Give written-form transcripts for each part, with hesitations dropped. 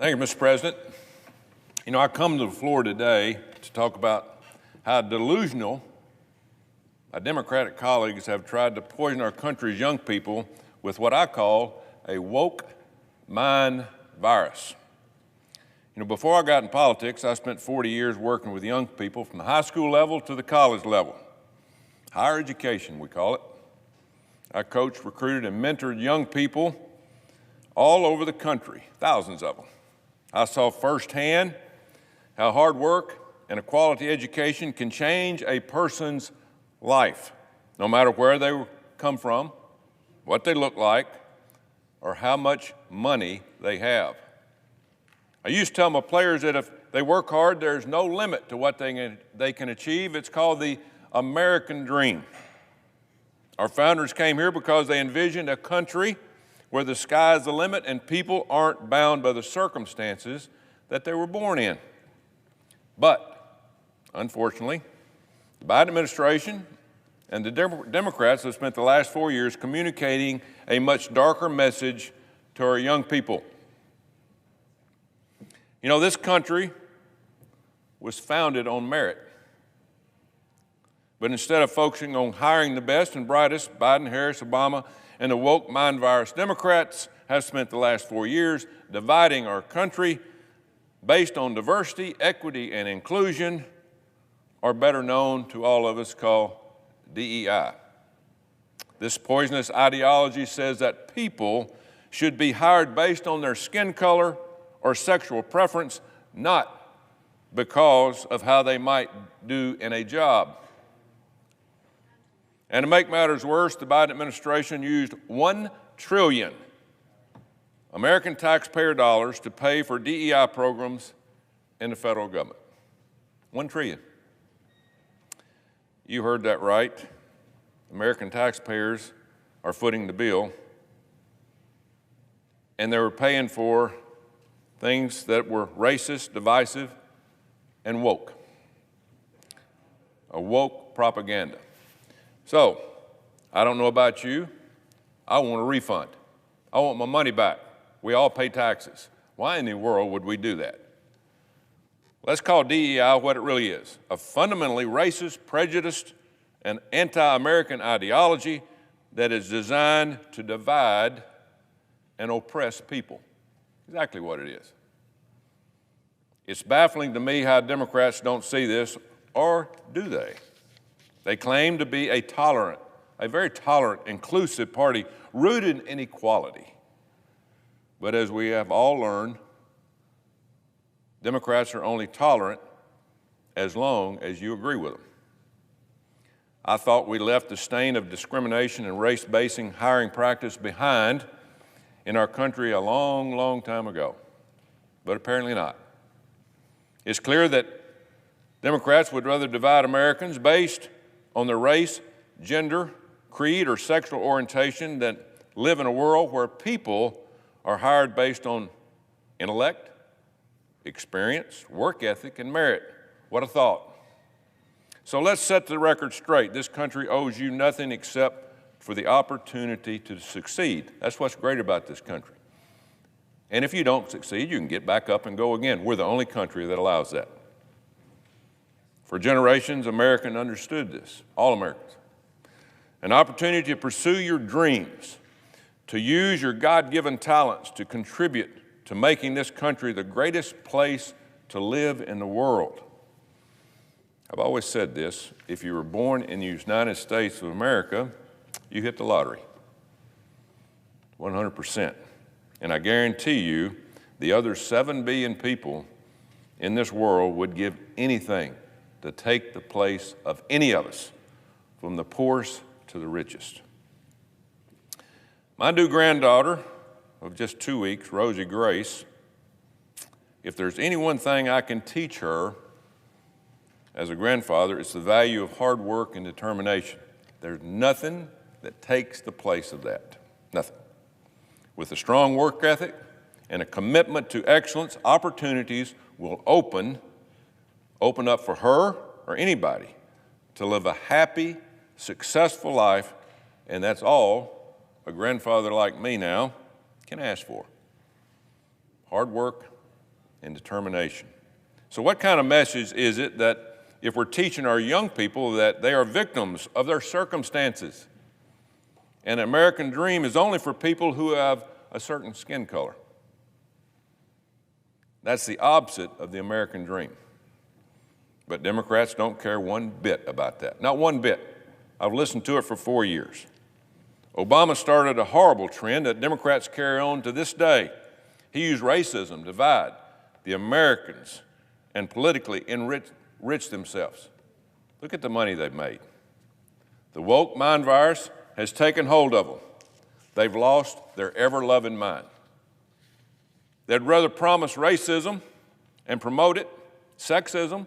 Thank you, Mr. President. You know, I come to the floor today to talk about how delusional our Democratic colleagues have tried to poison our country's young people with what I call a woke mind virus. You know, before I got in politics, I spent 40 years working with young people from the high school level to the college level. Higher education, we call it. I coached, recruited, and mentored young people all over the country, thousands of them. I saw firsthand how hard work and a quality education can change a person's life, no matter where they come from, what they look like, or how much money they have. I used to tell my players that if they work hard, there's no limit to what they can achieve. It's called the American dream. Our founders came here because they envisioned a country where the sky is the limit and people aren't bound by the circumstances that they were born in. But, unfortunately, the Biden administration and the Democrats have spent the last 4 years communicating a much darker message to our young people. You know, this country was founded on merit. But instead of focusing on hiring the best and brightest, Biden, Harris, Obama, and the woke mind virus Democrats have spent the last 4 years dividing our country based on diversity, equity, and inclusion, or better known to all of us called DEI. This poisonous ideology says that people should be hired based on their skin color or sexual preference, not because of how they might do in a job. And to make matters worse, the Biden administration used $1 trillion American taxpayer dollars to pay for DEI programs in the federal government. $1 trillion. You heard that right. American taxpayers are footing the bill, and they were paying for things that were racist, divisive, and woke. A woke propaganda. So, I don't know about you, I want a refund. I want my money back. We all pay taxes. Why in the world would we do that? Let's call DEI what it really is, a fundamentally racist, prejudiced, and anti-American ideology that is designed to divide and oppress people. Exactly what it is. It's baffling to me how Democrats don't see this, or do they? They claim to be a very tolerant, inclusive party rooted in equality. But as we have all learned, Democrats are only tolerant as long as you agree with them. I thought we left the stain of discrimination and race-basing hiring practice behind in our country a long, long time ago, but apparently not. It's clear that Democrats would rather divide Americans based on their race, gender, creed, or sexual orientation than live in a world where people are hired based on intellect, experience, work ethic, and merit. What a thought. So let's set the record straight. This country owes you nothing except for the opportunity to succeed. That's what's great about this country. And if you don't succeed, you can get back up and go again. We're the only country that allows that. For generations, Americans understood this, all Americans. An opportunity to pursue your dreams, to use your God-given talents to contribute to making this country the greatest place to live in the world. I've always said this, if you were born in the United States of America, you hit the lottery, 100%. And I guarantee you, the other 7 billion people in this world would give anything to take the place of any of us, from the poorest to the richest. My new granddaughter of just 2 weeks, Rosie Grace, if there's any one thing I can teach her as a grandfather, it's the value of hard work and determination. There's nothing that takes the place of that, nothing. With a strong work ethic and a commitment to excellence, opportunities will open up for her or anybody to live a happy, successful life, and that's all a grandfather like me now can ask for. Hard work and determination. So what kind of message is it that if we're teaching our young people that they are victims of their circumstances and the American dream is only for people who have a certain skin color? That's the opposite of the American dream. But Democrats don't care one bit about that, not one bit. I've listened to it for 4 years. Obama started a horrible trend that Democrats carry on to this day. He used racism to divide the Americans and politically enrich themselves. Look at the money they've made. The woke mind virus has taken hold of them. They've lost their ever-loving mind. They'd rather promise racism and promote it, sexism,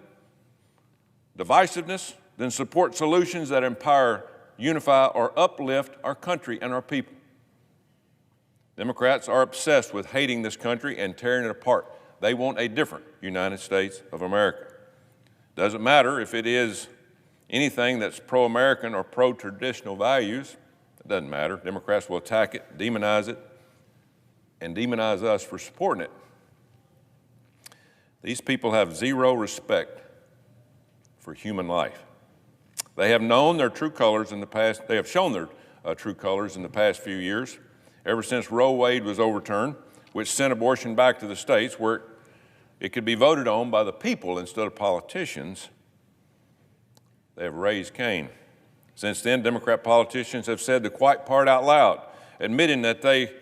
divisiveness, than support solutions that empower, unify, or uplift our country and our people. Democrats are obsessed with hating this country and tearing it apart. They want a different United States of America. Doesn't matter if it is anything that's pro-American or pro-traditional values. It doesn't matter. Democrats will attack it, demonize it, and demonize us for supporting it. These people have zero respect for human life. They have known their true colors in the past. They have shown their true colors in the past few years, ever since Roe Wade was overturned, which sent abortion back to the states where it could be voted on by the people instead of politicians. They have raised Cain. Since then, Democrat politicians have said the quiet part out loud, admitting that they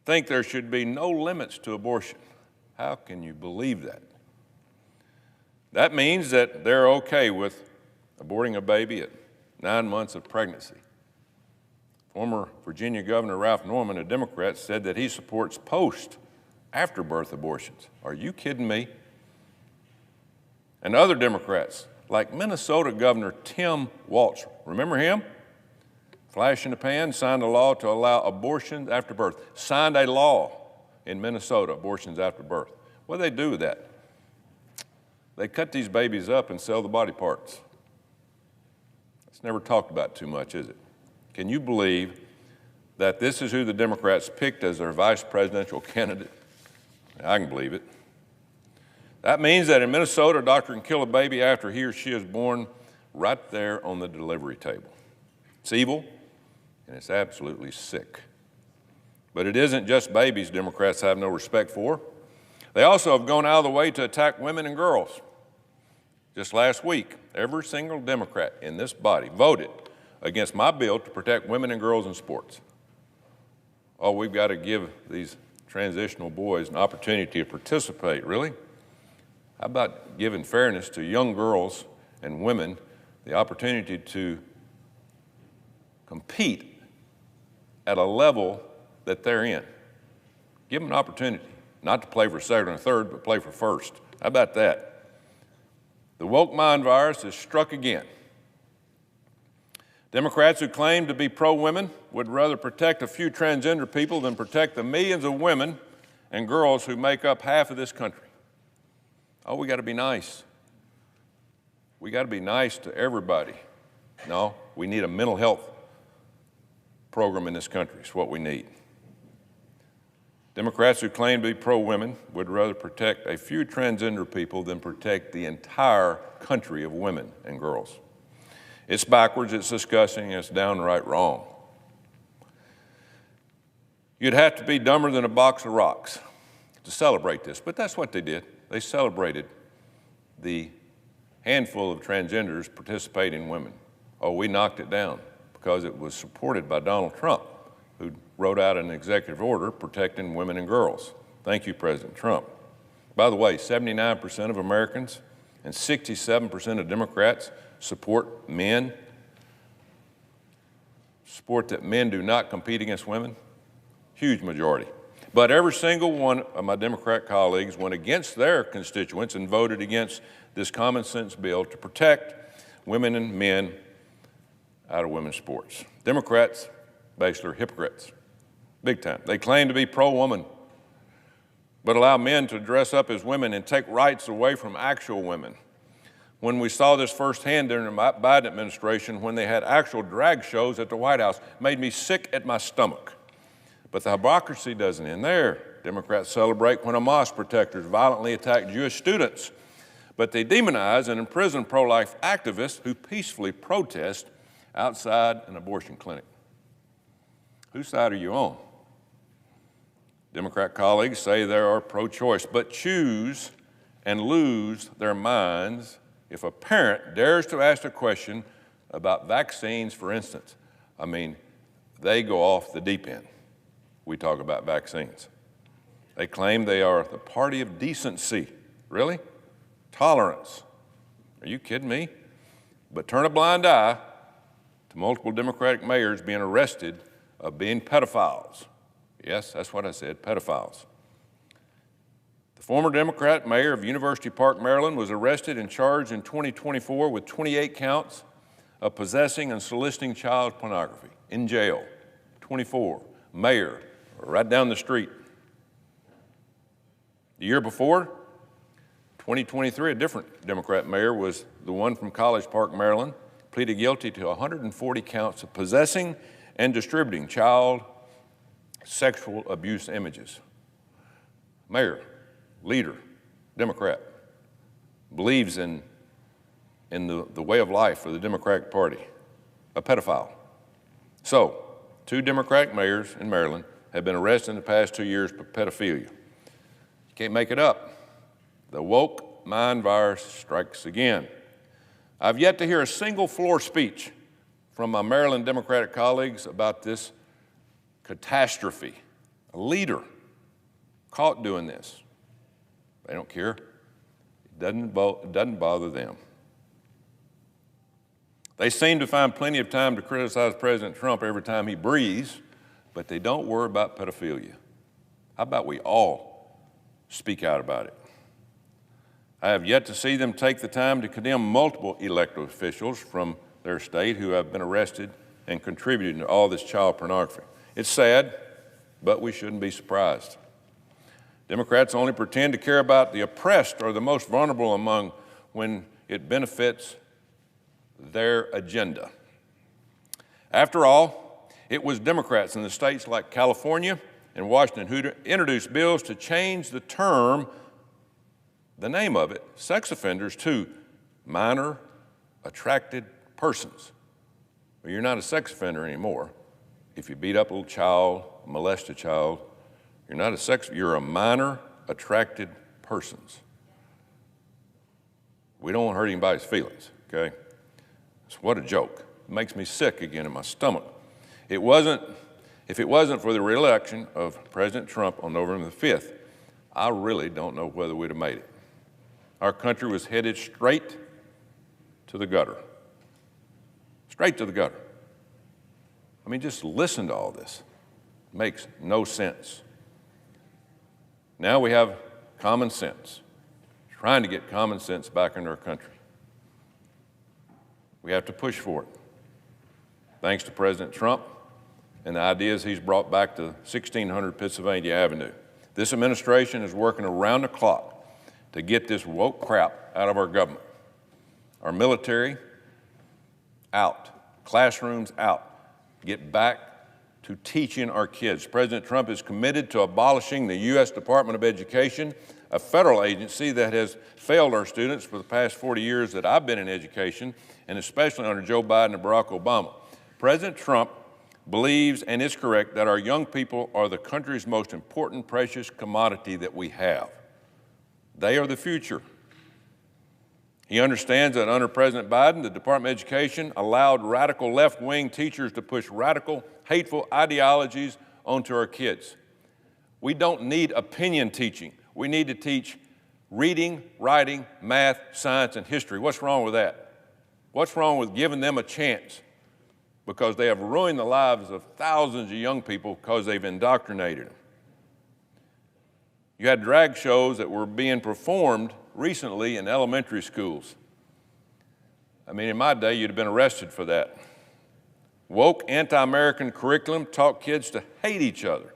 think there should be no limits to abortion. How can you believe that? That means that they're okay with aborting a baby at 9 months of pregnancy. Former Virginia Governor Ralph Norman, a Democrat, said that he supports post-after-birth abortions. Are you kidding me? And other Democrats, like Minnesota Governor Tim Walz, remember him? Flash in the pan, signed a law to allow abortions after birth. Signed a law in Minnesota, abortions after birth. What do they do with that? They cut these babies up and sell the body parts. It's never talked about too much, is it? Can you believe that this is who the Democrats picked as their vice presidential candidate? I can believe it. That means that in Minnesota, a doctor can kill a baby after he or she is born right there on the delivery table. It's evil, and it's absolutely sick. But it isn't just babies Democrats have no respect for. They also have gone out of the way to attack women and girls. Just last week, every single Democrat in this body voted against my bill to protect women and girls in sports. Oh, we've got to give these transitional boys an opportunity to participate, really? How about giving fairness to young girls and women the opportunity to compete at a level that they're in? Give them an opportunity, not to play for second or third, but play for first. How about that? The woke mind virus has struck again. Democrats who claim to be pro-women would rather protect a few transgender people than protect the millions of women and girls who make up half of this country. Oh, we got to be nice. We got to be nice to everybody. No, we need a mental health program in this country. It's what we need. Democrats who claim to be pro-women would rather protect a few transgender people than protect the entire country of women and girls. It's backwards, it's disgusting, it's downright wrong. You'd have to be dumber than a box of rocks to celebrate this, but that's what they did. They celebrated the handful of transgenders participating women. Oh, we knocked it down because it was supported by Donald Trump, who wrote out an executive order protecting women and girls. Thank you, President Trump. By the way, 79% of Americans and 67% of Democrats support that men do not compete against women. Huge majority. But every single one of my Democrat colleagues went against their constituents and voted against this common sense bill to protect women and men out of women's sports. Democrats basically are hypocrites, big time. They claim to be pro-woman, but allow men to dress up as women and take rights away from actual women. When we saw this firsthand during the Biden administration, when they had actual drag shows at the White House, made me sick at my stomach. But the hypocrisy doesn't end there. Democrats celebrate when Hamas protectors violently attack Jewish students, but they demonize and imprison pro-life activists who peacefully protest outside an abortion clinic. Whose side are you on? Democrat colleagues say they are pro-choice, but choose and lose their minds if a parent dares to ask a question about vaccines, for instance. I mean, they go off the deep end. We talk about vaccines. They claim they are the party of decency. Really? Tolerance. Are you kidding me? But turn a blind eye to multiple Democratic mayors being arrested of being pedophiles. Yes, that's what I said, pedophiles. The former Democrat mayor of University Park, Maryland, was arrested and charged in 2024 with 28 counts of possessing and soliciting child pornography. In jail, 24, mayor, right down the street. The year before, 2023, a different Democrat mayor was the one from College Park, Maryland, pleaded guilty to 140 counts of possessing and distributing child sexual abuse images. Mayor, leader, Democrat, believes in the way of life of the Democratic Party, a pedophile. So, 2 Democratic mayors in Maryland have been arrested in the past 2 years for pedophilia. You can't make it up. The woke mind virus strikes again. I've yet to hear a single floor speech from my Maryland Democratic colleagues about this catastrophe. A leader caught doing this. They don't care. It doesn't bother them. They seem to find plenty of time to criticize President Trump every time he breathes, but they don't worry about pedophilia. How about we all speak out about it? I have yet to see them take the time to condemn multiple elected officials from their state who have been arrested and contributed to all this child pornography. It's sad, but we shouldn't be surprised. Democrats only pretend to care about the oppressed or the most vulnerable among when it benefits their agenda. After all, it was Democrats in the states like California and Washington who introduced bills to change the term, the name of it, sex offenders, to minor attracted persons. Well, you're not a sex offender anymore. If you beat up a little child, molest a child, you're a minor attracted persons. We don't want to hurt anybody's feelings, okay? So what a joke. It makes me sick again in my stomach. If it wasn't for the re-election of President Trump on November the 5th, I really don't know whether we'd have made it. Our country was headed straight to the gutter. Straight to the gutter. I mean, just listen to all this. It makes no sense. Now we have common sense, trying to get common sense back into our country. We have to push for it. Thanks to President Trump and the ideas he's brought back to 1600 Pennsylvania Avenue. This administration is working around the clock to get this woke crap out of our government. Our military, out. Classrooms, out. Get back to teaching our kids. President Trump is committed to abolishing the U.S. Department of Education, a federal agency that has failed our students for the past 40 years that I've been in education, and especially under Joe Biden and Barack Obama. President Trump believes, and is correct, that our young people are the country's most important, precious commodity that we have. They are the future. He understands that under President Biden, the Department of Education allowed radical left-wing teachers to push radical, hateful ideologies onto our kids. We don't need opinion teaching. We need to teach reading, writing, math, science, and history. What's wrong with that? What's wrong with giving them a chance? Because they have ruined the lives of thousands of young people because they've indoctrinated them. You had drag shows that were being performed recently in elementary schools. I mean, in my day, you'd have been arrested for that. Woke anti-American curriculum taught kids to hate each other.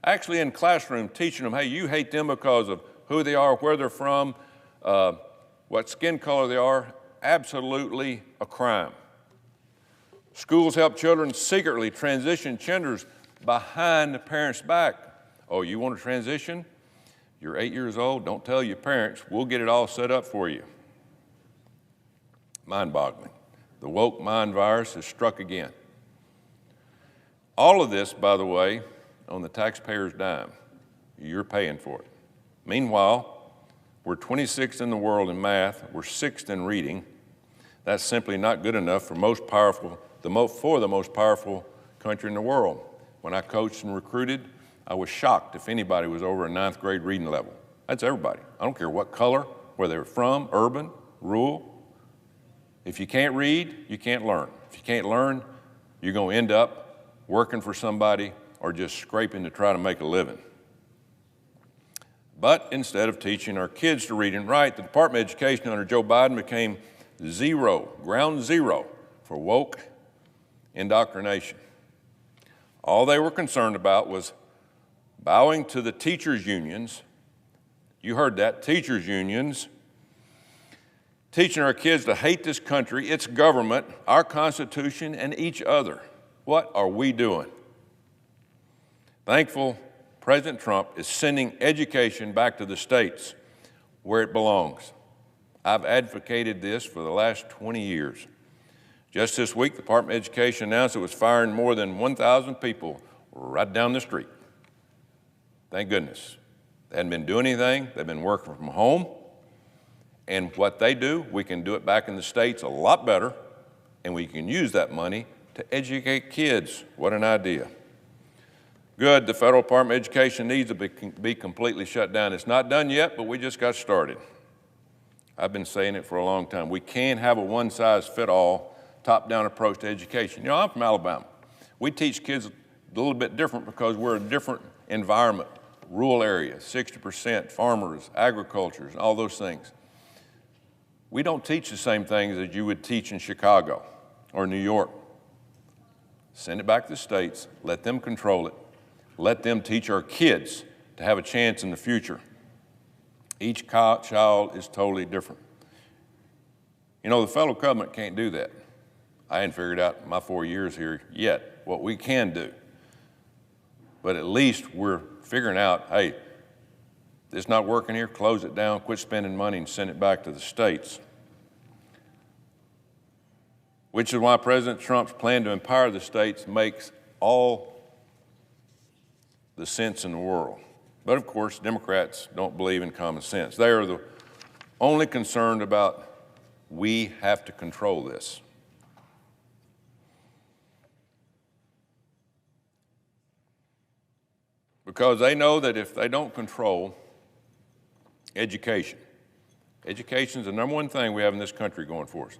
Actually in classroom, teaching them, hey, you hate them because of who they are, where they're from, what skin color they are, absolutely a crime. Schools help children secretly transition genders behind the parents' back. Oh, you want to transition? You're 8 years old, don't tell your parents, we'll get it all set up for you. Mind-boggling. The woke mind virus has struck again. All of this, by the way, on the taxpayer's dime. You're paying for it. Meanwhile, we're 26th in the world in math, we're 6th in reading. That's simply not good enough for the most powerful country in the world. When I coached and recruited, I was shocked if anybody was over a 9th grade reading level. That's everybody. I don't care what color, where they're from, urban, rural. If you can't read, you can't learn. If you can't learn, you're going to end up working for somebody or just scraping to try to make a living. But instead of teaching our kids to read and write, the Department of Education under Joe Biden became ground zero for woke indoctrination. All they were concerned about was bowing to the teachers' unions. You heard that, teachers' unions. Teaching our kids to hate this country, its government, our Constitution, and each other. What are we doing? Thankful President Trump is sending education back to the states where it belongs. I've advocated this for the last 20 years. Just this week, the Department of Education announced it was firing more than 1,000 people right down the street. Thank goodness. They hadn't been doing anything. They've been working from home. And what they do, we can do it back in the states a lot better, and we can use that money to educate kids. What an idea. Good, the Federal Department of Education needs to be completely shut down. It's not done yet, but we just got started. I've been saying it for a long time. We can't have a one-size-fits-all, top-down approach to education. You know, I'm from Alabama. We teach kids a little bit different because we're a different environment. Rural areas, 60%, farmers, agriculture, and all those things. We don't teach the same things that you would teach in Chicago or New York. Send it back to the states, let them control it. Let them teach our kids to have a chance in the future. Each child is totally different. You know, the federal government can't do that. I hadn't figured out in my 4 years here yet what we can do. But at least we're figuring out, hey, it's not working here, close it down, quit spending money and send it back to the states. Which is why President Trump's plan to empower the states makes all the sense in the world. But of course, Democrats don't believe in common sense. They are the only concerned about we have to control this. Because they know that if they don't control education is the number one thing we have in this country going for us.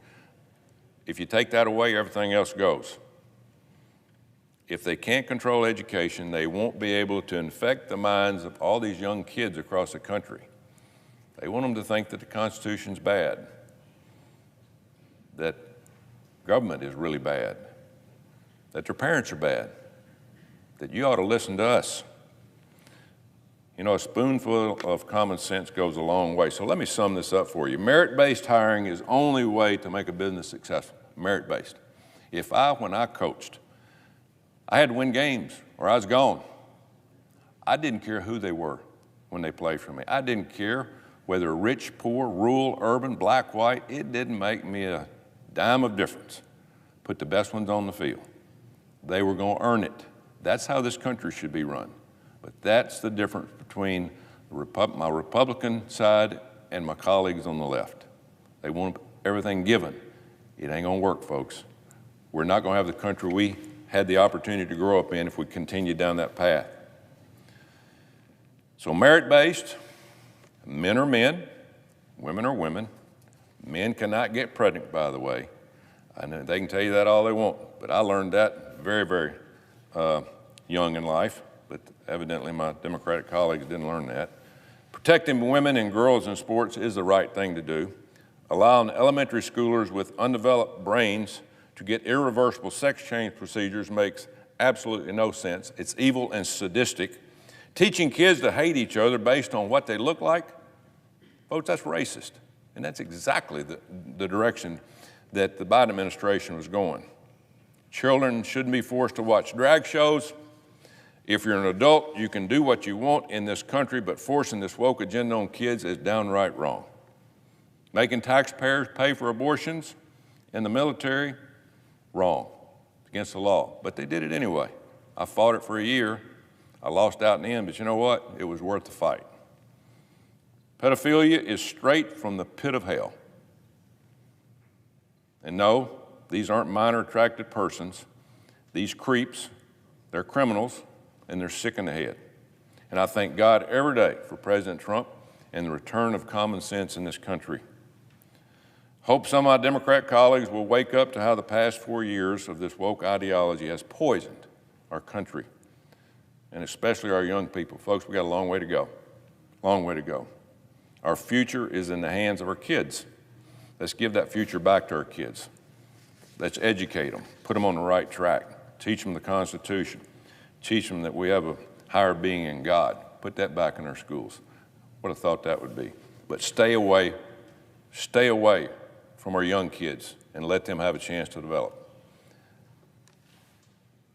If you take that away, everything else goes. If they can't control education, they won't be able to infect the minds of all these young kids across the country. They want them to think that the Constitution's bad, that government is really bad, that their parents are bad, that you ought to listen to us. You know, a spoonful of common sense goes a long way. So let me sum this up for you. Merit-based hiring is the only way to make a business successful, merit-based. When I coached, I had to win games or I was gone. I didn't care who they were when they played for me. I didn't care whether rich, poor, rural, urban, black, white. It didn't make me a dime of difference. Put the best ones on the field. They were going to earn it. That's how this country should be run. But that's the difference between my Republican side and my colleagues on the left. They want everything given. It ain't gonna work, folks. We're not gonna have the country we had the opportunity to grow up in if we continue down that path. So merit-based, men are men, women are women. Men cannot get pregnant, by the way. I know they can tell you that all they want, but I learned that very, very young in life. But evidently my Democratic colleagues didn't learn that. Protecting women and girls in sports is the right thing to do. Allowing elementary schoolers with undeveloped brains to get irreversible sex change procedures makes absolutely no sense. It's evil and sadistic. Teaching kids to hate each other based on what they look like, folks, that's racist. And that's exactly the direction that the Biden administration was going. Children shouldn't be forced to watch drag shows. If you're an adult, you can do what you want in this country, but forcing this woke agenda on kids is downright wrong. Making taxpayers pay for abortions in the military, wrong. It's against the law, but they did it anyway. I fought it for a year. I lost out in the end, but you know what? It was worth the fight. Pedophilia is straight from the pit of hell. And no, these aren't minor attracted persons. These creeps, they're criminals, and they're sick in the head. And I thank God every day for President Trump and the return of common sense in this country. Hope some of my Democrat colleagues will wake up to how the past 4 years of this woke ideology has poisoned our country, and especially our young people. Folks, we got a long way to go, long way to go. Our future is in the hands of our kids. Let's give that future back to our kids. Let's educate them, put them on the right track, teach them the Constitution, teach them that we have a higher being in God. Put that back in our schools. What a thought that would be. But stay away from our young kids and let them have a chance to develop.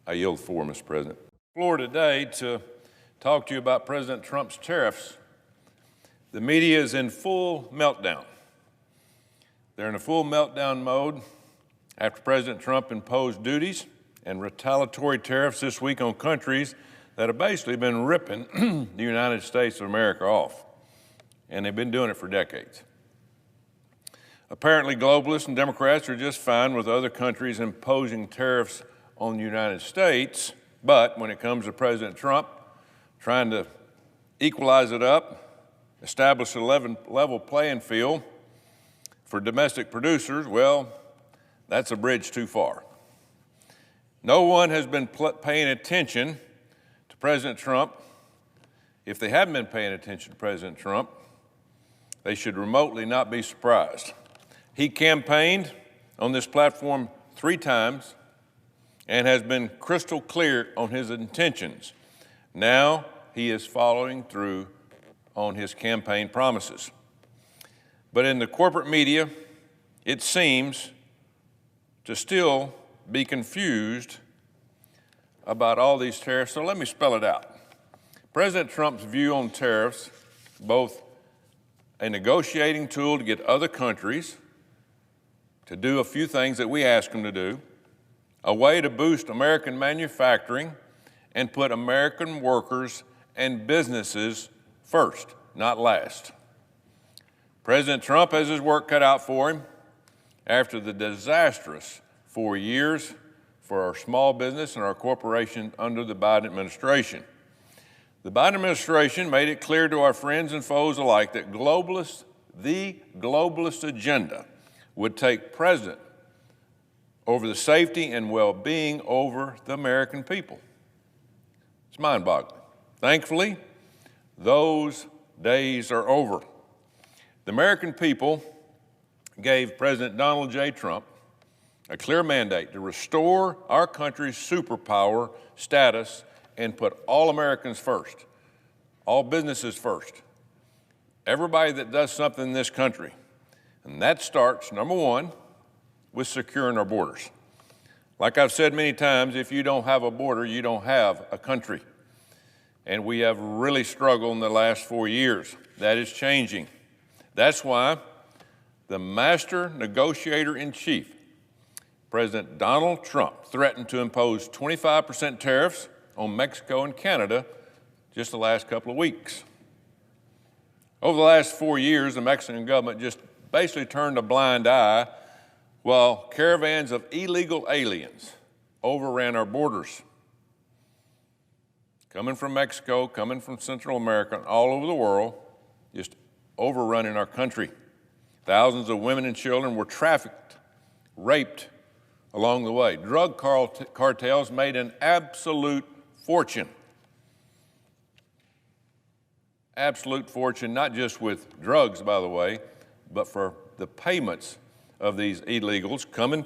I yield the floor, Mr. President. Floor today to talk to you about President Trump's tariffs. The media is in full meltdown. They're in a full meltdown mode after President Trump imposed duties and retaliatory tariffs this week on countries that have basically been ripping the United States of America off. And they've been doing it for decades. Apparently, globalists and Democrats are just fine with other countries imposing tariffs on the United States, but when it comes to President Trump trying to equalize it up, establish a level playing field for domestic producers, well, that's a bridge too far. No one has been paying attention to President Trump. If they haven't been paying attention to President Trump, they should remotely not be surprised. He campaigned on this platform 3 times and has been crystal clear on his intentions. Now he is following through on his campaign promises. But in the corporate media, it seems to still be confused about all these tariffs. So let me spell it out. President Trump's view on tariffs, both a negotiating tool to get other countries to do a few things that we ask them to do, a way to boost American manufacturing and put American workers and businesses first, not last. President Trump has his work cut out for him after the disastrous 4 years for our small business and our corporation under the Biden administration. The Biden administration made it clear to our friends and foes alike that the globalist agenda would take precedent over the safety and well-being over the American people. It's mind-boggling. Thankfully, those days are over. The American people gave President Donald J. Trump a clear mandate to restore our country's superpower status and put all Americans first, all businesses first, everybody that does something in this country. And that starts, number one, with securing our borders. Like I've said many times, if you don't have a border, you don't have a country. And we have really struggled in the last 4 years. That is changing. That's why the master negotiator-in-chief, President Donald Trump, threatened to impose 25% tariffs on Mexico and Canada just the last couple of weeks. Over the last 4 years, the Mexican government just basically turned a blind eye while caravans of illegal aliens overran our borders. Coming from Mexico, coming from Central America, and all over the world, just overrunning our country. Thousands of women and children were trafficked, raped along the way. Drug cartels made an absolute fortune. Absolute fortune, not just with drugs, by the way, but for the payments of these illegals coming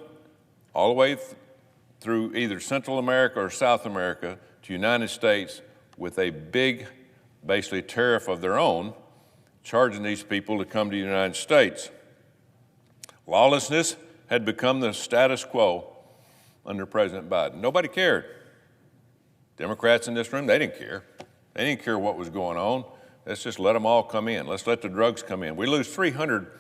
all the way through either Central America or South America to the United States with a big, basically, tariff of their own, charging these people to come to the United States. Lawlessness had become the status quo under President Biden. Nobody cared. Democrats in this room, they didn't care. They didn't care what was going on. Let's just let them all come in. Let's let the drugs come in. We lose 300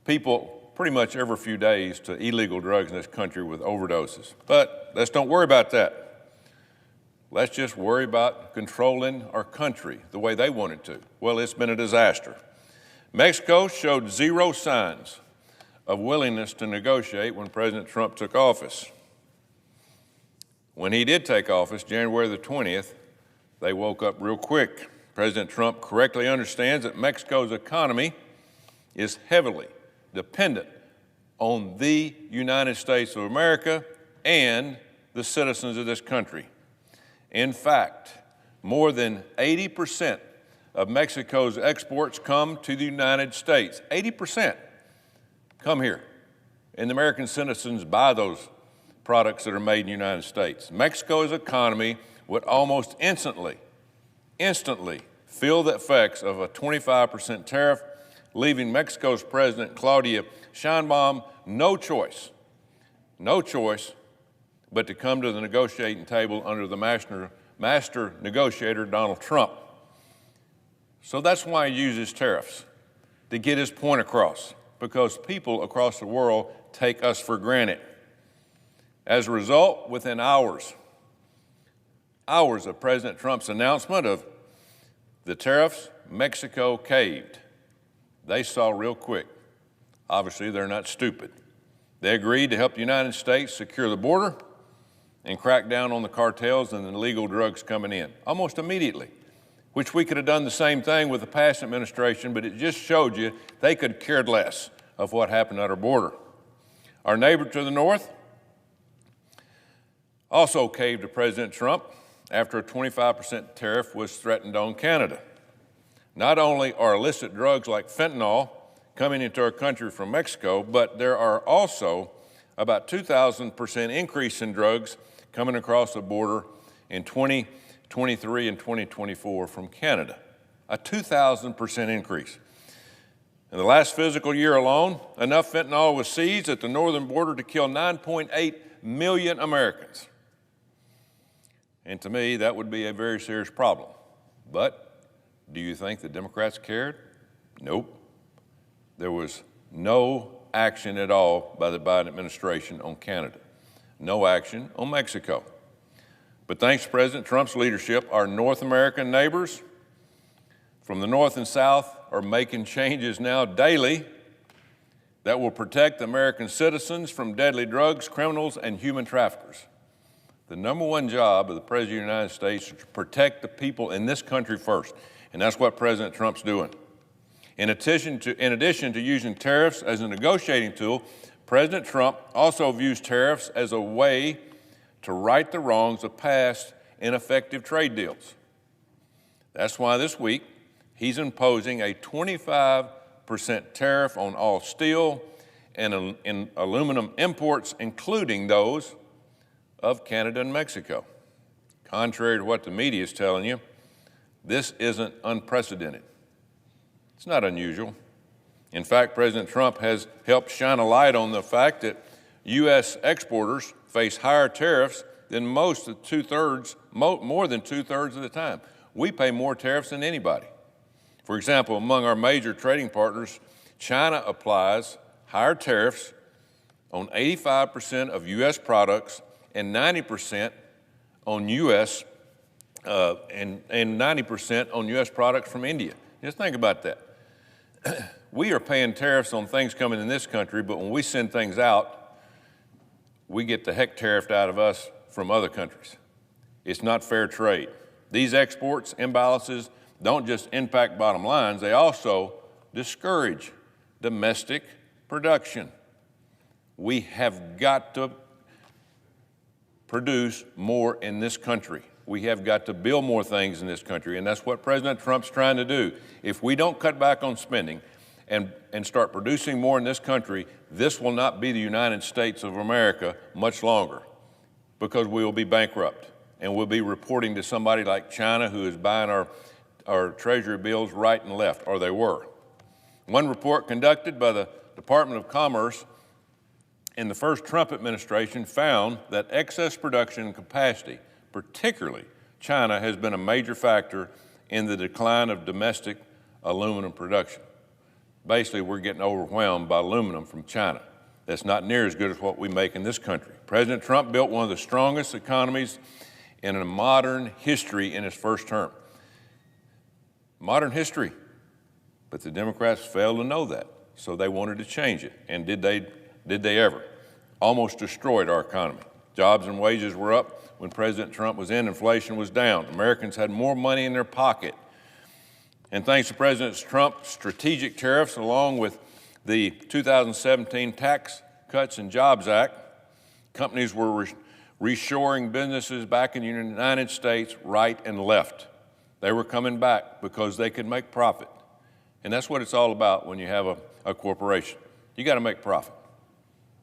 people pretty much every few days to illegal drugs in this country with overdoses. But let's don't worry about that. Let's just worry about controlling our country the way they want it to. Well, it's been a disaster. Mexico showed zero signs of willingness to negotiate when President Trump took office. When he did take office, January the 20th, they woke up real quick. President Trump correctly understands that Mexico's economy is heavily dependent on the United States of America and the citizens of this country. In fact, more than 80% of Mexico's exports come to the United States. 80% come here, and the American citizens buy those products that are made in the United States. Mexico's economy would almost instantly feel the effects of a 25% tariff, leaving Mexico's President Claudia Sheinbaum no choice but to come to the negotiating table under the master negotiator, Donald Trump. So that's why he uses tariffs, to get his point across, because people across the world take us for granted. As a result, within hours of President Trump's announcement of the tariffs, Mexico caved. They saw real quick. Obviously, they're not stupid. They agreed to help the United States secure the border and crack down on the cartels and the illegal drugs coming in, almost immediately, which we could have done the same thing with the past administration, but it just showed you they could care less of what happened at our border. Our neighbor to the north also caved to President Trump after a 25% tariff was threatened on Canada. Not only are illicit drugs like fentanyl coming into our country from Mexico, but there are also about 2,000% increase in drugs coming across the border in 2023 and 2024 from Canada. A 2,000% increase. In the last fiscal year alone, enough fentanyl was seized at the northern border to kill 9.8 million Americans. And to me, that would be a very serious problem. But do you think the Democrats cared? Nope. There was no action at all by the Biden administration on Canada. No action on Mexico. But thanks to President Trump's leadership, our North American neighbors from the north and south are making changes now daily that will protect American citizens from deadly drugs, criminals, and human traffickers. The number one job of the President of the United States is to protect the people in this country first, and that's what President Trump's doing. In addition to using tariffs as a negotiating tool, President Trump also views tariffs as a way to right the wrongs of past ineffective trade deals. That's why this week he's imposing a 25% tariff on all steel and aluminum imports, including those of Canada and Mexico. Contrary to what the media is telling you, this isn't unprecedented. It's not unusual. In fact, President Trump has helped shine a light on the fact that U.S. exporters face higher tariffs than more than two-thirds of the time. We pay more tariffs than anybody. For example, among our major trading partners, China applies higher tariffs on 85% of U.S. products and 90% on U.S. and 90% on U.S. products from India. Just think about that. We are paying tariffs on things coming in this country, but when we send things out, we get the heck tariffed out of us from other countries. It's not fair trade. These exports imbalances don't just impact bottom lines, they also discourage domestic production. We have got to produce more in this country. We have got to build more things in this country, and that's what President Trump's trying to do. If we don't cut back on spending and start producing more in this country, this will not be the United States of America much longer, because we will be bankrupt, and we'll be reporting to somebody like China, who is buying our treasury bills right and left, or they were. One report conducted by the Department of Commerce in the first Trump administration found that excess production capacity, particularly China, has been a major factor in the decline of domestic aluminum production. Basically, we're getting overwhelmed by aluminum from China. That's not near as good as what we make in this country. President Trump built one of the strongest economies in a modern history in his first term. Modern history. But the Democrats failed to know that, so they wanted to change it. And did they ever? Almost destroyed our economy. Jobs and wages were up when President Trump was in, inflation was down. Americans had more money in their pocket. And thanks to President Trump's strategic tariffs, along with the 2017 Tax Cuts and Jobs Act, companies were reshoring businesses back in the United States right and left. They were coming back because they could make profit. And that's what it's all about when you have a corporation. You got to make profit.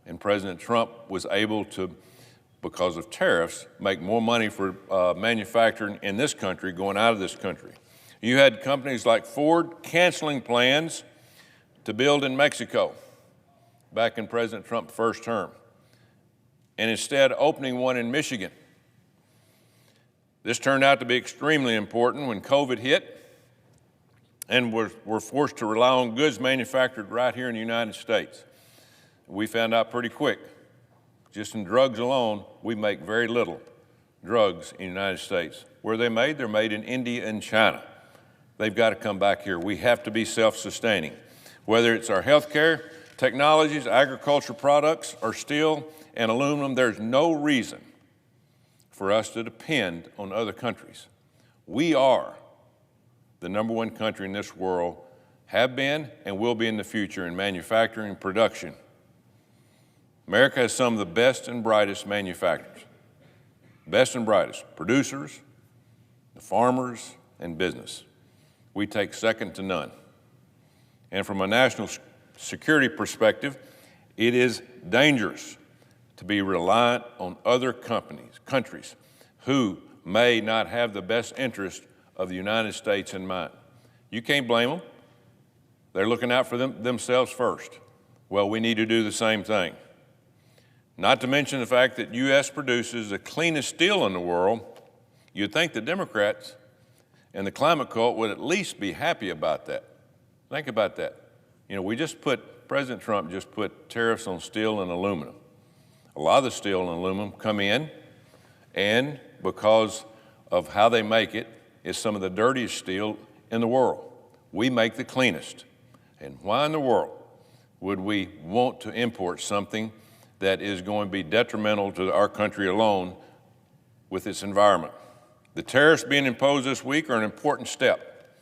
And President Trump was able to, because of tariffs, make more money for manufacturing in this country going out of this country. You had companies like Ford canceling plans to build in Mexico back in President Trump's first term, and instead opening one in Michigan. This turned out to be extremely important when COVID hit and we're forced to rely on goods manufactured right here in the United States. We found out pretty quick, just in drugs alone, we make very little drugs in the United States. Where are they made? They're made in India and China. They've got to come back here. We have to be self-sustaining. Whether it's our healthcare, technologies, agriculture products, or steel and aluminum, there's no reason for us to depend on other countries. We are the #1 country in this world, have been and will be in the future in manufacturing and production. America has some of the best and brightest manufacturers, best and brightest producers, the farmers, and business. We take second to none. And from a national security perspective, it is dangerous to be reliant on other countries who may not have the best interest of the United States in mind. You can't blame them. They're looking out for themselves first. Well, we need to do the same thing. Not to mention the fact that U.S. produces the cleanest steel in the world. You'd think the Democrats and the climate cult would at least be happy about that. Think about that. You know, President Trump just put tariffs on steel and aluminum. A lot of the steel and aluminum come in, and because of how they make it, it's some of the dirtiest steel in the world. We make the cleanest. And why in the world would we want to import something that is going to be detrimental to our country alone with its environment? The tariffs being imposed this week are an important step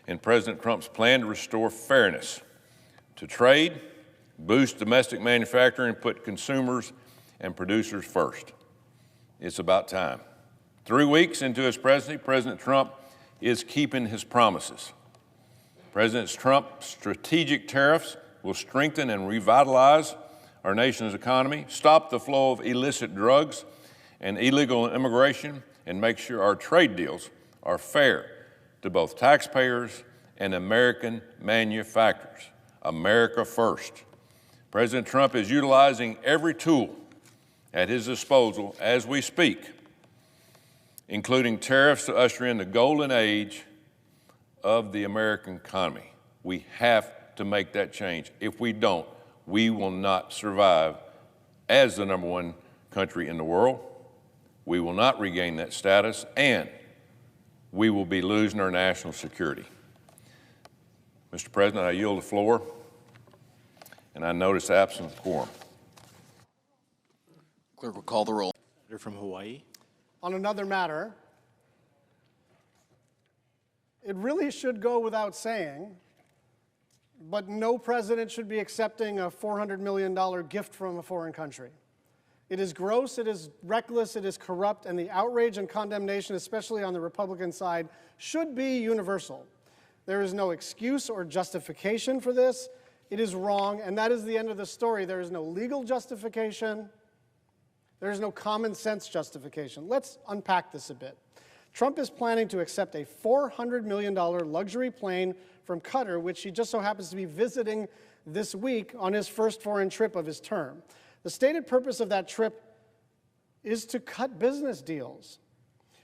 in President Trump's plan to restore fairness to trade, boost domestic manufacturing, and put consumers and producers first. It's about time. 3 weeks into his presidency, President Trump is keeping his promises. President Trump's strategic tariffs will strengthen and revitalize our nation's economy, stop the flow of illicit drugs and illegal immigration, and make sure our trade deals are fair to both taxpayers and American manufacturers. America first. President Trump is utilizing every tool at his disposal as we speak, including tariffs to usher in the golden age of the American economy. We have to make that change. If we don't, we will not survive as the #1 country in the world. We will not regain that status, and we will be losing our national security. Mr. President, I yield the floor, and I notice absent quorum. Clerk will call the roll. Senator from Hawaii. On another matter, it really should go without saying, but no president should be accepting a $400 million gift from a foreign country. It is gross, it is reckless, it is corrupt, and the outrage and condemnation, especially on the Republican side, should be universal. There is no excuse or justification for this. It is wrong, and that is the end of the story. There is no legal justification. There is no common sense justification. Let's unpack this a bit. Trump is planning to accept a $400 million luxury plane from Qatar, which he just so happens to be visiting this week on his first foreign trip of his term. The stated purpose of that trip is to cut business deals.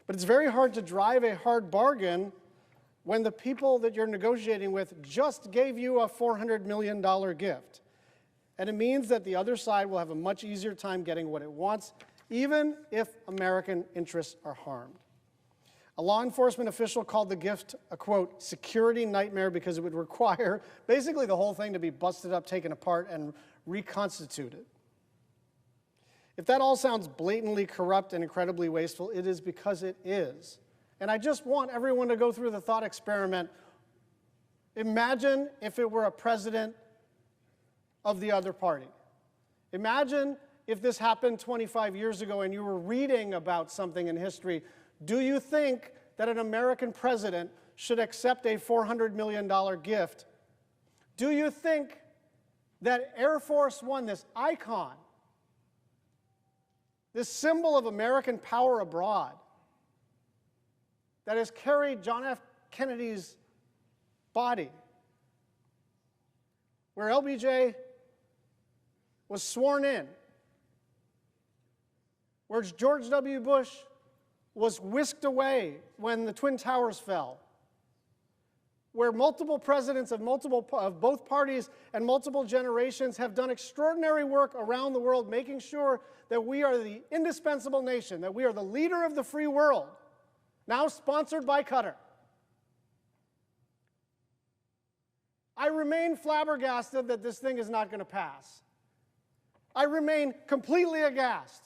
But it's very hard to drive a hard bargain when the people that you're negotiating with just gave you a $400 million gift. And it means that the other side will have a much easier time getting what it wants, even if American interests are harmed. A law enforcement official called the gift a, quote, security nightmare because it would require basically the whole thing to be busted up, taken apart, and reconstituted. If that all sounds blatantly corrupt and incredibly wasteful, it is because it is. And I just want everyone to go through the thought experiment. Imagine if it were a president of the other party. Imagine if this happened 25 years ago and you were reading about something in history. Do you think that an American president should accept a $400 million gift? Do you think that Air Force One, this icon, this symbol of American power abroad, that has carried John F. Kennedy's body, where LBJ was sworn in, where George W. Bush was whisked away when the Twin Towers fell, where multiple presidents of both parties and multiple generations have done extraordinary work around the world, making sure that we are the indispensable nation, that we are the leader of the free world, now sponsored by Qatar. I remain flabbergasted that this thing is not going to pass. I remain completely aghast.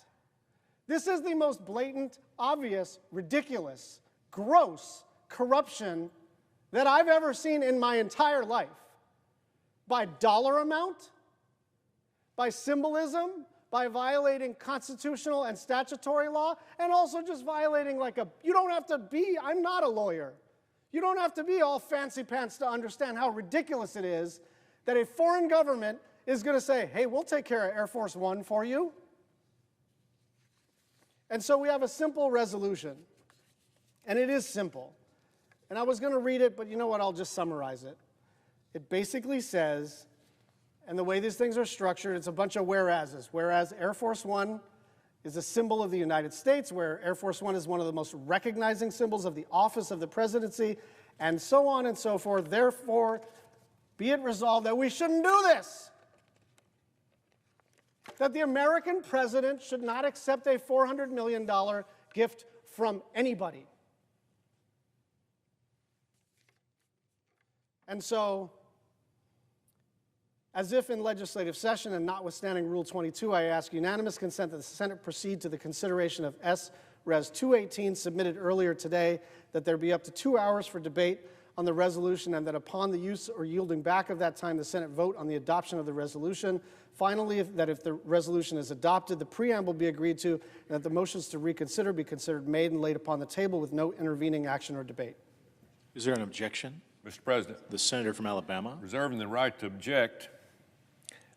This is the most blatant, obvious, ridiculous, gross corruption that I've ever seen in my entire life. By dollar amount, by symbolism, by violating constitutional and statutory law, and also just violating you don't have to be, I'm not a lawyer. You don't have to be all fancy pants to understand how ridiculous it is that a foreign government is going to say, hey, we'll take care of Air Force One for you. And so we have a simple resolution, and it is simple. And I was going to read it, but you know what, I'll just summarize it. It basically says, and the way these things are structured, it's a bunch of whereases. Whereas Air Force One is a symbol of the United States, where Air Force One is one of the most recognizing symbols of the office of the presidency, and so on and so forth. Therefore, be it resolved that we shouldn't do this. That the American president should not accept a $400 million gift from anybody. And so, as if in legislative session and notwithstanding Rule 22, I ask unanimous consent that the Senate proceed to the consideration of S-Res 218 submitted earlier today, that there be up to 2 hours for debate on the resolution, and that upon the use or yielding back of that time, the Senate vote on the adoption of the resolution. Finally, that if the resolution is adopted, the preamble be agreed to, and that the motions to reconsider be considered made and laid upon the table with no intervening action or debate. Is there an objection? Mr. President, The senator from Alabama. reserving the right to object.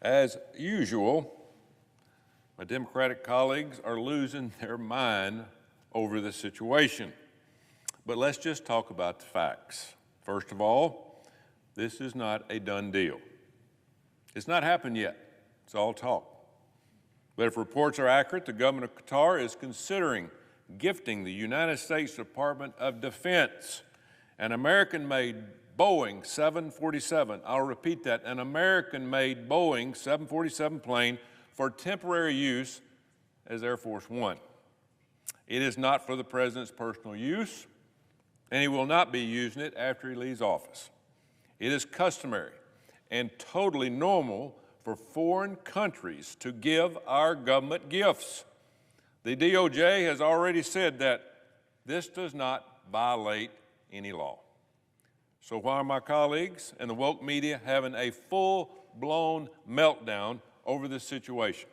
As usual, my Democratic colleagues are losing their mind over the situation. But let's just talk about the facts. First of all, this is not a done deal. It's not happened yet. It's all talk. But if reports are accurate, the government of Qatar is considering gifting the United States Department of Defense an American-made Boeing 747, I'll repeat that, an American-made Boeing 747 plane for temporary use as Air Force One. It is not for the President's personal use, and he will not be using it after he leaves office. It is customary and totally normal for foreign countries to give our government gifts. The DOJ has already said that this does not violate any law. So why are my colleagues and the woke media having a full-blown meltdown over this situation?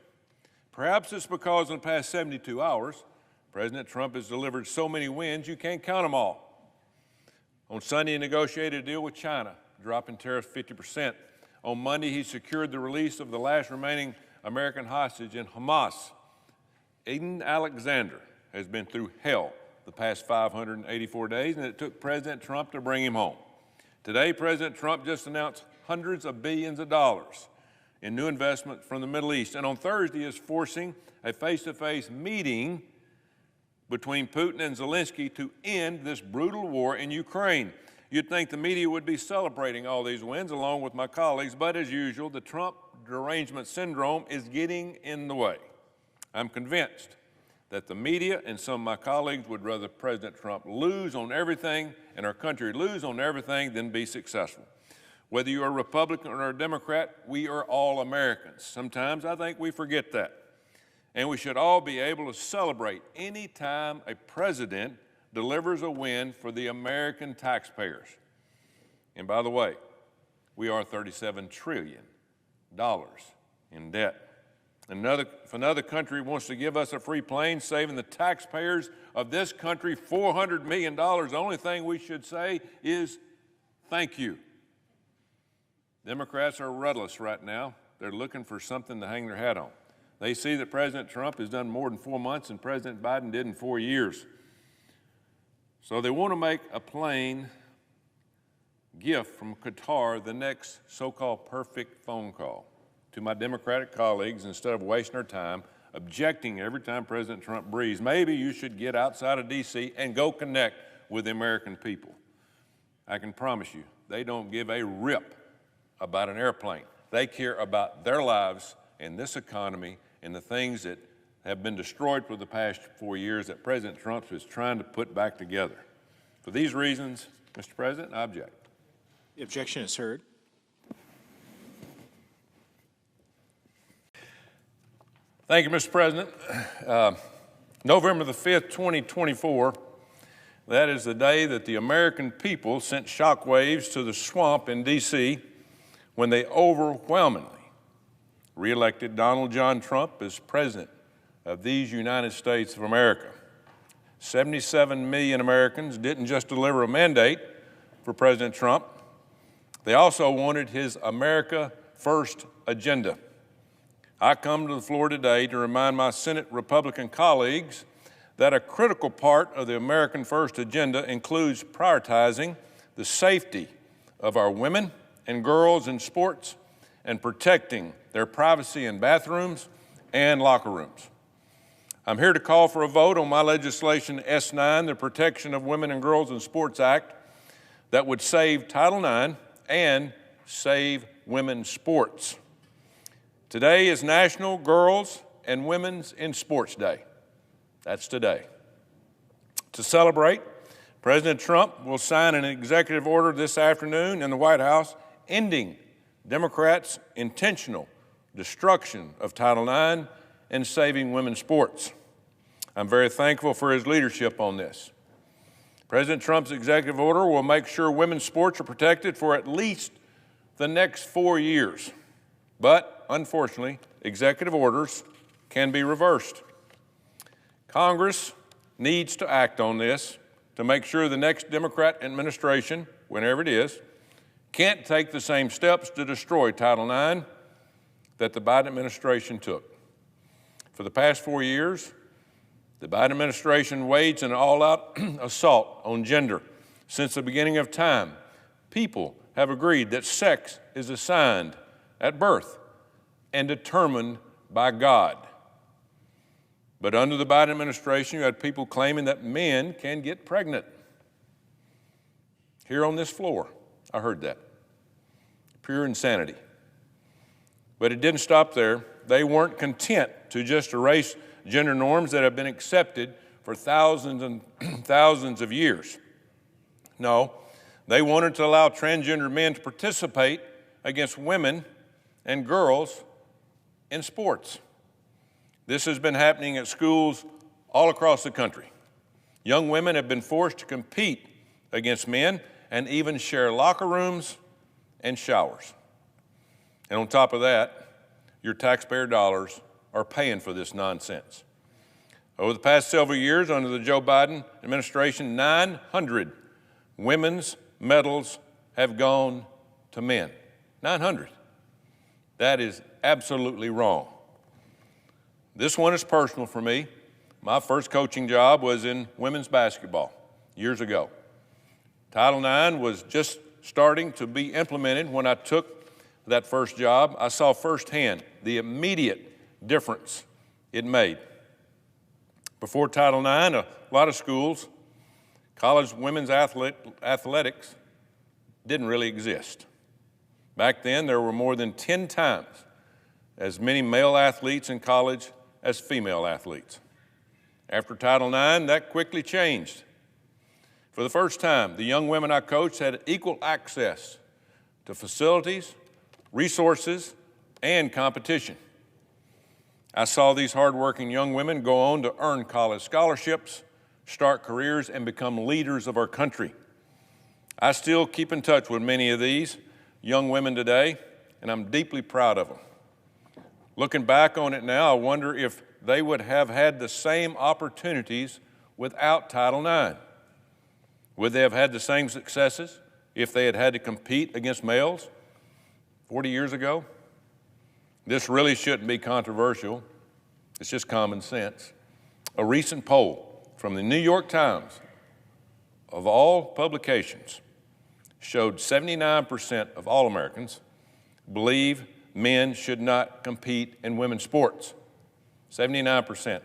Perhaps it's because in the past 72 hours, President Trump has delivered so many wins you can't count them all. On Sunday, he negotiated a deal with China, dropping tariffs 50%. On Monday, he secured the release of the last remaining American hostage in Hamas. Aiden Alexander has been through hell the past 584 days, and it took President Trump to bring him home. Today, President Trump just announced hundreds of billions of dollars in new investment from the Middle East. And on Thursday is forcing a face-to-face meeting between Putin and Zelensky to end this brutal war in Ukraine. You'd think the media would be celebrating all these wins along with my colleagues, but as usual, the Trump derangement syndrome is getting in the way. I'm convinced that the media and some of my colleagues would rather President Trump lose on everything and our country lose on everything than be successful. Whether you're a Republican or a Democrat, we are all Americans. Sometimes I think we forget that. And we should all be able to celebrate any time a president delivers a win for the American taxpayers. And by the way, we are $37 trillion in debt. If another country wants to give us a free plane, saving the taxpayers of this country $400 million, the only thing we should say is thank you. Democrats are rudderless right now. They're looking for something to hang their hat on. They see that President Trump has done more than 4 months than President Biden did in 4 years. So they want to make a plane gift from Qatar the next so-called perfect phone call to my Democratic colleagues instead of wasting our time objecting every time President Trump breathes. Maybe you should get outside of D.C. and go connect with the American people. I can promise you, they don't give a rip about an airplane. They care about their lives and this economy and the things that have been destroyed for the past 4 years that President Trump is trying to put back together. For these reasons, Mr. President, I object. The objection is heard. Thank you, Mr. President. November the 5th, 2024, that is the day that the American people sent shockwaves to the swamp in D.C. when they overwhelmingly reelected Donald John Trump as president of these United States of America. 77 million Americans didn't just deliver a mandate for President Trump, they also wanted his America First agenda. I come to the floor today to remind my Senate Republican colleagues that a critical part of the American First agenda includes prioritizing the safety of our women and girls in sports and protecting their privacy in bathrooms and locker rooms. I'm here to call for a vote on my legislation S9, the Protection of Women and Girls in Sports Act, that would save Title IX and save women's sports. Today is National Girls and Women's in Sports Day. That's today. To celebrate, President Trump will sign an executive order this afternoon in the White House ending Democrats' intentional destruction of Title IX and saving women's sports. I'm very thankful for his leadership on this. President Trump's executive order will make sure women's sports are protected for at least the next 4 years. But, unfortunately, executive orders can be reversed. Congress needs to act on this to make sure the next Democrat administration, whenever it is, can't take the same steps to destroy Title IX that the Biden administration took. For the past 4 years, the Biden administration waged an all-out assault on gender. Since the beginning of time, people have agreed that sex is assigned at birth and determined by God. But under the Biden administration, you had people claiming that men can get pregnant. Here on this floor, I heard that. Pure insanity. But it didn't stop there. They weren't content to just erase gender norms that have been accepted for thousands and thousands of years. No, they wanted to allow transgender men to participate against women and girls in sports. This has been happening at schools all across the country. Young women have been forced to compete against men and even share locker rooms and showers. And on top of that, your taxpayer dollars are paying for this nonsense. Over the past several years, under the Joe Biden administration, 900 women's medals have gone to men. 900. That is absolutely wrong. This one is personal for me. My first coaching job was in women's basketball years ago. Title IX was just starting to be implemented when I took that first job, I saw firsthand the immediate difference it made. Before Title IX, a lot of schools, college women's athletics didn't really exist. Back then, there were more than 10 times as many male athletes in college as female athletes. After Title IX, that quickly changed. For the first time, the young women I coached had equal access to facilities, resources, and competition. I saw these hardworking young women go on to earn college scholarships, start careers, and become leaders of our country. I still keep in touch with many of these young women today, and I'm deeply proud of them. Looking back on it now, I wonder if they would have had the same opportunities without Title IX. Would they have had the same successes if they had had to compete against males 40 years ago? This really shouldn't be controversial. It's just common sense. A recent poll from the New York Times, of all publications, showed 79% of all Americans believe men should not compete in women's sports. 79%.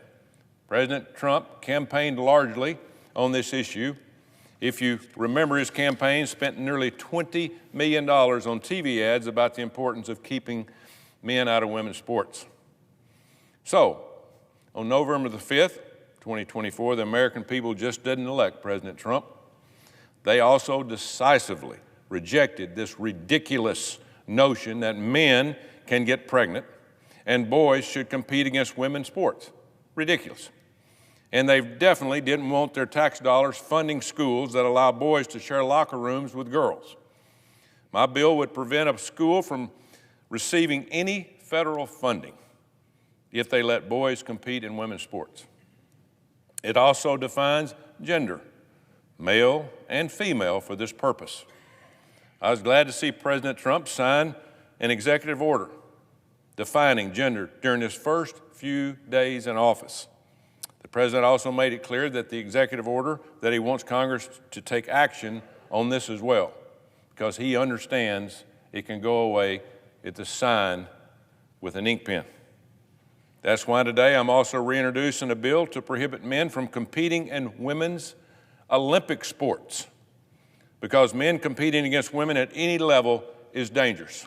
President Trump campaigned largely on this issue. If you remember, his campaign spent nearly $20 million on TV ads about the importance of keeping men out of women's sports. So, on November the 5th, 2024, the American people just didn't elect President Trump. They also decisively rejected this ridiculous notion that men can get pregnant and boys should compete against women's sports. Ridiculous. And they definitely didn't want their tax dollars funding schools that allow boys to share locker rooms with girls. My bill would prevent a school from receiving any federal funding if they let boys compete in women's sports. It also defines gender, male and female, for this purpose. I was glad to see President Trump sign an executive order defining gender during his first few days in office. The president also made it clear that the executive order that he wants Congress to take action on this as well, because he understands it can go away at the sign with an ink pen. That's why today I'm also reintroducing a bill to prohibit men from competing in women's Olympic sports, because men competing against women at any level is dangerous.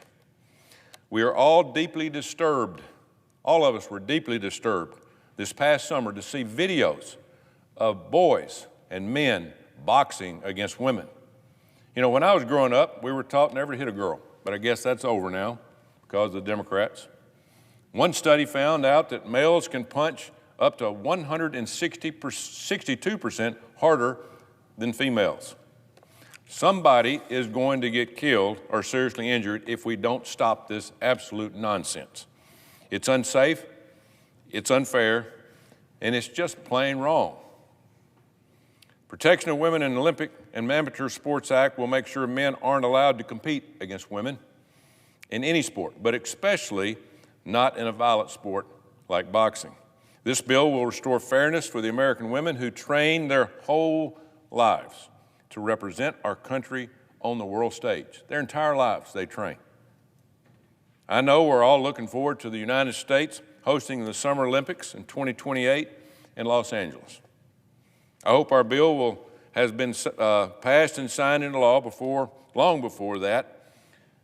We are all deeply disturbed, all of us were deeply disturbed this past summer to see videos of boys and men boxing against women. You know, when I was growing up, we were taught never to hit a girl, but I guess that's over now because of the Democrats. One study found out that males can punch up to 162% harder than females. Somebody is going to get killed or seriously injured if we don't stop this absolute nonsense. It's unsafe, it's unfair, and it's just plain wrong. Protection of women in the Olympic and Amateur Sports Act will make sure men aren't allowed to compete against women in any sport, but especially not in a violent sport like boxing. This bill will restore fairness for the American women who train their whole lives to represent our country on the world stage. Their entire lives they train. I know we're all looking forward to the United States hosting the Summer Olympics in 2028 in Los Angeles. I hope our bill has been passed and signed into law long before that,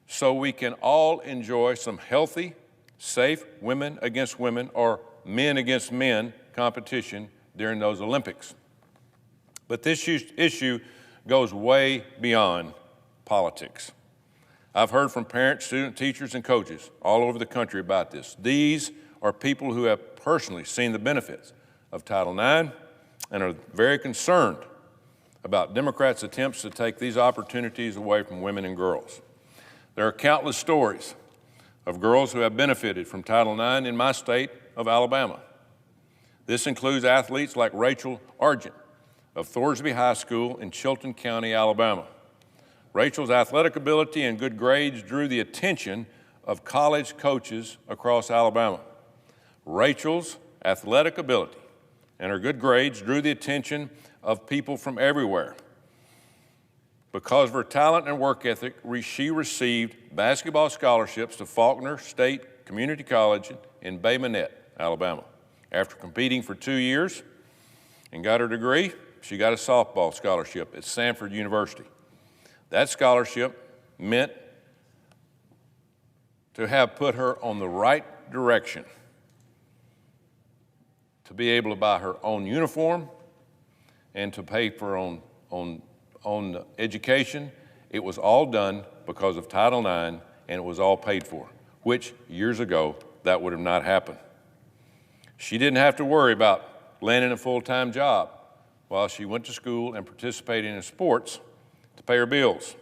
so we can all enjoy some healthy, safe women against women or men against men competition during those Olympics. But this issue goes way beyond politics. I've heard from parents, students, teachers, and coaches all over the country about this. These are people who have personally seen the benefits of Title IX and are very concerned about Democrats' attempts to take these opportunities away from women and girls. There are countless stories of girls who have benefited from Title IX in my state of Alabama. This includes athletes like Rachel Argent of Thorsby High School in Chilton County, Alabama. Rachel's athletic ability and good grades drew the attention of college coaches across Alabama. Rachel's athletic ability and her good grades drew the attention of people from everywhere. Because of her talent and work ethic, she received basketball scholarships to Faulkner State Community College in Bay Minette, Alabama. After competing for 2 years and got her degree, she got a softball scholarship at Samford University. That scholarship meant to have put her on the right direction, to be able to buy her own uniform and to pay for her own education. It was all done because of Title IX, and it was all paid for, which years ago, that would have not happened. She didn't have to worry about landing a full-time job while she went to school and participated in sports to pay her bills.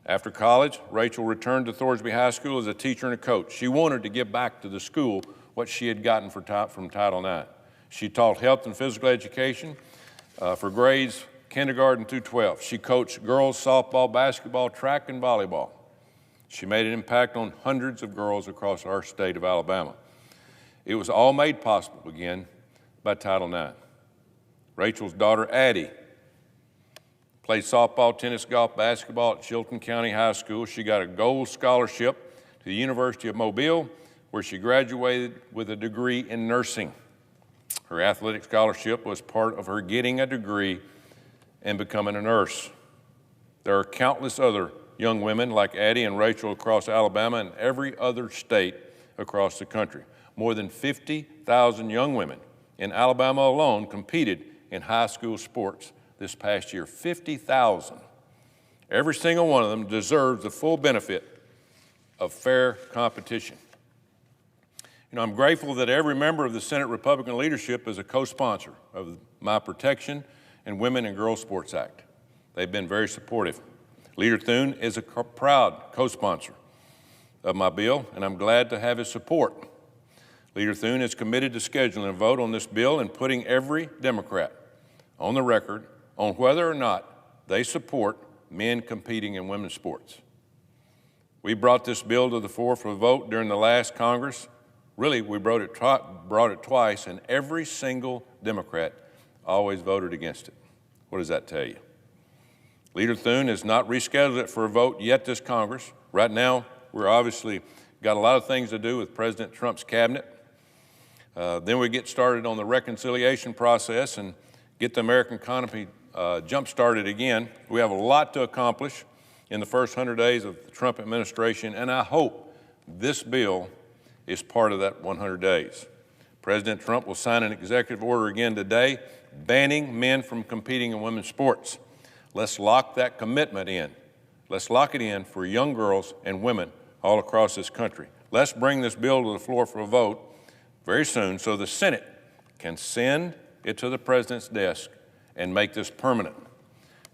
After college, Rachel returned to Thorsby High School as a teacher and a coach. She wanted to give back to the school what she had gotten from Title IX. She taught health and physical education for grades kindergarten through 12. She coached girls softball, basketball, track, and volleyball. She made an impact on hundreds of girls across our state of Alabama. It was all made possible, again, by Title IX. Rachel's daughter, Addie, played softball, tennis, golf, basketball at Chilton County High School. She got a gold scholarship to the University of Mobile, where she graduated with a degree in nursing. Her athletic scholarship was part of her getting a degree and becoming a nurse. There are countless other young women like Addie and Rachel across Alabama and every other state across the country. More than 50,000 young women in Alabama alone competed in high school sports this past year. 50,000. Every single one of them deserves the full benefit of fair competition. You know, I'm grateful that every member of the Senate Republican leadership is a co-sponsor of my Protection and Women and Girls Sports Act. They've been very supportive. Leader Thune is a proud co-sponsor of my bill, and I'm glad to have his support. Leader Thune is committed to scheduling a vote on this bill and putting every Democrat on the record on whether or not they support men competing in women's sports. We brought this bill to the floor for a vote during the last Congress. Really, we brought it twice, and every single Democrat always voted against it. What does that tell you? Leader Thune has not rescheduled it for a vote yet this Congress. Right now, we're obviously got a lot of things to do with President Trump's cabinet. Then we get started on the reconciliation process and get the American economy jump-started again. We have a lot to accomplish in the first 100 days of the Trump administration, and I hope this bill is part of that 100 days. President Trump will sign an executive order again today banning men from competing in women's sports. Let's lock that commitment in. Let's lock it in for young girls and women all across this country. Let's bring this bill to the floor for a vote very soon so the Senate can send it to the President's desk and make this permanent.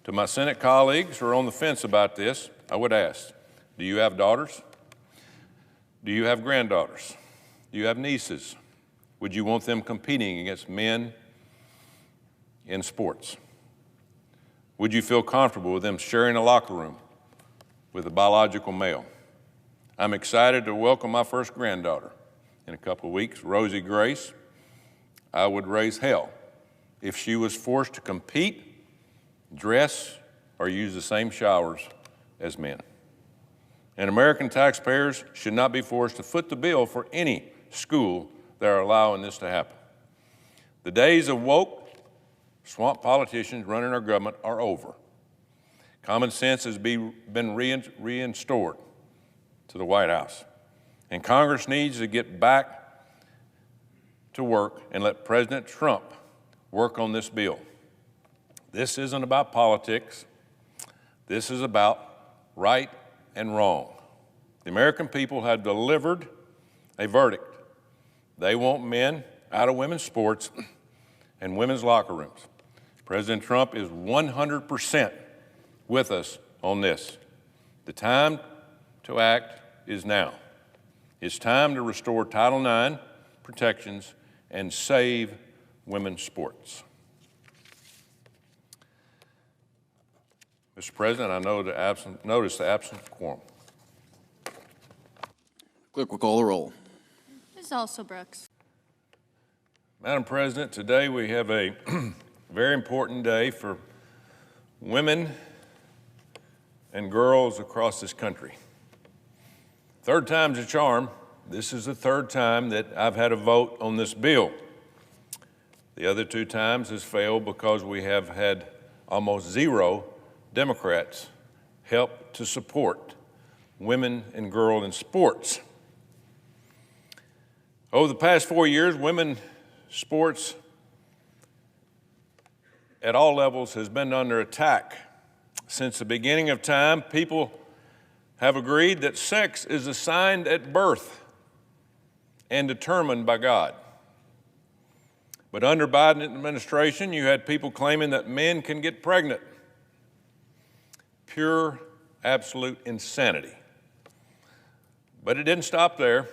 To my Senate colleagues who are on the fence about this, I would ask, do you have daughters? Do you have granddaughters? Do you have nieces? Would you want them competing against men in sports? Would you feel comfortable with them sharing a locker room with a biological male? I'm excited to welcome my first granddaughter in a couple of weeks, Rosie Grace. I would raise hell if she was forced to compete, dress, or use the same showers as men. And American taxpayers should not be forced to foot the bill for any school that are allowing this to happen. The days of woke, swamp politicians running our government are over. Common sense has been restored to the White House. And Congress needs to get back to work and let President Trump work on this bill. This isn't about politics. This is about right and wrong. The American people have delivered a verdict. They want men out of women's sports and women's locker rooms. President Trump is 100% with us on this. The time to act is now. It's time to restore Title IX protections and save women's sports. Mr. President, I notice the absent quorum. Clerk will call the roll. Ms. Alsobrooks. Madam President, today we have a very important day for women and girls across this country. Third time's a charm. This is the third time that I've had a vote on this bill. The other two times has failed because we have had almost zero Democrats help to support women and girls in sports. Over the past 4 years, women's sports at all levels has been under attack. Since the beginning of time, people have agreed that sex is assigned at birth and determined by God. But under Biden administration, you had people claiming that men can get pregnant. Pure, absolute insanity. But it didn't stop there.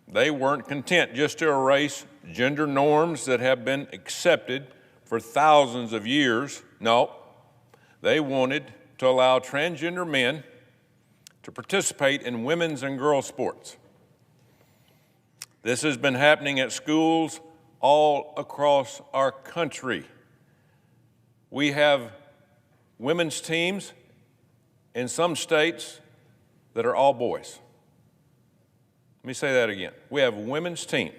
They weren't content just to erase gender norms that have been accepted for thousands of years. No, they wanted to allow transgender men to participate in women's and girls' sports. This has been happening at schools all across our country. We have women's teams in some states that are all boys. Let me say that again. We have women's teams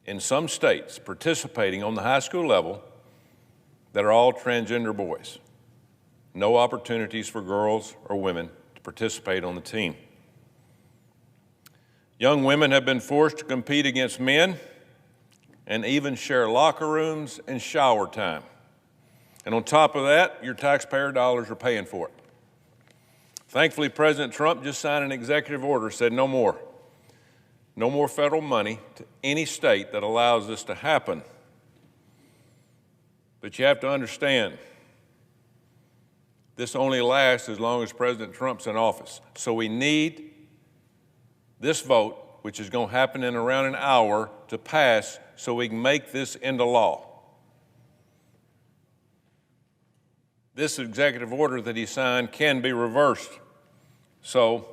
in some states participating on the high school level that are all transgender boys. No opportunities for girls or women to participate on the team. Young women have been forced to compete against men and even share locker rooms and shower time. And on top of that, your taxpayer dollars are paying for it. Thankfully, President Trump just signed an executive order, said no more. No more federal money to any state that allows this to happen. But you have to understand, this only lasts as long as President Trump's in office. So we need this vote, which is going to happen in around an hour, to pass so we can make this into law. This executive order that he signed can be reversed. So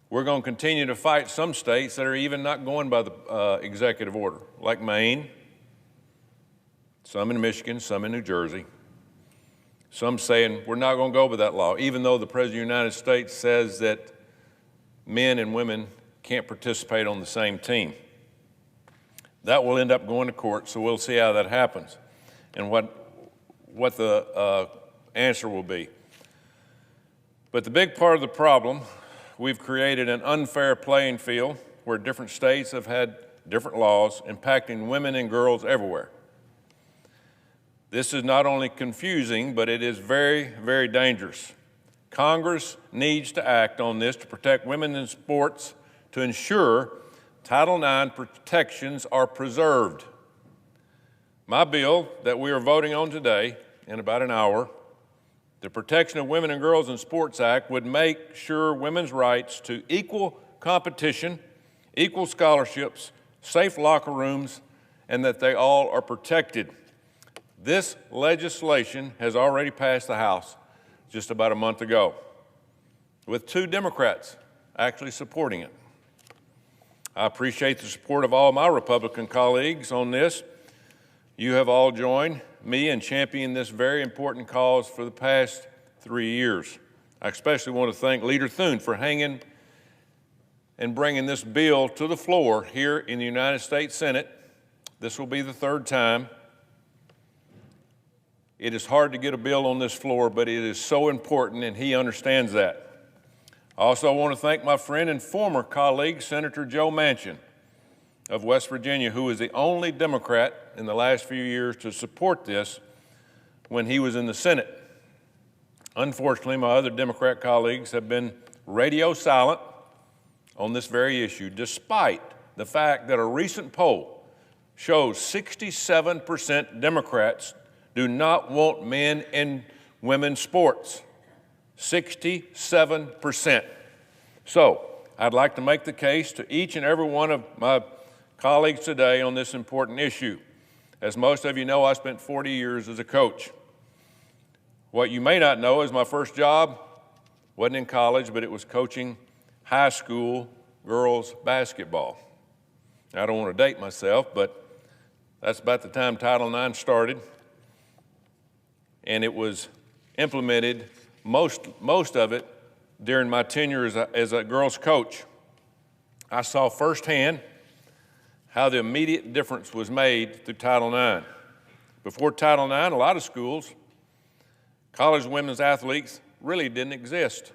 we're going to continue to fight some states that are even not going by the executive order, like Maine, some in Michigan, some in New Jersey. Some saying we're not going to go by that law, even though the President of the United States says that men and women can't participate on the same team. That will end up going to court, so we'll see how that happens and what the answer will be. But the big part of the problem, we've created an unfair playing field where different states have had different laws impacting women and girls everywhere. This is not only confusing, but it is very, very dangerous. Congress needs to act on this to protect women in sports, to ensure Title IX protections are preserved. My bill that we are voting on today, in about an hour, the Protection of Women and Girls in Sports Act, would make sure women's rights to equal competition, equal scholarships, safe locker rooms, and that they all are protected. This legislation has already passed the House just about a month ago, with 2 Democrats actually supporting it. I appreciate the support of all my Republican colleagues on this. You have all joined me in championing this very important cause for the past 3 years. I especially want to thank Leader Thune for hanging and bringing this bill to the floor here in the United States Senate. This will be the 3rd time. It is hard to get a bill on this floor, but it is so important, and he understands that. I also want to thank my friend and former colleague, Senator Joe Manchin of West Virginia, who was the only Democrat in the last few years to support this when he was in the Senate. Unfortunately, my other Democrat colleagues have been radio silent on this very issue, despite the fact that a recent poll shows 67% Democrats do not want men in women's sports. 67%. So, I'd like to make the case to each and every one of my colleagues today on this important issue. As most of you know, I spent 40 years as a coach. What you may not know is my first job wasn't in college, but it was coaching high school girls basketball. I don't want to date myself, but that's about the time Title IX started, and it was implemented most of it during my tenure as a girls' coach. I saw firsthand how the immediate difference was made through Title IX. Before Title IX, a lot of schools, college women's athletes really didn't exist.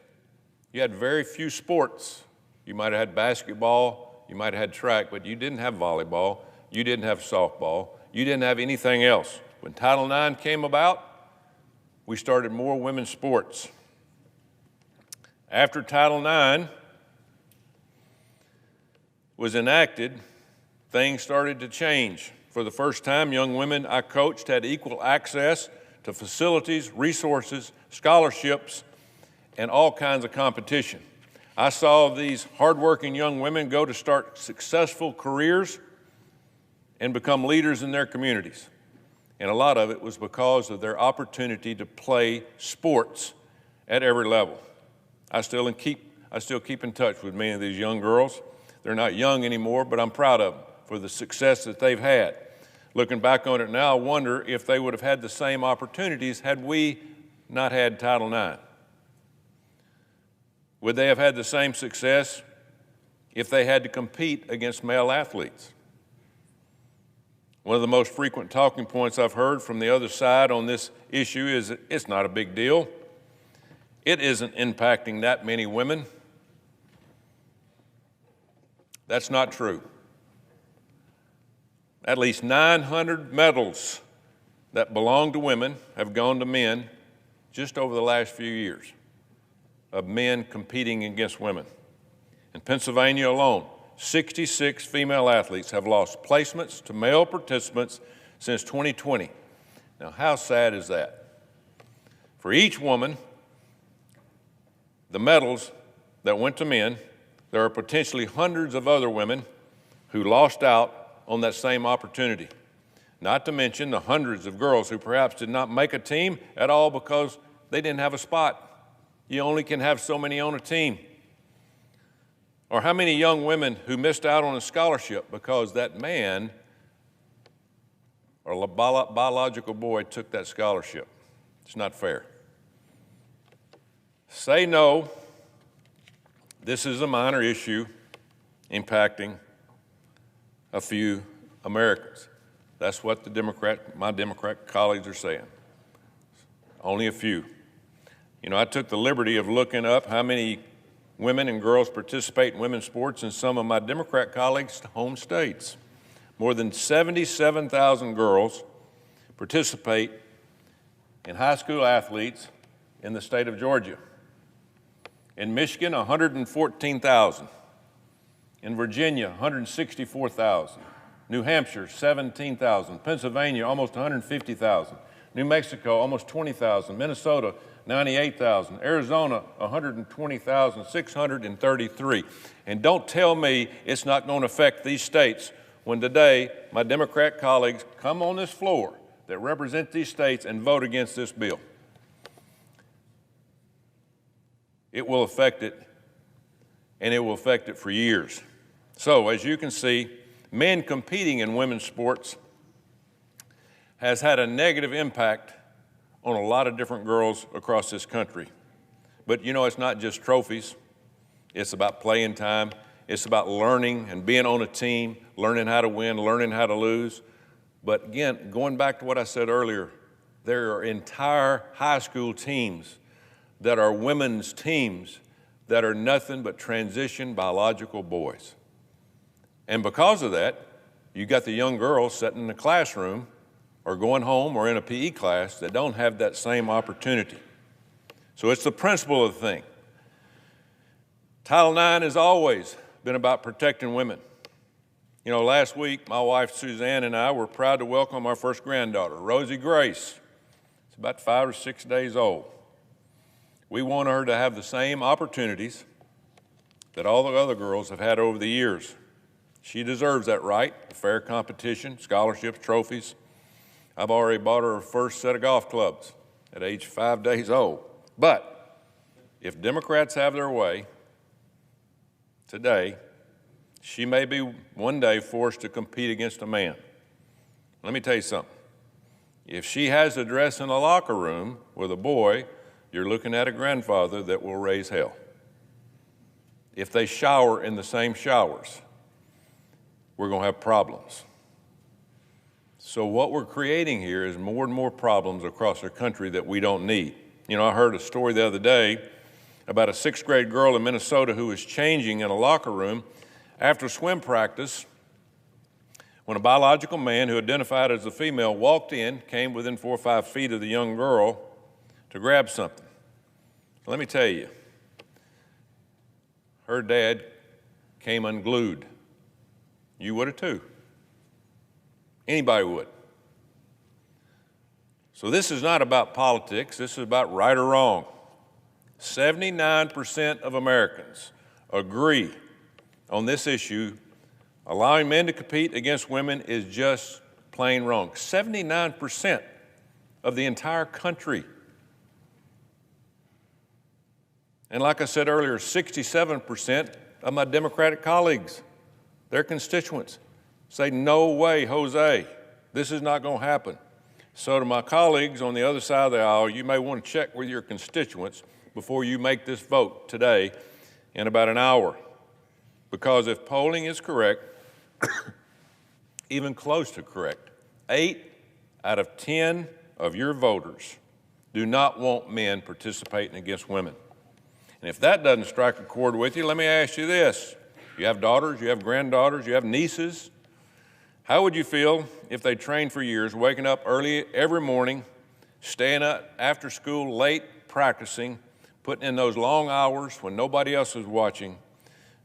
You had very few sports. You might have had basketball, you might have had track, but you didn't have volleyball, you didn't have softball, you didn't have anything else. When Title IX came about, we started more women's sports. After Title IX was enacted, things started to change. For the first time, young women I coached had equal access to facilities, resources, scholarships, and all kinds of competition. I saw these hardworking young women go to start successful careers and become leaders in their communities. And a lot of it was because of their opportunity to play sports at every level. I still keep in touch with many of these young girls. They're not young anymore, but I'm proud of them for the success that they've had. Looking back on it now, I wonder if they would have had the same opportunities had we not had Title IX. Would they have had the same success if they had to compete against male athletes? One of the most frequent talking points I've heard from the other side on this issue is that it's not a big deal. It isn't impacting that many women. That's not true. At least 900 medals that belong to women have gone to men just over the last few years of men competing against women. In Pennsylvania alone, 66 female athletes have lost placements to male participants since 2020. Now, how sad is that? For each woman, the medals that went to men, there are potentially hundreds of other women who lost out on that same opportunity. Not to mention the hundreds of girls who perhaps did not make a team at all because they didn't have a spot. You only can have so many on a team. Or how many young women who missed out on a scholarship because that man or a biological boy took that scholarship. It's not fair. Say no. This is a minor issue impacting a few Americans. That's what my Democrat colleagues are saying. Only a few. You know, I took the liberty of looking up how many women and girls participate in women's sports in some of my Democrat colleagues' home states. More than 77,000 girls participate in high school athletes in the state of Georgia. In Michigan, 114,000. In Virginia, 164,000. New Hampshire, 17,000. Pennsylvania, almost 150,000. New Mexico, almost 20,000. Minnesota, 98,000. Arizona, 120,633. And don't tell me it's not going to affect these states when today my Democrat colleagues come on this floor that represent these states and vote against this bill. It will affect it, and it will affect it for years. So, as you can see, men competing in women's sports has had a negative impact on a lot of different girls across this country. But you know, it's not just trophies. It's about playing time. It's about learning and being on a team, learning how to win, learning how to lose. But again, going back to what I said earlier, there are entire high school teams that are women's teams that are nothing but transition biological boys. And because of that, you got the young girls sitting in the classroom or going home or in a PE class that don't have that same opportunity. So it's the principle of the thing. Title IX has always been about protecting women. You know, last week, my wife Suzanne and I were proud to welcome our first granddaughter, Rosie Grace. It's about 5 or 6 days old. We want her to have the same opportunities that all the other girls have had over the years. She deserves that right, fair competition, scholarships, trophies. I've already bought her first set of golf clubs at age 5 days old. But if Democrats have their way today, she may be one day forced to compete against a man. Let me tell you something. If she has a dress in a locker room with a boy you're looking at a grandfather that will raise hell. If they shower in the same showers, we're going to have problems. So what we're creating here is more and more problems across our country that we don't need. You know, I heard a story the other day about a 6th grade girl in Minnesota who was changing in a locker room after swim practice when a biological man who identified as a female walked in, came within 4 or 5 feet of the young girl to grab something. So let me tell you, her dad came unglued. You would have too. Anybody would. So this is not about politics, this is about right or wrong. 79% of Americans agree on this issue. Allowing men to compete against women is just plain wrong. 79% of the entire country. And like I said earlier, 67% of my Democratic colleagues, their constituents, say, no way, Jose, this is not going to happen. So to my colleagues on the other side of the aisle, you may want to check with your constituents before you make this vote today in about an hour. Because if polling is correct, even close to correct, 8 out of 10 of your voters do not want men participating against women. And if that doesn't strike a chord with you, let me ask you this. You have daughters, you have granddaughters, you have nieces. How would you feel if they trained for years, waking up early every morning, staying up after school late, practicing, putting in those long hours when nobody else is watching,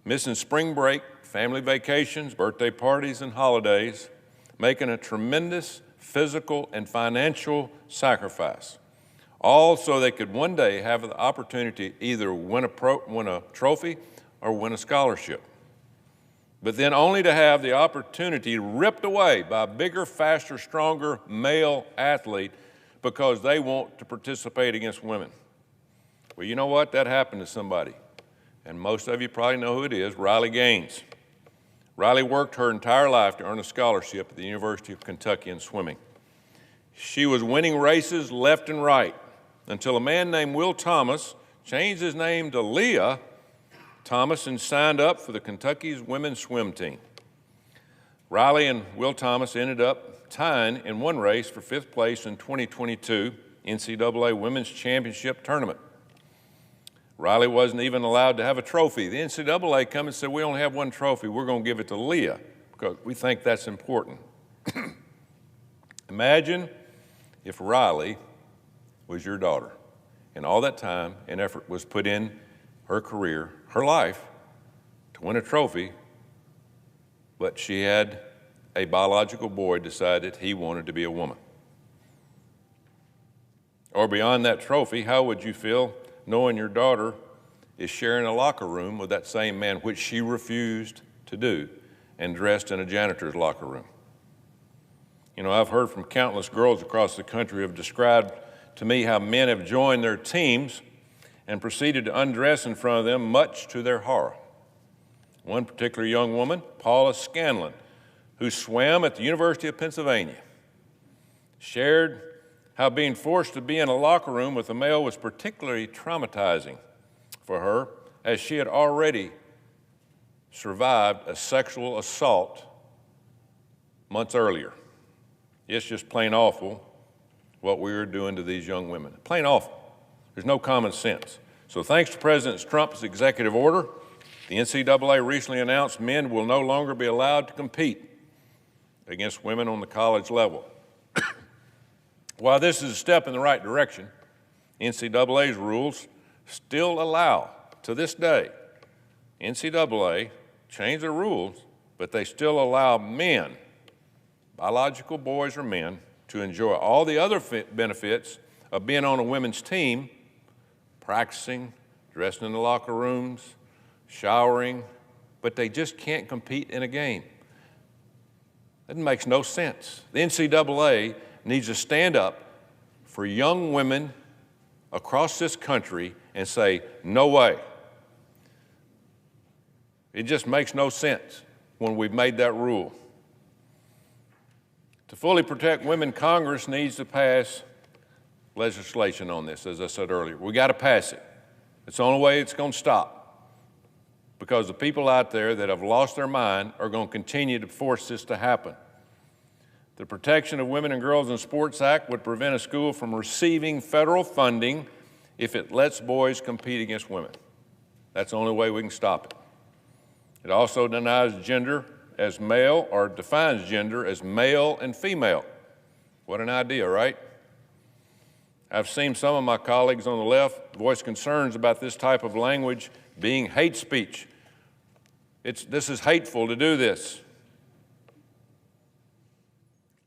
missing spring break, family vacations, birthday parties, and holidays, making a tremendous physical and financial sacrifice, all so they could one day have the opportunity to either win a trophy or win a scholarship. But then only to have the opportunity ripped away by a bigger, faster, stronger male athlete because they want to participate against women. Well, you know what? That happened to somebody. And most of you probably know who it is, Riley Gaines. Riley worked her entire life to earn a scholarship at the University of Kentucky in swimming. She was winning races left and right until a man named Will Thomas changed his name to Leah Thomas and signed up for the Kentucky's women's swim team. Riley and Will Thomas ended up tying in one race for 5th place in 2022 NCAA Women's Championship Tournament. Riley wasn't even allowed to have a trophy. The NCAA come and said, we only have one trophy, we're going to give it to Leah because we think that's important. Imagine if Riley was your daughter and all that time and effort was put in her career, her life, to win a trophy, but she had a biological boy decided he wanted to be a woman. Or beyond that trophy, how would you feel knowing your daughter is sharing a locker room with that same man, which she refused to do, and dressed in a janitor's locker room? You know, I've heard from countless girls across the country who have described to me how men have joined their teams and proceeded to undress in front of them, much to their horror. One particular young woman, Paula Scanlon, who swam at the University of Pennsylvania, shared how being forced to be in a locker room with a male was particularly traumatizing for her, as she had already survived a sexual assault months earlier. It's just plain awful what we were doing to these young women. Plain awful. There's no common sense. So thanks to President Trump's executive order, the NCAA recently announced men will no longer be allowed to compete against women on the college level. While this is a step in the right direction, NCAA's rules still allow, to this day, NCAA changed their rules, but they still allow men, biological boys or men, to enjoy all the other benefits of being on a women's team, practicing, dressing in the locker rooms, showering, but they just can't compete in a game. That makes no sense. The NCAA needs to stand up for young women across this country and say, no way. It just makes no sense when we've made that rule. To fully protect women, Congress needs to pass legislation on this, as I said earlier. We got to pass it. It's the only way it's going to stop, because the people out there that have lost their mind are going to continue to force this to happen. The Protection of Women and Girls in Sports Act would prevent a school from receiving federal funding if it lets boys compete against women. That's the only way we can stop it. It also denies gender as male, or defines gender as male and female. What an idea, right? I've seen some of my colleagues on the left voice concerns about this type of language being hate speech. This is hateful to do this.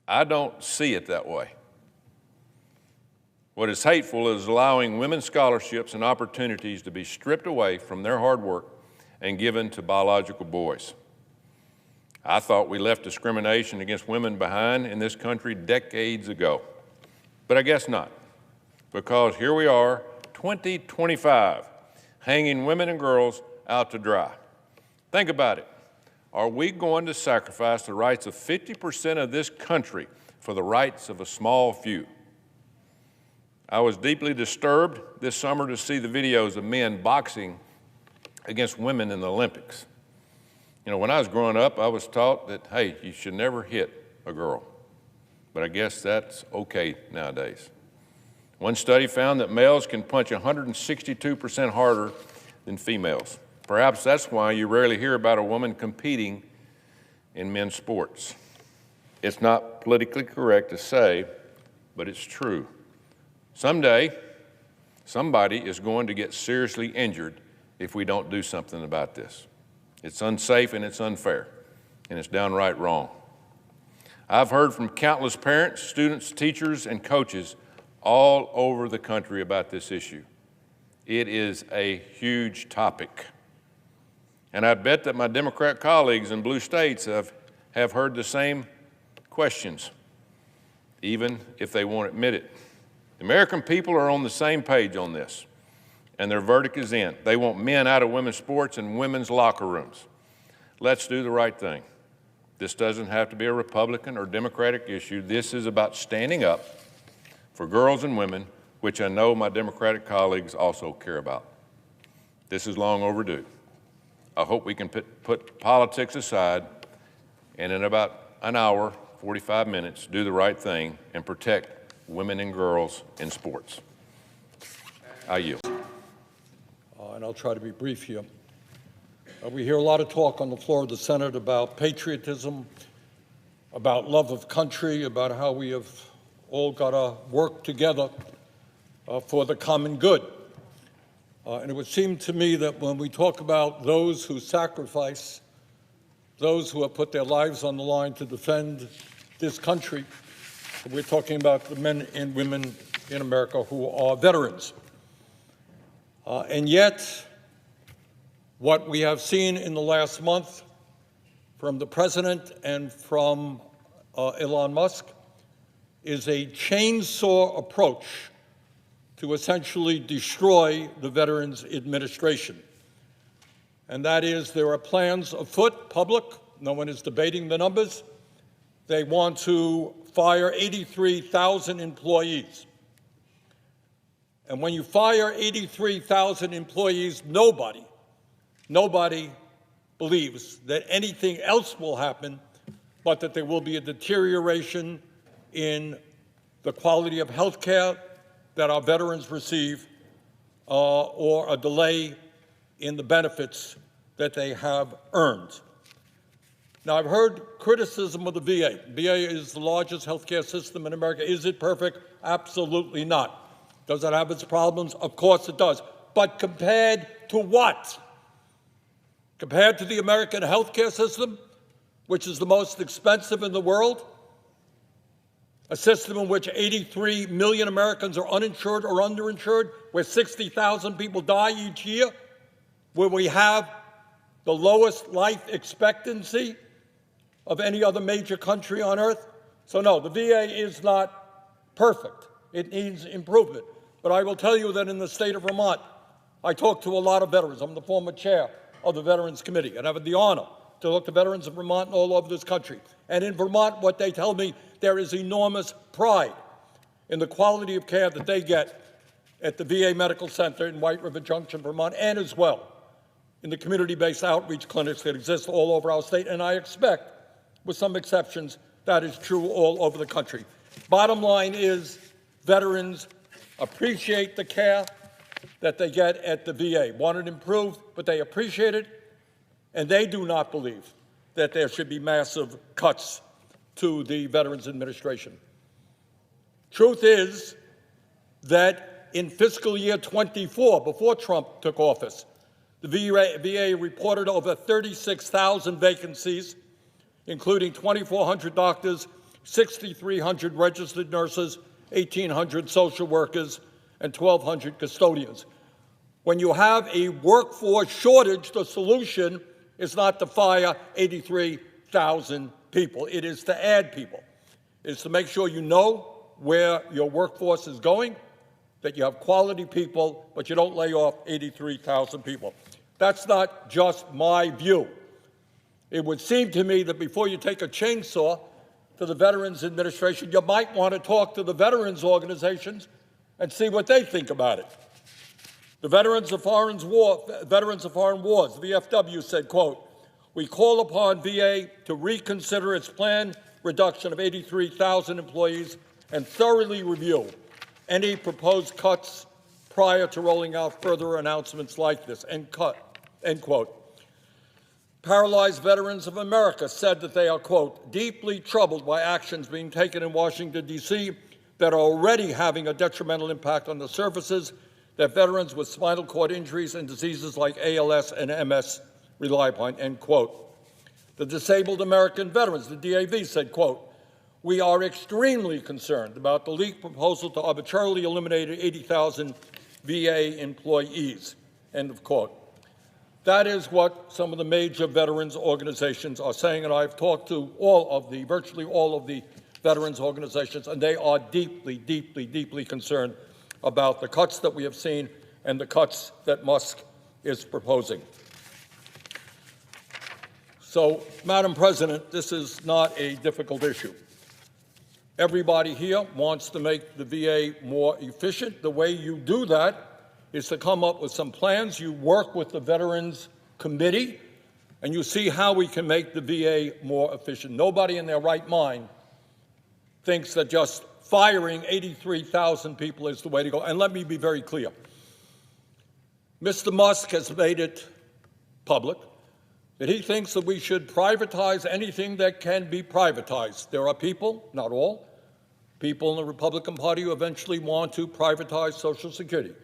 I don't see it that way. What is hateful is allowing women's scholarships and opportunities to be stripped away from their hard work and given to biological boys. I thought we left discrimination against women behind in this country decades ago, but I guess not, because here we are, 2025, hanging women and girls out to dry. Think about it. Are we going to sacrifice the rights of 50% of this country for the rights of a small few? I was deeply disturbed this summer to see the videos of men boxing against women in the Olympics. You know, when I was growing up, I was taught that, hey, you should never hit a girl. But I guess that's okay nowadays. One study found that males can punch 162% harder than females. Perhaps that's why you rarely hear about a woman competing in men's sports. It's not politically correct to say, but it's true. Someday, somebody is going to get seriously injured if we don't do something about this. It's unsafe and it's unfair, and it's downright wrong. I've heard from countless parents, students, teachers, and coaches all over the country about this issue. It is a huge topic. And I bet that my Democrat colleagues in blue states have heard the same questions, even if they won't admit it. The American people are on the same page on this, and their verdict is in. They want men out of women's sports and women's locker rooms. Let's do the right thing. This doesn't have to be a Republican or Democratic issue. This is about standing up for girls and women, which I know my Democratic colleagues also care about. This is long overdue. I hope we can put politics aside and in about an hour, 45 minutes, do the right thing and protect women and girls in sports. I yield. And I'll try to be brief here. We hear a lot of talk on the floor of the Senate about patriotism, about love of country, about how we have all got to work together for the common good. And it would seem to me that when we talk about those who sacrifice, those who have put their lives on the line to defend this country, we're talking about the men and women in America who are veterans. And yet, what we have seen in the last month from the president and from Elon Musk is a chainsaw approach to essentially destroy the Veterans Administration. And that is, there are plans afoot, public, no one is debating the numbers. They want to fire 83,000 employees. And when you fire 83,000 employees, nobody believes that anything else will happen, but that there will be a deterioration in the quality of health care that our veterans receive, or a delay in the benefits that they have earned. Now, I've heard criticism of the VA. VA is the largest health care system in America. Is it perfect? Absolutely not. Does it have its problems? Of course it does. But compared to what? Compared to the American health care system, which is the most expensive in the world, a system in which 83 million Americans are uninsured or underinsured, where 60,000 people die each year, where we have the lowest life expectancy of any other major country on earth. So no, the VA is not perfect. It needs improvement. But I will tell you that in the state of Vermont, I talk to a lot of veterans. I'm the former chair of the Veterans Committee, and I've had the honor to talk to veterans of Vermont and all over this country. And in Vermont, what they tell me, there is enormous pride in the quality of care that they get at the VA Medical Center in White River Junction, Vermont, and as well in the community-based outreach clinics that exist all over our state. And I expect, with some exceptions, that is true all over the country. Bottom line is, veterans appreciate the care that they get at the VA. Want it improved, but they appreciate it, and they do not believe that there should be massive cuts to the Veterans Administration. Truth is that in fiscal year 24, before Trump took office, the VA reported over 36,000 vacancies, including 2,400 doctors, 6,300 registered nurses, 1,800 social workers, and 1,200 custodians. When you have a workforce shortage, the solution is not to fire 83,000 people. It is to add people. It's to make sure you know where your workforce is going, that you have quality people, but you don't lay off 83,000 people. That's not just my view. It would seem to me that before you take a chainsaw to the Veterans Administration, you might want to talk to the veterans organizations and see what they think about it. The Veterans of Foreign Wars, the VFW, said, quote, "We call upon VA to reconsider its planned reduction of 83,000 employees and thoroughly review any proposed cuts prior to rolling out further announcements like this," end quote. Paralyzed Veterans of America said that they are, quote, "deeply troubled by actions being taken in Washington, D.C. that are already having a detrimental impact on the services that veterans with spinal cord injuries and diseases like ALS and MS rely upon," end quote. The Disabled American Veterans, the DAV, said, quote, "We are extremely concerned about the leaked proposal to arbitrarily eliminate 80,000 VA employees," end of quote. That is what some of the major veterans organizations are saying, and I've talked to virtually all of the veterans organizations, and they are deeply, deeply, deeply concerned about the cuts that we have seen and the cuts that Musk is proposing. So, Madam President, this is not a difficult issue. Everybody here wants to make the VA more efficient. The way you do that is to come up with some plans. You work with the Veterans Committee, and you see how we can make the VA more efficient. Nobody in their right mind thinks that just firing 83,000 people is the way to go. And let me be very clear. Mr. Musk has made it public that he thinks that we should privatize anything that can be privatized. There are people, not all, people in the Republican Party who eventually want to privatize Social Security.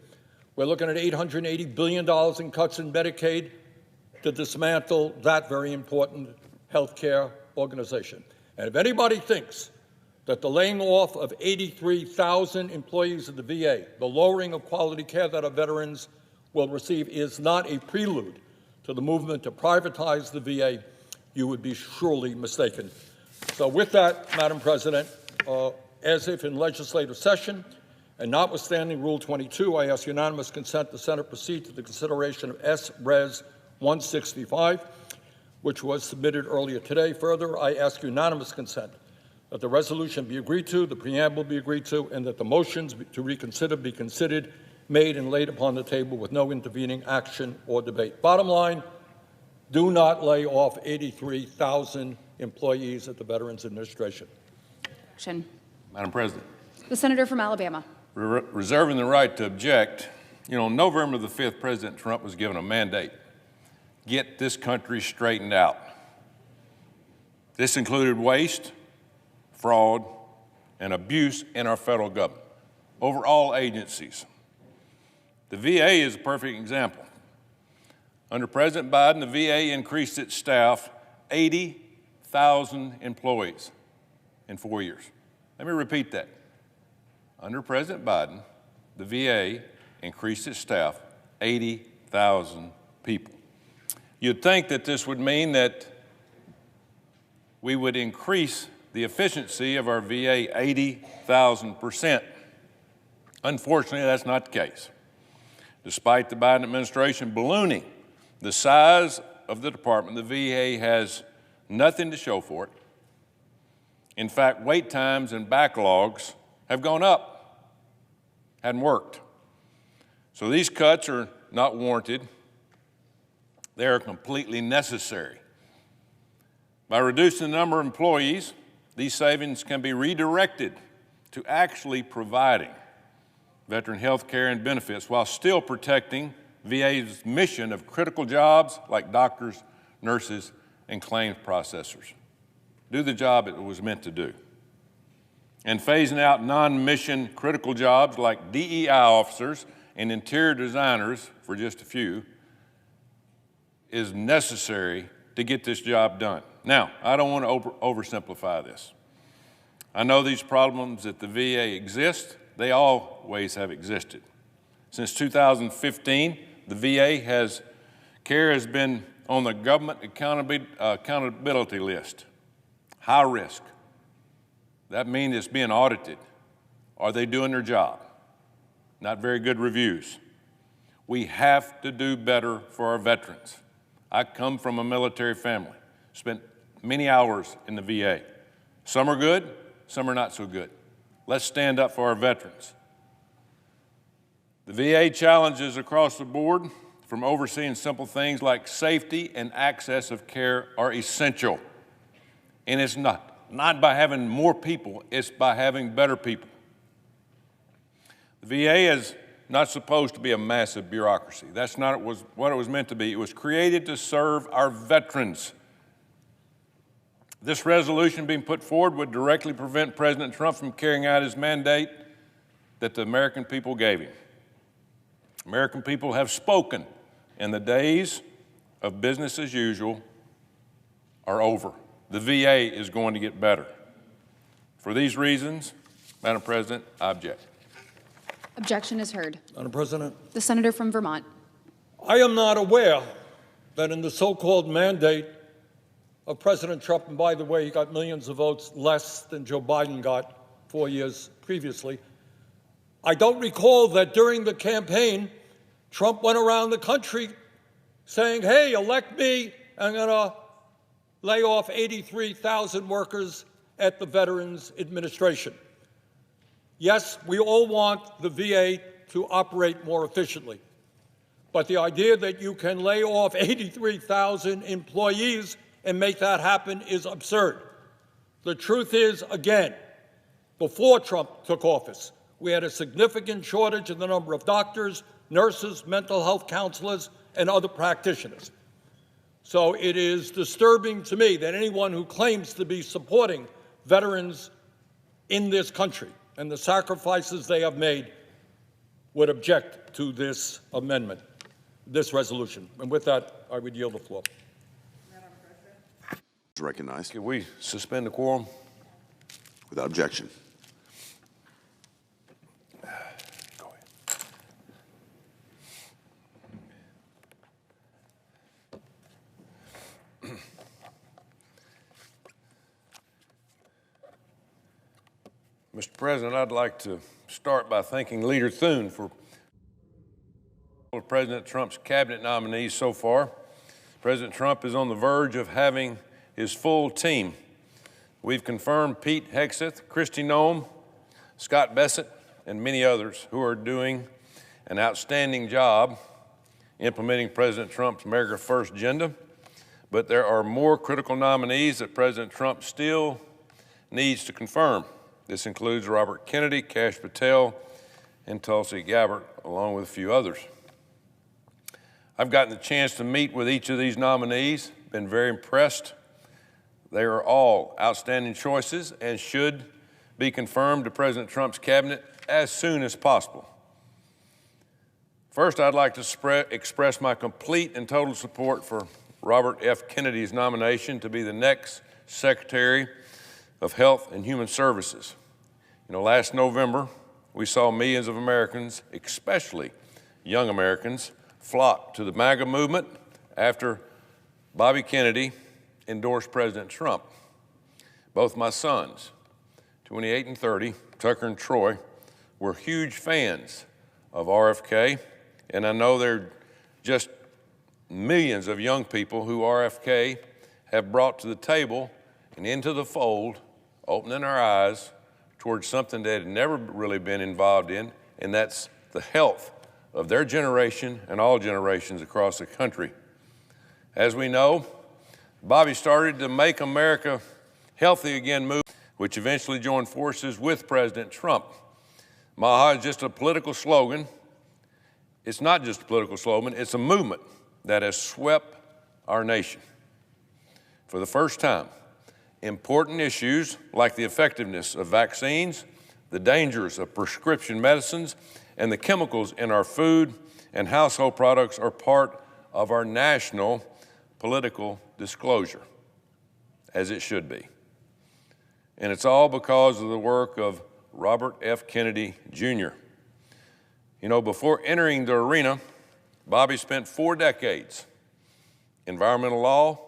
We're looking at $880 billion in cuts in Medicaid to dismantle that very important health care organization. And if anybody thinks that the laying off of 83,000 employees of the VA, the lowering of quality care that our veterans will receive, is not a prelude to the movement to privatize the VA, you would be surely mistaken. So with that, Madam President, as if in legislative session, and notwithstanding Rule 22, I ask unanimous consent the Senate proceed to the consideration of S-Res 165, which was submitted earlier today. Further, I ask unanimous consent that the resolution be agreed to, the preamble be agreed to, and that the motions to reconsider be considered, made, and laid upon the table with no intervening action or debate. Bottom line, do not lay off 83,000 employees at the Veterans Administration. Madam President. The senator from Alabama. Reserving the right to object, on November the 5th, President Trump was given a mandate. Get this country straightened out. This included waste, fraud, and abuse in our federal government over all agencies. The VA is a perfect example. Under President Biden, the VA increased its staff 80,000 employees in 4 years. Let me repeat that. Under President Biden, the VA increased its staff 80,000 people. You'd think that this would mean that we would increase the efficiency of our VA 80,000%. Unfortunately, that's not the case. Despite the Biden administration ballooning the size of the department, the VA has nothing to show for it. In fact, wait times and backlogs have gone up. hadn't worked. So these cuts are not warranted. They are completely necessary. By reducing the number of employees, these savings can be redirected to actually providing veteran health care and benefits while still protecting VA's mission of critical jobs like doctors, nurses, and claims processors. Do the job it was meant to do. And phasing out non-mission critical jobs like DEI officers and interior designers, for just a few, is necessary to get this job done. Now, I don't want to oversimplify this. I know these problems at the VA exist. They always have existed. Since 2015, the VA care has been on the government accountability list. High risk. That means it's being audited. Are they doing their job? Not very good reviews. We have to do better for our veterans. I come from a military family, spent many hours in the VA. Some are good, some are not so good. Let's stand up for our veterans. The VA challenges across the board, from overseeing simple things like safety and access of care, are essential. And it's not by having more people, it's by having better people. The VA is not supposed to be a massive bureaucracy. That's not what it was meant to be. It was created to serve our veterans. This resolution being put forward would directly prevent President Trump from carrying out his mandate that the American people gave him. American people have spoken, and the days of business as usual are over. The VA is going to get better. For these reasons, Madam President, I object. Objection is heard. Madam President, The senator from Vermont. I am not aware that in the so-called mandate of President Trump, and by the way, he got millions of votes less than Joe Biden got 4 years previously, I don't recall that during the campaign, Trump went around the country saying, hey, elect me, I'm going to lay off 83,000 workers at the Veterans Administration. Yes, we all want the VA to operate more efficiently, but the idea that you can lay off 83,000 employees and make that happen is absurd. The truth is, again, before Trump took office, we had a significant shortage in the number of doctors, nurses, mental health counselors, and other practitioners. So it is disturbing to me that anyone who claims to be supporting veterans in this country and the sacrifices they have made would object to this amendment, this resolution. And with that, I would yield the floor. Recognized Can we suspend the quorum? without objection. Go ahead. Mr. President, I'd like to start by thanking Leader Thune for President Trump's cabinet nominees so far. President Trump is on the verge of having his full team. We've confirmed Pete Hegseth, Kristi Noem, Scott Bessent, and many others who are doing an outstanding job implementing President Trump's America First agenda. But there are more critical nominees that President Trump still needs to confirm. This includes Robert Kennedy, Kash Patel, and Tulsi Gabbard, along with a few others. I've gotten the chance to meet with each of these nominees, been very impressed. They are all outstanding choices and should be confirmed to President Trump's cabinet as soon as possible. First, I'd like to express my complete and total support for Robert F. Kennedy's nomination to be the next Secretary of Health and Human Services. You know, last November, we saw millions of Americans, especially young Americans, flock to the MAGA movement after Bobby Kennedy endorsed President Trump. Both my sons, 28 and 30, Tucker and Troy, were huge fans of RFK, and I know there are just millions of young people who RFK have brought to the table and into the fold, opening our eyes towards something they had never really been involved in, and that's the health of their generation and all generations across the country. As we know, Bobby started the Make America Healthy Again movement, which eventually joined forces with President Trump. MAHA is just a political slogan. It's not just a political slogan, it's a movement that has swept our nation. For the first time, important issues like the effectiveness of vaccines, the dangers of prescription medicines, and the chemicals in our food and household products are part of our national political disclosure, as it should be. And it's all because of the work of Robert F. Kennedy, Jr. You know, before entering the arena, Bobby spent 4 decades in environmental law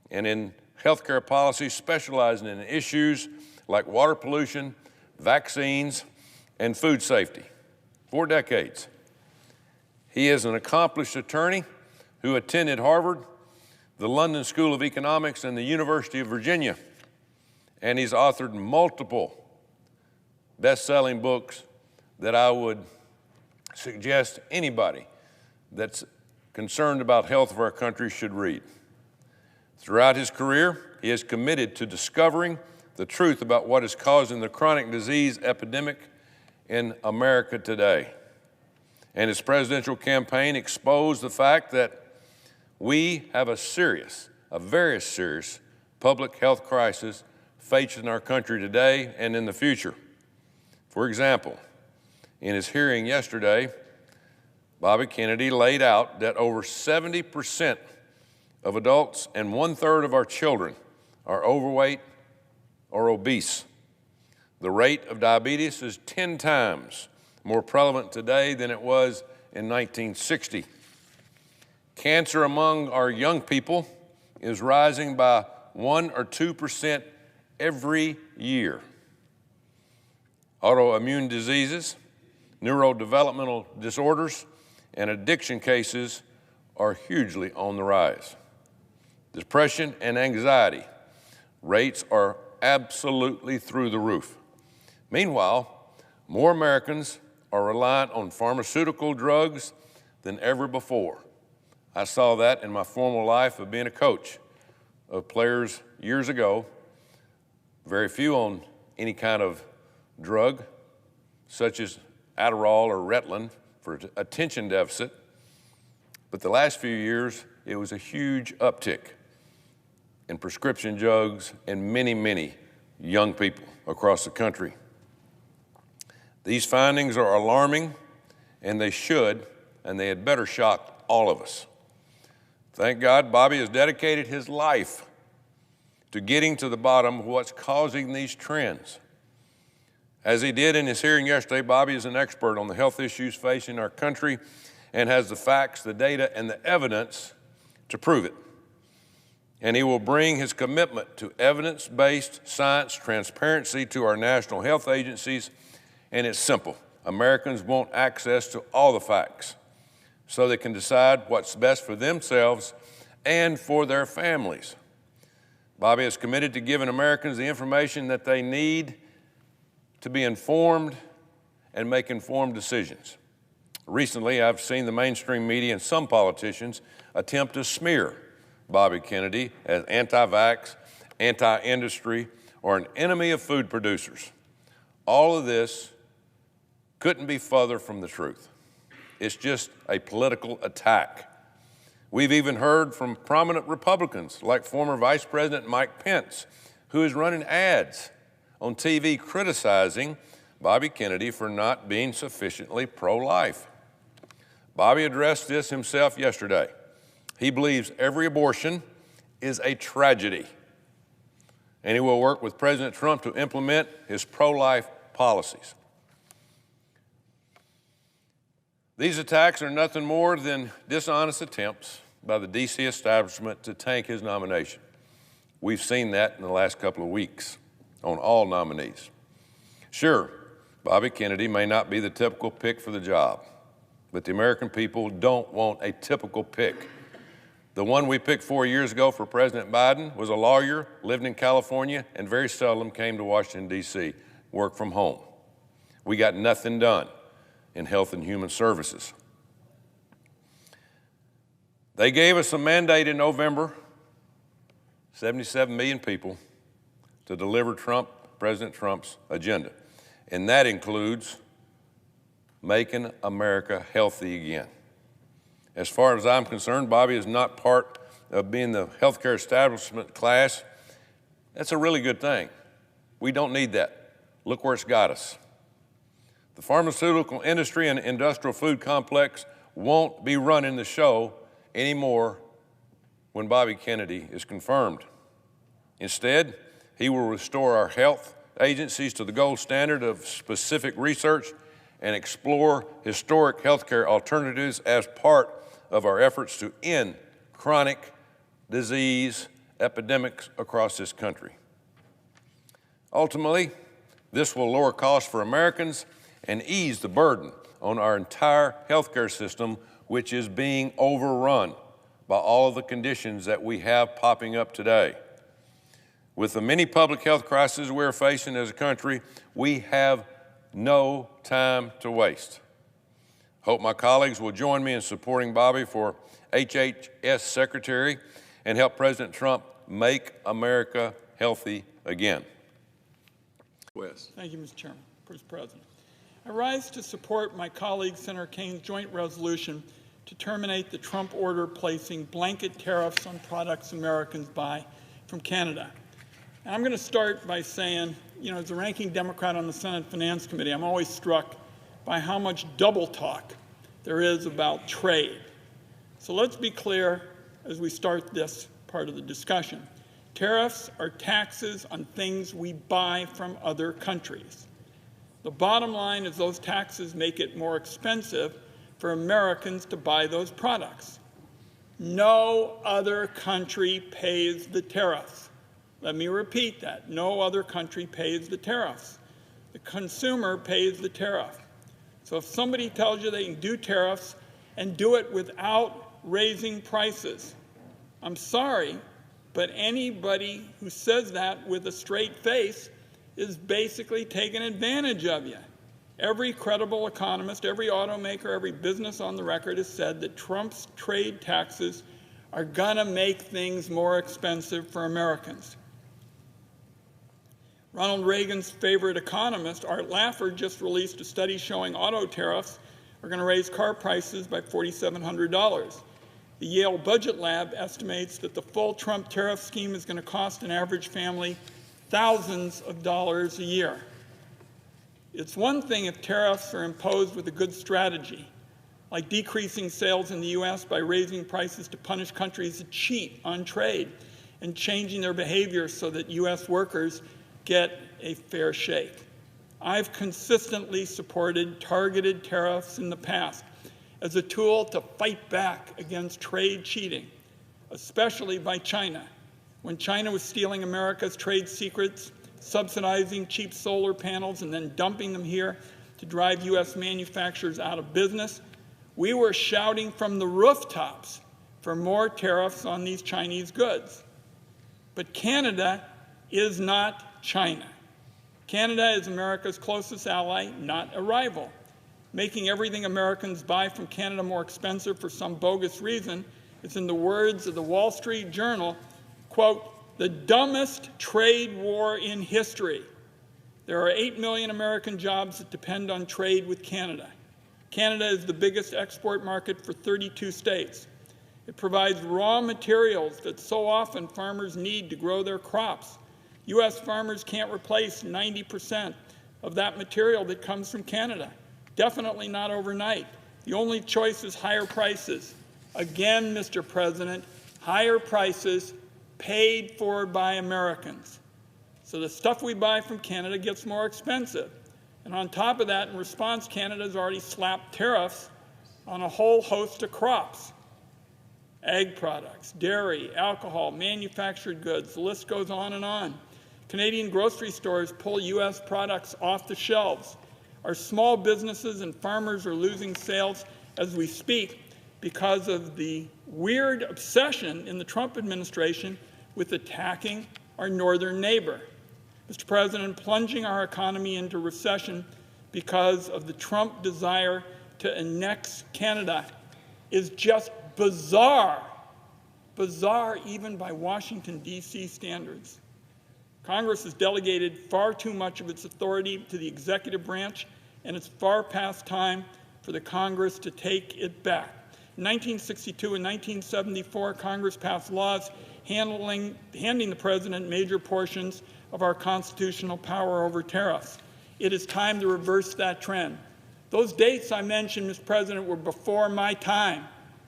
and in healthcare policy, specializing in issues like water pollution, vaccines, and food safety. 4 decades. He is an accomplished attorney who attended Harvard, the London School of Economics, and the University of Virginia. And he's authored multiple best-selling books that I would suggest anybody that's concerned about health of our country should read. Throughout his career, he is committed to discovering the truth about what is causing the chronic disease epidemic in America today. And his presidential campaign exposed the fact that we have a very serious public health crisis facing our country today and in the future. For example, in his hearing yesterday, Bobby Kennedy laid out that over 70% of adults and 1/3 of our children are overweight or obese. The rate of diabetes is 10 times more prevalent today than it was in 1960. Cancer among our young people is rising by 1 or 2% every year. Autoimmune diseases, neurodevelopmental disorders, and addiction cases are hugely on the rise. Depression and anxiety rates are absolutely through the roof. Meanwhile, more Americans are reliant on pharmaceutical drugs than ever before. I saw that in my former life of being a coach of players years ago. Very few on any kind of drug, such as Adderall or Ritalin for attention deficit. But the last few years, it was a huge uptick in prescription drugs in many, many young people across the country. These findings are alarming, and they had better shock all of us. Thank God Bobby has dedicated his life to getting to the bottom of what's causing these trends. As he did in his hearing yesterday, Bobby is an expert on the health issues facing our country and has the facts, the data, and the evidence to prove it. And he will bring his commitment to evidence-based science transparency to our national health agencies. And it's simple. Americans want access to all the facts so they can decide what's best for themselves and for their families. Bobby is committed to giving Americans the information that they need to be informed and make informed decisions. Recently, I've seen the mainstream media and some politicians attempt to smear Bobby Kennedy as anti-vax, anti-industry, or an enemy of food producers. All of this couldn't be further from the truth. It's just a political attack. We've even heard from prominent Republicans like former Vice President Mike Pence, who is running ads on TV criticizing Bobby Kennedy for not being sufficiently pro-life. Bobby addressed this himself yesterday. He believes every abortion is a tragedy, and he will work with President Trump to implement his pro-life policies. These attacks are nothing more than dishonest attempts by the D.C. establishment to tank his nomination. We've seen that in the last couple of weeks on all nominees. Sure, Bobby Kennedy may not be the typical pick for the job, but the American people don't want a typical pick. The one we picked 4 years ago for President Biden was a lawyer, lived in California, and very seldom came to Washington, D.C., worked from home. We got nothing done. in Health and Human Services. They gave us a mandate in November, 77 million people, to deliver President Trump's agenda. And that includes making America healthy again. As far as I'm concerned, Bobby is not part of being the healthcare establishment class. That's a really good thing. We don't need that. Look where it's got us. The pharmaceutical industry and industrial food complex won't be running the show anymore when Bobby Kennedy is confirmed. Instead, he will restore our health agencies to the gold standard of specific research and explore historic healthcare alternatives as part of our efforts to end chronic disease epidemics across this country. Ultimately, this will lower costs for Americans and ease the burden on our entire healthcare system, which is being overrun by all of the conditions that we have popping up today. With the many public health crises we're facing as a country, we have no time to waste. Hope my colleagues will join me in supporting Bobby for HHS Secretary and help President Trump make America healthy again. West. Thank you, Mr. Chairman. Mr. President. I rise to support my colleague Senator Kane's joint resolution to terminate the Trump order placing blanket tariffs on products Americans buy from Canada. And I'm going to start by saying, as the ranking Democrat on the Senate Finance Committee, I'm always struck by how much double talk there is about trade. So let's be clear as we start this part of the discussion. Tariffs are taxes on things we buy from other countries. The bottom line is those taxes make it more expensive for Americans to buy those products. No other country pays the tariffs. Let me repeat that. No other country pays the tariffs. The consumer pays the tariff. So if somebody tells you they can do tariffs and do it without raising prices, I'm sorry, but anybody who says that with a straight face is basically taking advantage of you. Every credible economist, every automaker, every business on the record has said that Trump's trade taxes are going to make things more expensive for Americans. Ronald Reagan's favorite economist, Art Laffer, just released a study showing auto tariffs are going to raise car prices by $4,700. The Yale Budget Lab estimates that the full Trump tariff scheme is going to cost an average family thousands of dollars a year. It's one thing if tariffs are imposed with a good strategy, like decreasing sales in the U.S. by raising prices to punish countries that cheat on trade and changing their behavior so that U.S. workers get a fair shake. I've consistently supported targeted tariffs in the past as a tool to fight back against trade cheating, especially by China. When China was stealing America's trade secrets, subsidizing cheap solar panels and then dumping them here to drive U.S. manufacturers out of business, we were shouting from the rooftops for more tariffs on these Chinese goods. But Canada is not China. Canada is America's closest ally, not a rival. Making everything Americans buy from Canada more expensive for some bogus reason is, in the words of the Wall Street Journal, quote, the dumbest trade war in history. There are 8 million American jobs that depend on trade with Canada. Canada is the biggest export market for 32 states. It provides raw materials that so often farmers need to grow their crops. U.S. farmers can't replace 90% of that material that comes from Canada. Definitely not overnight. The only choice is higher prices. Again, Mr. President, higher prices paid for by Americans. So the stuff we buy from Canada gets more expensive. And on top of that, in response, Canada's already slapped tariffs on a whole host of crops. Ag products, dairy, alcohol, manufactured goods, the list goes on and on. Canadian grocery stores pull U.S. products off the shelves. Our small businesses and farmers are losing sales as we speak because of the weird obsession in the Trump administration with attacking our northern neighbor. Mr. President, plunging our economy into recession because of the Trump desire to annex Canada is just bizarre. Bizarre even by Washington, D.C. standards. Congress has delegated far too much of its authority to the executive branch, and it's far past time for the Congress to take it back. In 1962 and 1974, Congress passed laws handing the President major portions of our constitutional power over tariffs. It is time to reverse that trend. Those dates I mentioned, Mr. President, were before my time,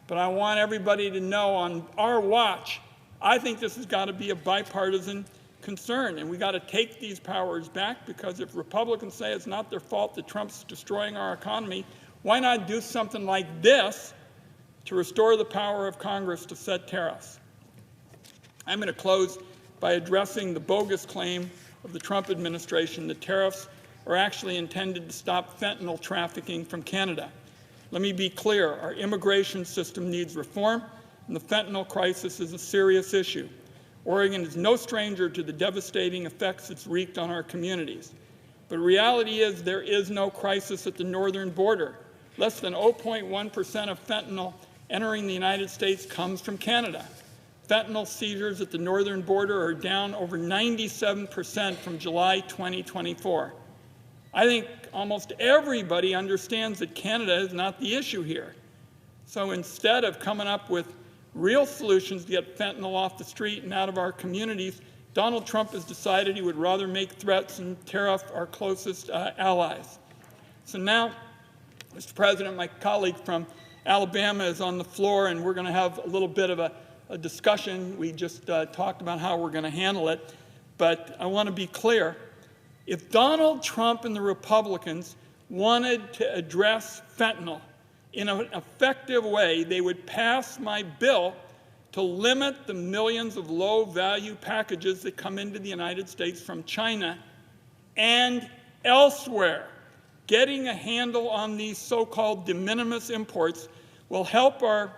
but I want everybody to know on our watch, I think this has got to be a bipartisan concern, and we got to take these powers back, because if Republicans say it's not their fault that Trump's destroying our economy, why not do something like this to restore the power of Congress to set tariffs? I'm going to close by addressing the bogus claim of the Trump administration that tariffs are actually intended to stop fentanyl trafficking from Canada. Let me be clear, our immigration system needs reform, and the fentanyl crisis is a serious issue. Oregon is no stranger to the devastating effects it's wreaked on our communities. But reality is there is no crisis at the northern border. Less than 0.1% of fentanyl entering the United States comes from Canada. Fentanyl seizures at the northern border are down over 97% from July 2024. I think almost everybody understands that Canada is not the issue here. So instead of coming up with real solutions to get fentanyl off the street and out of our communities, Donald Trump has decided he would rather make threats and tariff our closest allies. So now, Mr. President, my colleague from Alabama is on the floor, and we're going to have a little bit of a discussion. We just talked about how we're going to handle it. But I want to be clear. If Donald Trump and the Republicans wanted to address fentanyl in an effective way, they would pass my bill to limit the millions of low-value packages that come into the United States from China and elsewhere. Getting a handle on these so-called de minimis imports will help our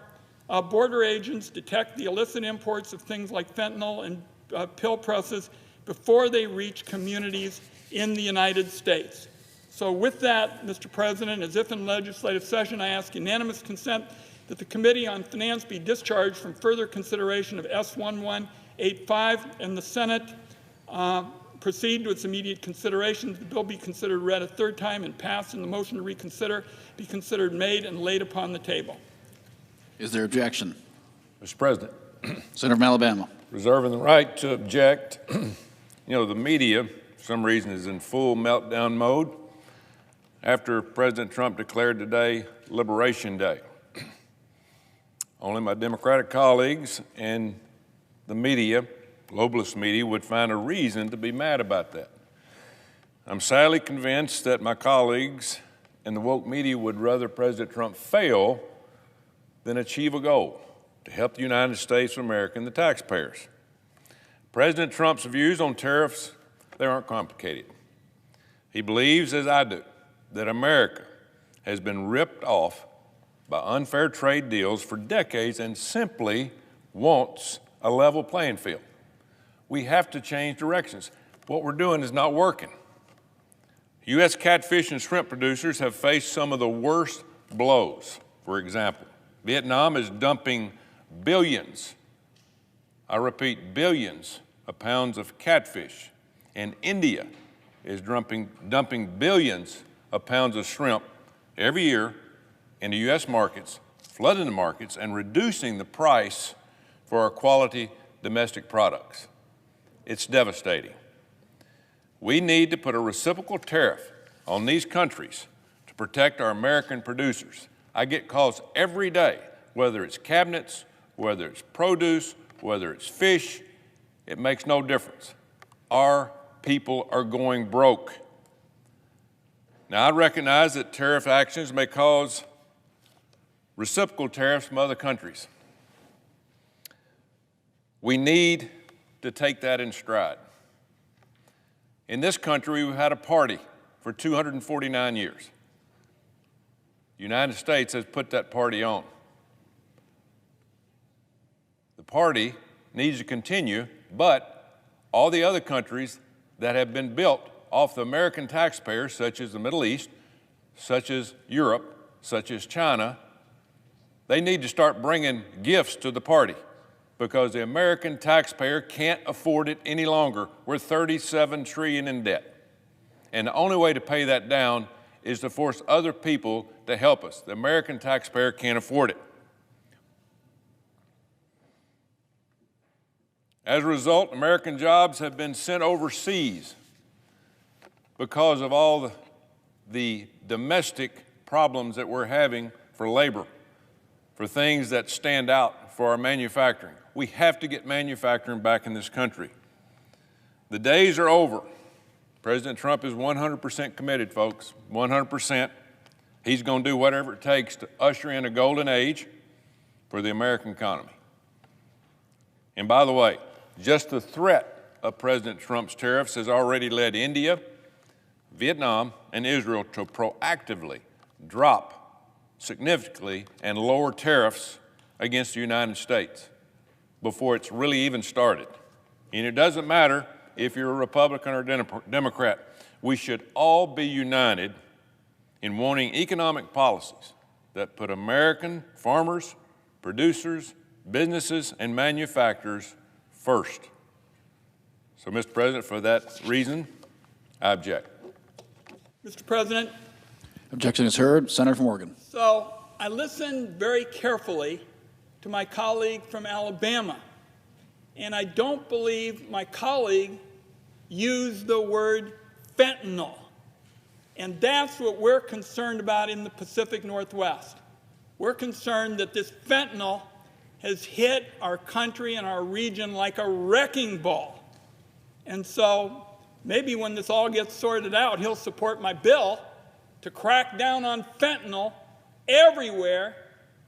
border agents detect the illicit imports of things like fentanyl and pill presses before they reach communities in the United States. So with that, Mr. President, as if in legislative session, I ask unanimous consent that the Committee on Finance be discharged from further consideration of S1185 and the Senate proceed to its immediate consideration. The bill be considered read a third time and passed, and the motion to reconsider be considered made and laid upon the table. Is there objection? Mr. President, Senator from Alabama. reserving the right to object. The media, for some reason, is in full meltdown mode after President Trump declared today Liberation Day. Only my Democratic colleagues and the media, globalist media, would find a reason to be mad about that. I'm sadly convinced that my colleagues and the woke media would rather President Trump fail than achieve a goal to help the United States of America and the taxpayers. President Trump's views on tariffs, they aren't complicated. He believes, as I do, that America has been ripped off by unfair trade deals for decades and simply wants a level playing field. We have to change directions. What we're doing is not working. U.S. catfish and shrimp producers have faced some of the worst blows. For example, Vietnam is dumping billions, I repeat, billions of pounds of catfish, and India is dumping billions of pounds of shrimp every year into U.S. markets, flooding the markets, and reducing the price for our quality domestic products. It's devastating. We need to put a reciprocal tariff on these countries to protect our American producers. I get calls every day, whether it's cabinets, whether it's produce, whether it's fish, it makes no difference. Our people are going broke. Now, I recognize that tariff actions may cause reciprocal tariffs from other countries. We need to take that in stride. In this country, we've had a party for 249 years. The United States has put that party on. The party needs to continue, but all the other countries that have been built off the American taxpayers, such as the Middle East, such as Europe, such as China. They need to start bringing gifts to the party because the American taxpayer can't afford it any longer. We're $37 trillion in debt. And the only way to pay that down is to force other people to help us. The American taxpayer can't afford it. As a result, American jobs have been sent overseas because of all the domestic problems that we're having for labor, for things that stand out for our manufacturing. We have to get manufacturing back in this country. The days are over. President Trump is 100% committed, folks, 100%. He's going to do whatever it takes to usher in a golden age for the American economy. And by the way, just the threat of President Trump's tariffs has already led India, Vietnam, and Israel to proactively drop significantly and lower tariffs against the United States before it's really even started. And it doesn't matter if you're a Republican or Democrat. We should all be united in wanting economic policies that put American farmers, producers, businesses, and manufacturers first. So, Mr. President, for that reason, I object. Mr. President, Objection is heard. Senator from Oregon. so I listened very carefully to my colleague from Alabama, and I don't believe my colleague used the word fentanyl. And that's what we're concerned about in the Pacific Northwest. We're concerned that this fentanyl has hit our country and our region like a wrecking ball. And so maybe when this all gets sorted out, he'll support my bill to crack down on fentanyl everywhere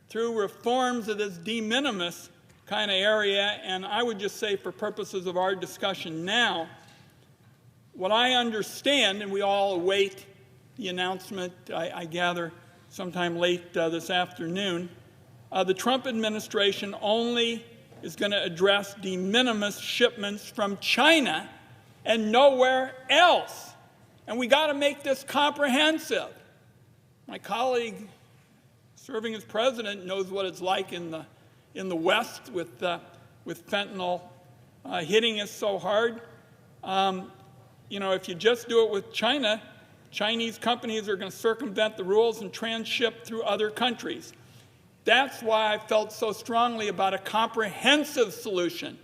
through reforms of this de minimis kind of area. And I would just say, for purposes of our discussion now, what I understand, and we all await the announcement, I gather, sometime late this afternoon, the Trump administration only is going to address de minimis shipments from China and nowhere else. And we got to make this comprehensive. My colleague serving as president knows what it's like in the West with fentanyl hitting us so hard. You know, if you just do it with China, Chinese companies are going to circumvent the rules and transship through other countries. That's why I felt so strongly about a comprehensive solution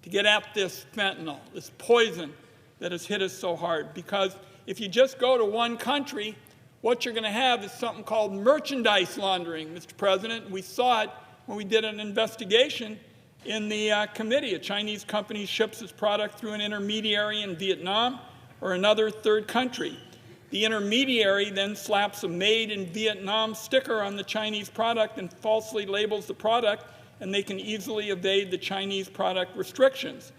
to get at this fentanyl, this poison that has hit us so hard. Because if you just go to one country, what you're going to have is something called merchandise laundering, Mr. President. We saw it when we did an investigation in the committee. A Chinese company ships its product through an intermediary in Vietnam or another third country. The intermediary then slaps a made in Vietnam sticker on the Chinese product and falsely labels the product, and they can easily evade the Chinese product restrictions.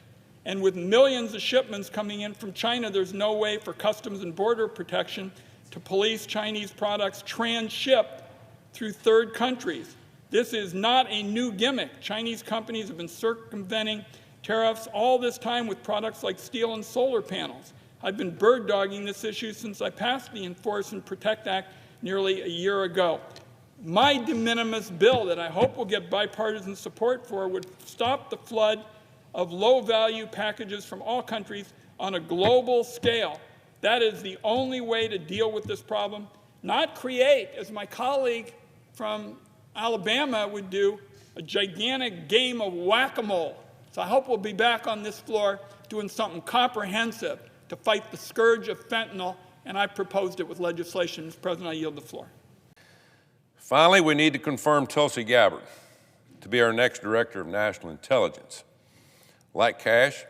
And with millions of shipments coming in from China, there's no way for Customs and Border Protection to police Chinese products transshipped through third countries. This is not a new gimmick. Chinese companies have been circumventing tariffs all this time with products like steel and solar panels. I've been bird-dogging this issue since I passed the Enforce and Protect Act nearly a year ago. My de minimis bill that I hope will get bipartisan support for would stop the flood of low-value packages from all countries on a global scale. That is the only way to deal with this problem, not create, as my colleague from Alabama would do, a gigantic game of whack-a-mole. So I hope we'll be back on this floor doing something comprehensive to fight the scourge of fentanyl, and I proposed it with legislation. Mr. President, I yield the floor. Finally, we need to confirm Tulsi Gabbard to be our next Director of National Intelligence. Like Cash,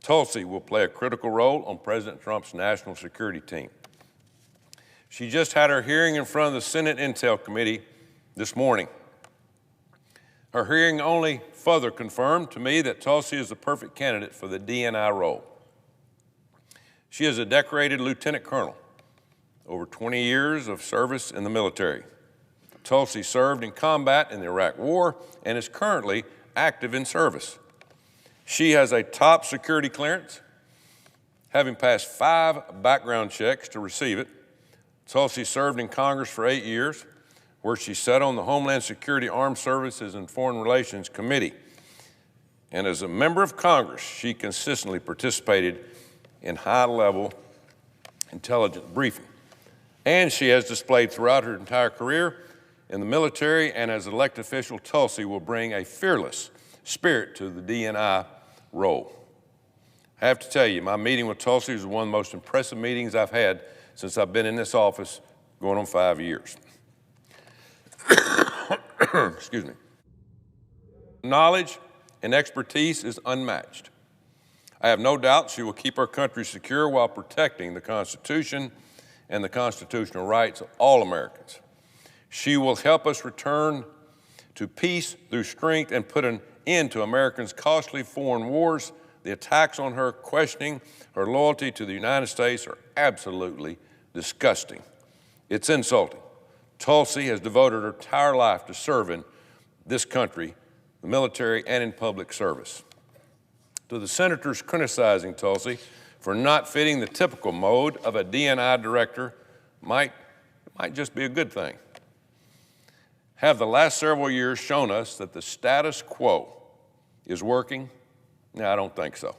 Tulsi will play a critical role on President Trump's national security team. She just had her hearing in front of the Senate Intel Committee this morning. Her hearing only further confirmed to me that Tulsi is the perfect candidate for the DNI role. She is a decorated lieutenant colonel, over 20 years of service in the military. Tulsi served in combat in the Iraq War and is currently active in service. She has a top security clearance Having passed 5 background checks to receive it, Tulsi served in Congress for 8 years, where she sat on the Homeland Security, Armed Services, and Foreign Relations Committee. And as a member of Congress, she consistently participated in high-level intelligence briefing. And she has displayed throughout her entire career in the military, and as elected official, Tulsi will bring a fearless spirit to the DNI role. I have to tell you, my meeting with Tulsi was one of the most impressive meetings I've had since I've been in this office, going on 5 years. Excuse me. Knowledge and expertise is unmatched. I have no doubt she will keep our country secure while protecting the Constitution and the constitutional rights of all Americans. She will help us return to peace through strength and put an end to Americans' costly foreign wars. The attacks on her questioning her loyalty to the United States are absolutely disgusting. It's insulting. Tulsi has devoted her entire life to serving this country, the military, and in public service. To the senators criticizing Tulsi for not fitting the typical mode of a DNI director might just be a good thing. Have the last several years shown us that the status quo is working? No, I don't think so.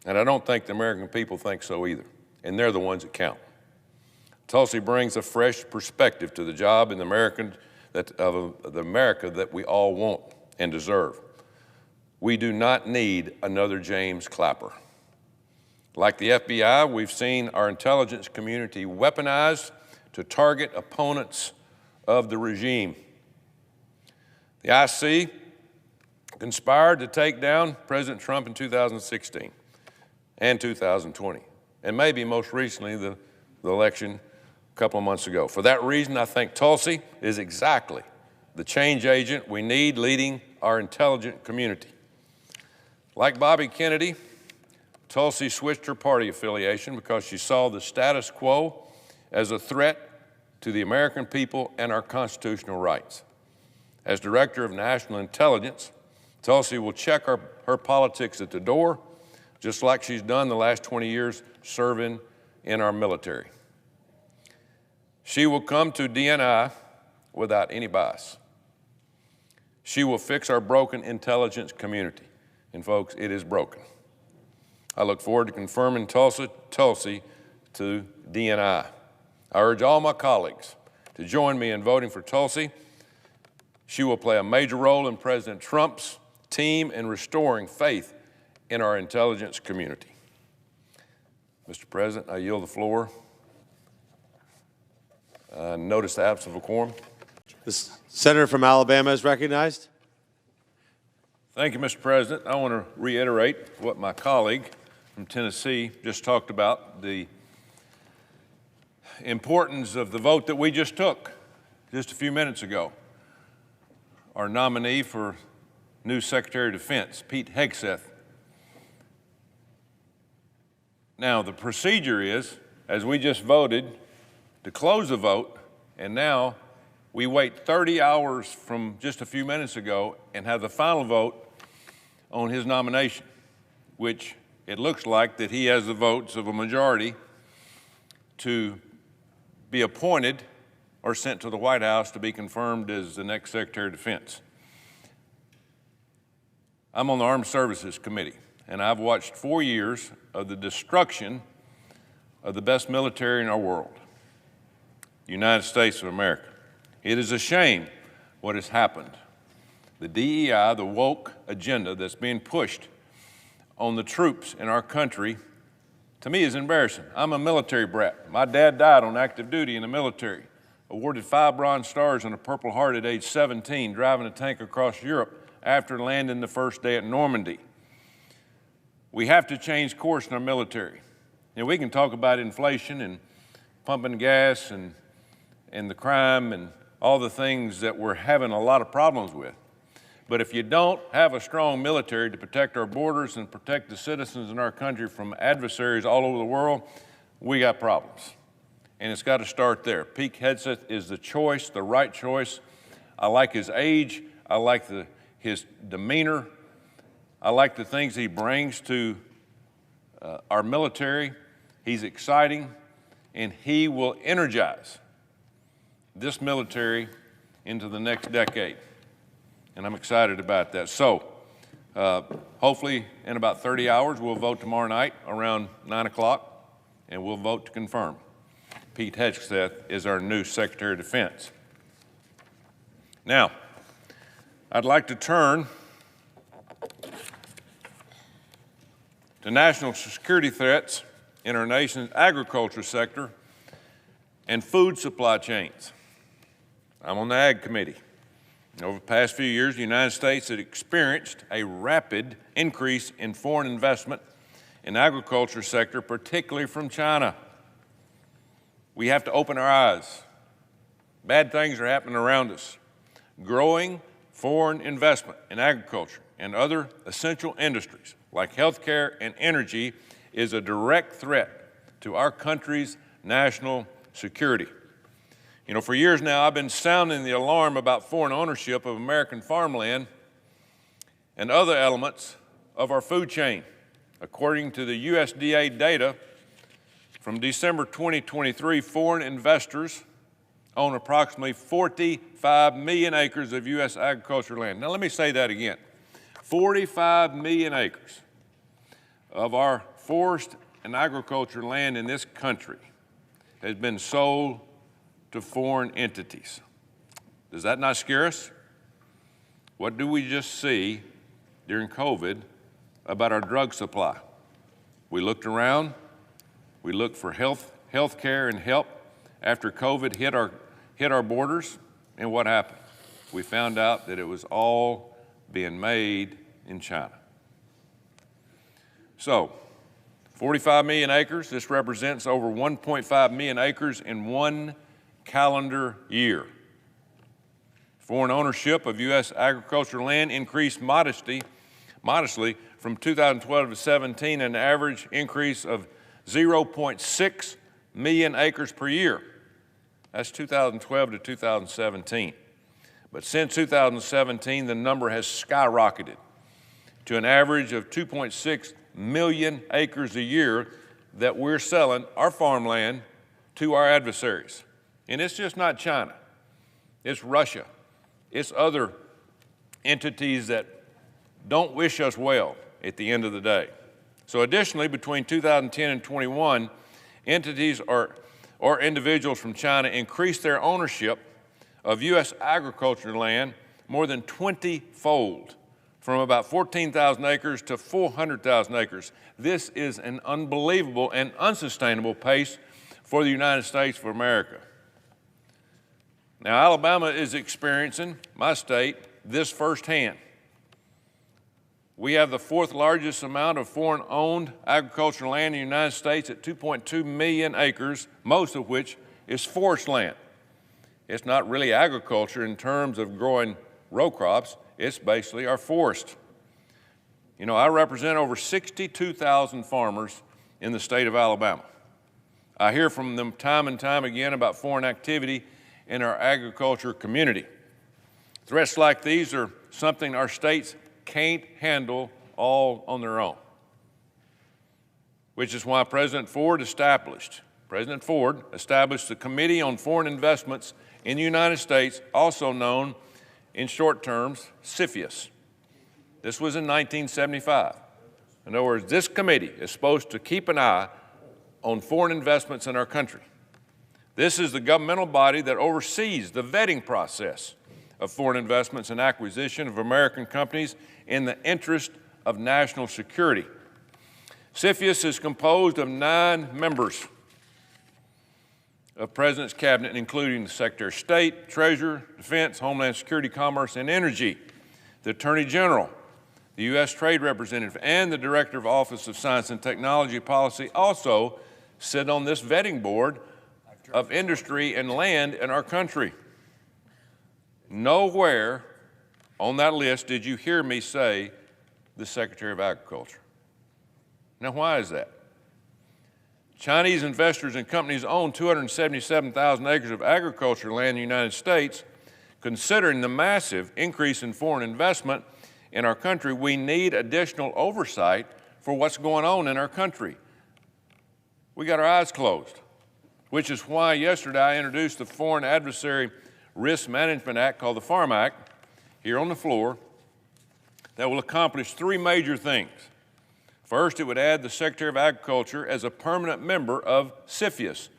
And I don't think the American people think so either. And they're the ones that count. Tulsi brings a fresh perspective to the job in the America that we all want and deserve. We do not need another James Clapper. Like the FBI, we've seen our intelligence community weaponized to target opponents of the regime. The IC conspired to take down President Trump in 2016 and 2020, and maybe most recently the election a couple of months ago. For that reason, I think Tulsi is exactly the change agent we need leading our intelligent community. Like Bobby Kennedy, Tulsi switched her party affiliation because she saw the status quo as a threat to the American people and our constitutional rights. As Director of National Intelligence, Tulsi will check her politics at the door, just like she's done the last 20 years serving in our military. She will come to DNI without any bias. She will fix our broken intelligence community. And folks, it is broken. I look forward to confirming Tulsi to DNI. I urge all my colleagues to join me in voting for Tulsi. She will play a major role in President Trump's team in restoring faith in our intelligence community. Mr. President, I yield the floor. Notice the absence of a quorum. The senator from Alabama is recognized. Thank you, Mr. President. I want to reiterate what my colleague from Tennessee just talked about, the importance of the vote that we just took just a few minutes ago. Our nominee for new Secretary of Defense, Pete Hegseth. Now, the procedure is, as we just voted, to close the vote, and now we wait 30 hours from just a few minutes ago and have the final vote on his nomination, which it looks like that he has the votes of a majority to be appointed or sent to the White House to be confirmed as the next Secretary of Defense. I'm on the Armed Services Committee, and I've watched 4 years of the destruction of the best military in our world, the United States of America. It is a shame what has happened. The DEI, the woke agenda that's being pushed on the troops in our country, to me is embarrassing. I'm a military brat. My dad died on active duty in the military, awarded 5 Bronze Stars and a Purple Heart at age 17, driving a tank across Europe after landing the first day at Normandy. We have to change course in our military. We can talk about inflation and pumping gas and the crime and all the things that we're having a lot of problems with. But if you don't have a strong military to protect our borders and protect the citizens in our country from adversaries all over the world, we got problems. And it's got to start there. Pete Hegseth is the choice, the right choice. I like his age. I like his demeanor. I like the things he brings to our military. He's exciting, and he will energize this military into the next decade. And I'm excited about that. So hopefully in about 30 hours, we'll vote tomorrow night around 9 o'clock, and we'll vote to confirm Pete Hegseth is our new Secretary of Defense. Now, I'd like to turn to national security threats in our nation's agriculture sector and food supply chains. I'm on the Ag Committee. Over the past few years, the United States has experienced a rapid increase in foreign investment in the agriculture sector, particularly from China. We have to open our eyes. Bad things are happening around us. Growing foreign investment in agriculture and other essential industries like healthcare and energy is a direct threat to our country's national security. You know, for years now, I've been sounding the alarm about foreign ownership of American farmland and other elements of our food chain. According to the USDA data from December 2023, foreign investors own approximately 45 million acres of U.S. agricultural land. Now, let me say that again. 45 million acres of our forest and agriculture land in this country has been sold to foreign entities. Does that not scare us? What do we just see during COVID about our drug supply? We looked around, we looked for health care and help after COVID hit our borders, and what happened? We found out that it was all being made in China. So, 45 million acres, this represents over 1.5 million acres in one calendar year. Foreign ownership of U.S. agricultural land increased modestly from 2012 to 17, an average increase of 0.6 million acres per year. That's 2012 to 2017. But since 2017, the number has skyrocketed to an average of 2.6 million acres a year that we're selling our farmland to our adversaries. And it's just not China. It's Russia. It's other entities that don't wish us well at the end of the day. So additionally, between 2010 and 21, entities or individuals from China increased their ownership of U.S. agricultural land more than 20-fold, from about 14,000 acres to 400,000 acres. This is an unbelievable and unsustainable pace for the United States of America. Now, Alabama is experiencing, my state, this firsthand. We have the fourth largest amount of foreign-owned agricultural land in the United States at 2.2 million acres, most of which is forest land. It's not really agriculture in terms of growing row crops. It's basically our forest. You know, I represent over 62,000 farmers in the state of Alabama. I hear from them time and time again about foreign activity in our agriculture community. Threats like these are something our states can't handle all on their own, which is why President Ford established the Committee on Foreign Investments in the United States, also known in short terms, CFIUS. This was in 1975. In other words, this committee is supposed to keep an eye on foreign investments in our country. This is the governmental body that oversees the vetting process of foreign investments and acquisition of American companies in the interest of national security. CFIUS is composed of 9 members of President's Cabinet, including the Secretary of State, Treasurer, Defense, Homeland Security, Commerce, and Energy, the Attorney General, the U.S. Trade Representative, and the Director of Office of Science and Technology Policy also sit on this vetting board of industry and land in our country. Nowhere on that list did you hear me say the Secretary of Agriculture. Now, why is that? Chinese investors and companies own 277,000 acres of agricultural land in the United States. Considering the massive increase in foreign investment in our country, we need additional oversight for what's going on in our country. We got our eyes closed, which is why yesterday I introduced the Foreign Adversary Risk Management Act, called the Farm Act, here on the floor, that will accomplish three major things. First, it would add the Secretary of Agriculture as a permanent member of CFIUS.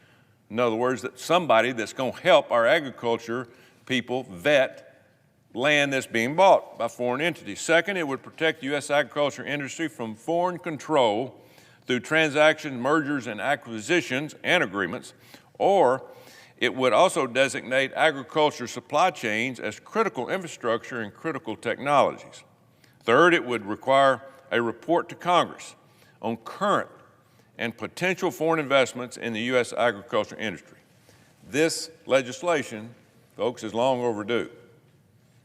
In other words, that somebody that's going to help our agriculture people vet land that's being bought by foreign entities. Second, it would protect the U.S. agriculture industry from foreign control through transactions, mergers, and acquisitions and agreements, or it would also designate agriculture supply chains as critical infrastructure and critical technologies. Third, it would require a report to Congress on current and potential foreign investments in the U.S. agriculture industry. This legislation, folks, is long overdue.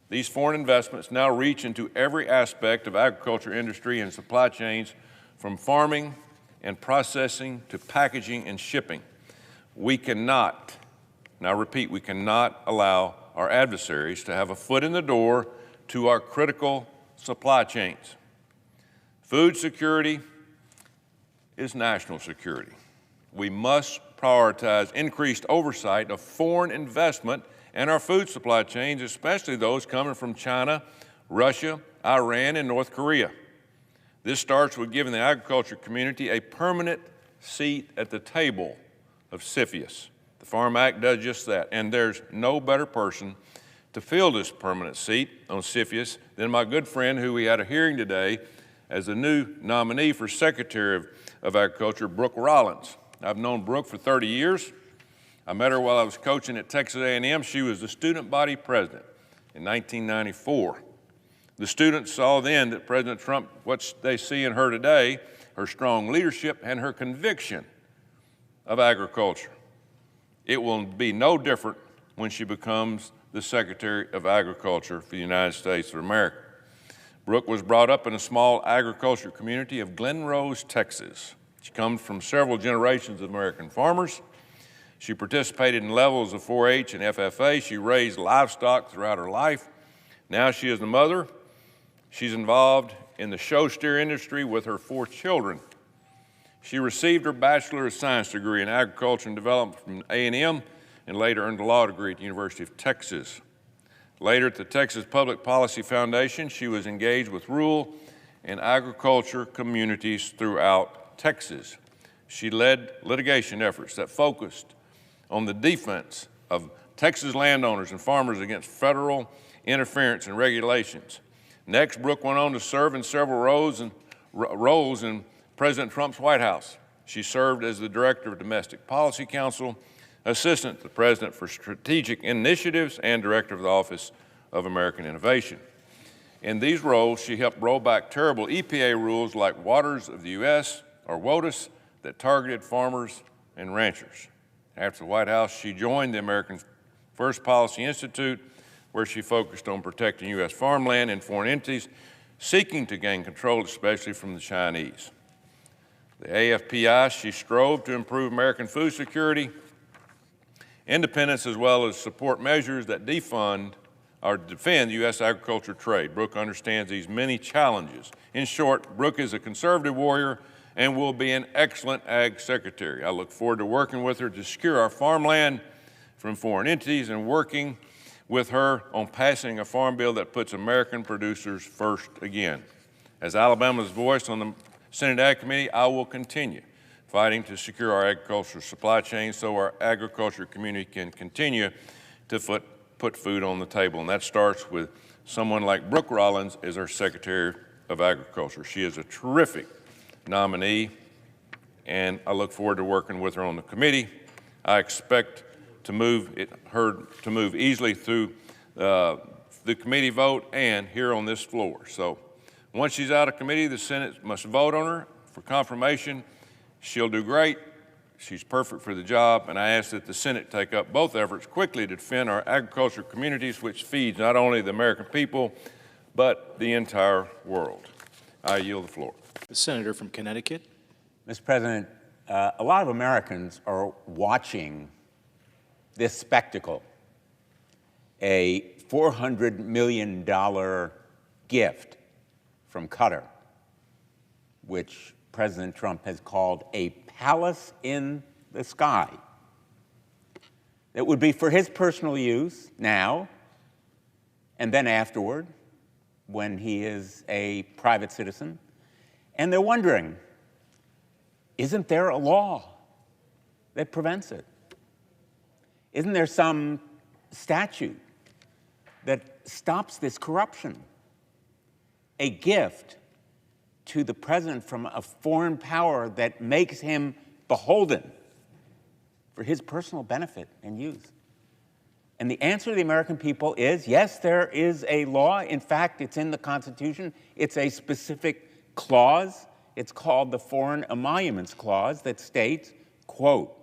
These foreign investments now reach into every aspect of agriculture industry and supply chains, from farming and processing to packaging and shipping. We cannot, and I repeat, we cannot allow our adversaries to have a foot in the door to our critical supply chains. Food security is national security. We must prioritize increased oversight of foreign investment in our food supply chains, especially those coming from China, Russia, Iran, and North Korea. This starts with giving the agriculture community a permanent seat at the table of CFIUS. The Farm Act does just that, and there's no better person to fill this permanent seat on CFIUS than my good friend who we had a hearing today as the new nominee for Secretary of Agriculture, Brooke Rollins. I've known Brooke for 30 years. I met her while I was coaching at Texas A&M. She was the student body president in 1994. The students saw then that President Trump, what they see in her today, her strong leadership and her conviction of agriculture. It will be no different when she becomes the Secretary of Agriculture for the United States of America. Brooke was brought up in a small agriculture community of Glen Rose, Texas. She comes from several generations of American farmers. She participated in levels of 4-H and FFA. She raised livestock throughout her life. Now she is a mother. She's involved in the show steer industry with her 4 children. She received her Bachelor of Science degree in Agriculture and Development from A&M and later earned a law degree at the University of Texas. Later at the Texas Public Policy Foundation, she was engaged with rural and agriculture communities throughout Texas. She led litigation efforts that focused on the defense of Texas landowners and farmers against federal interference and regulations. Next, Brooke went on to serve in several roles in President Trump's White House. She served as the Director of Domestic Policy Council, Assistant to the President for Strategic Initiatives, and Director of the Office of American Innovation. In these roles, she helped roll back terrible EPA rules like Waters of the U.S., or WOTUS, that targeted farmers and ranchers. After the White House, she joined the American First Policy Institute, where she focused on protecting U.S. farmland and foreign entities seeking to gain control, especially from the Chinese. The AFPI, she strove to improve American food security, independence, as well as support measures that defend U.S. agriculture trade. Brooke understands these many challenges. In short, Brooke is a conservative warrior and will be an excellent Ag Secretary. I look forward to working with her to secure our farmland from foreign entities and working with her on passing a farm bill that puts American producers first again. As Alabama's voice on the Senate Ag Committee, I will continue fighting to secure our agricultural supply chain so our agriculture community can continue to put food on the table. And that starts with someone like Brooke Rollins as our Secretary of Agriculture. She is a terrific nominee, and I look forward to working with her on the committee. I expect her to move easily through the committee vote and here on this floor. So once she's out of committee, the Senate must vote on her for confirmation. She'll do great. She's perfect for the job, and I ask that the Senate take up both efforts quickly to defend our agriculture communities, which feeds not only the American people, but the entire world. I yield the floor. The senator from Connecticut. Mr. President, a lot of Americans are watching this spectacle, a $400 million gift from Qatar which President Trump has called a palace in the sky, that would be for his personal use now and then afterward when he is a private citizen. And they're wondering, isn't there a law that prevents it? Isn't there some statute that stops this corruption? A gift to the president from a foreign power that makes him beholden for his personal benefit and use. And the answer to the American people is, yes, there is a law. In fact, it's in the Constitution. It's a specific clause. It's called the Foreign Emoluments Clause that states, quote,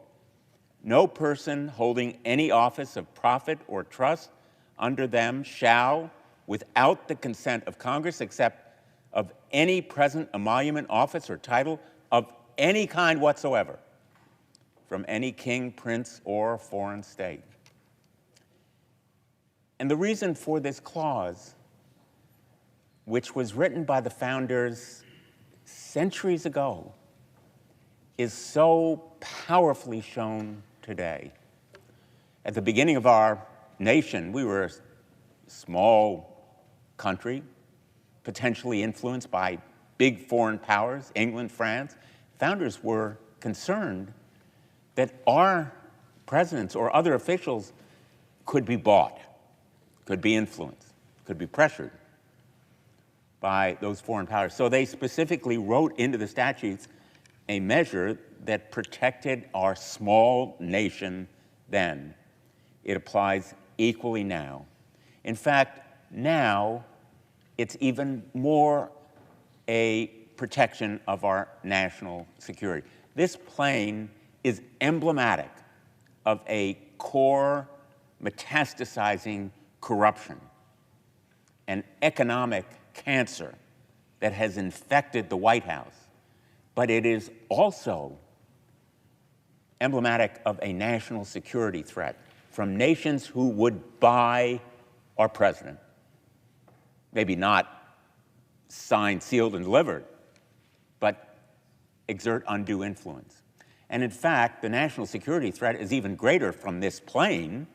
"No person holding any office of profit or trust under them shall, without the consent of Congress, accept of any present emolument, office, or title of any kind whatsoever from any king, prince, or foreign state." And the reason for this clause, which was written by the founders centuries ago, is so powerfully shown today. At the beginning of our nation, we were a small country, potentially influenced by big foreign powers, England, France. Founders were concerned that our presidents or other officials could be bought, could be influenced, could be pressured by those foreign powers. So they specifically wrote into the statutes a measure that protected our small nation then. It applies equally now. In fact, now it's even more a protection of our national security. This plane is emblematic of a core metastasizing corruption, an economic cancer that has infected the White House, but it is also emblematic of a national security threat from nations who would buy our president. Maybe not signed, sealed, and delivered, but exert undue influence. And in fact, the national security threat is even greater from this plane,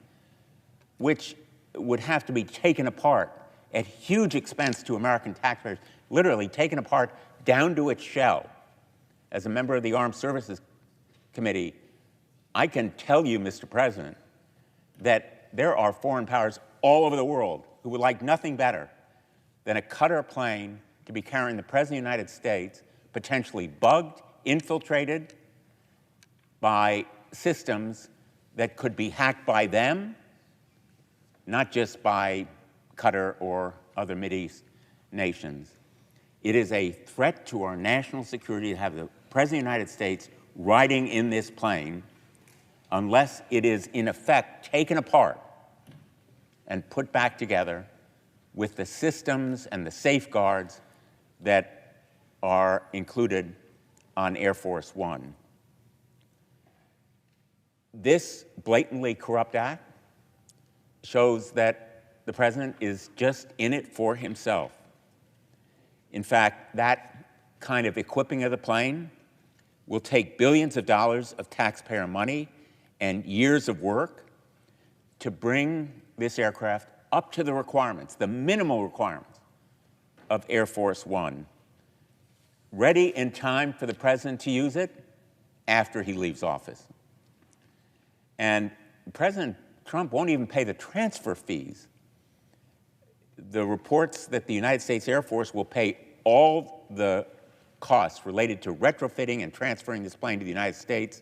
which would have to be taken apart at huge expense to American taxpayers, literally taken apart down to its shell. As a member of the Armed Services Committee, I can tell you, Mr. President, that there are foreign powers all over the world who would like nothing better than a Qatar plane to be carrying the President of the United States, potentially bugged, infiltrated by systems that could be hacked by them, not just by Qatar or other Mideast nations. It is a threat to our national security to have the President of the United States riding in this plane unless it is, in effect, taken apart and put back together with the systems and the safeguards that are included on Air Force One. This blatantly corrupt act shows that the president is just in it for himself. In fact, that kind of equipping of the plane will take billions of dollars of taxpayer money and years of work to bring this aircraft up to the requirements, the minimal requirements of Air Force One, ready in time for the president to use it after he leaves office. And President Trump won't even pay the transfer fees. The reports that the United States Air Force will pay all the costs related to retrofitting and transferring this plane to the United States,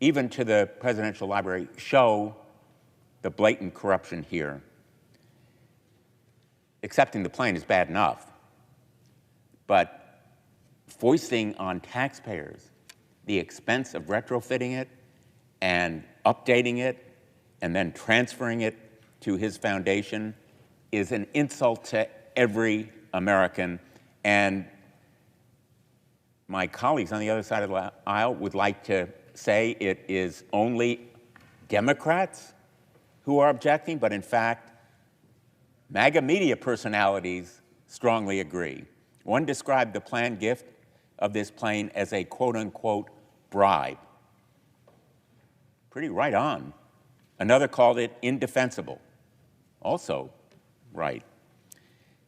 even to the Presidential Library, show the blatant corruption here. Accepting the plane is bad enough, but foisting on taxpayers the expense of retrofitting it and updating it and then transferring it to his foundation is an insult to every American. And my colleagues on the other side of the aisle would like to say it is only Democrats who are objecting, but in fact, MAGA media personalities strongly agree. One described the planned gift of this plane as a quote-unquote bribe. Pretty right on. Another called it indefensible. Also right.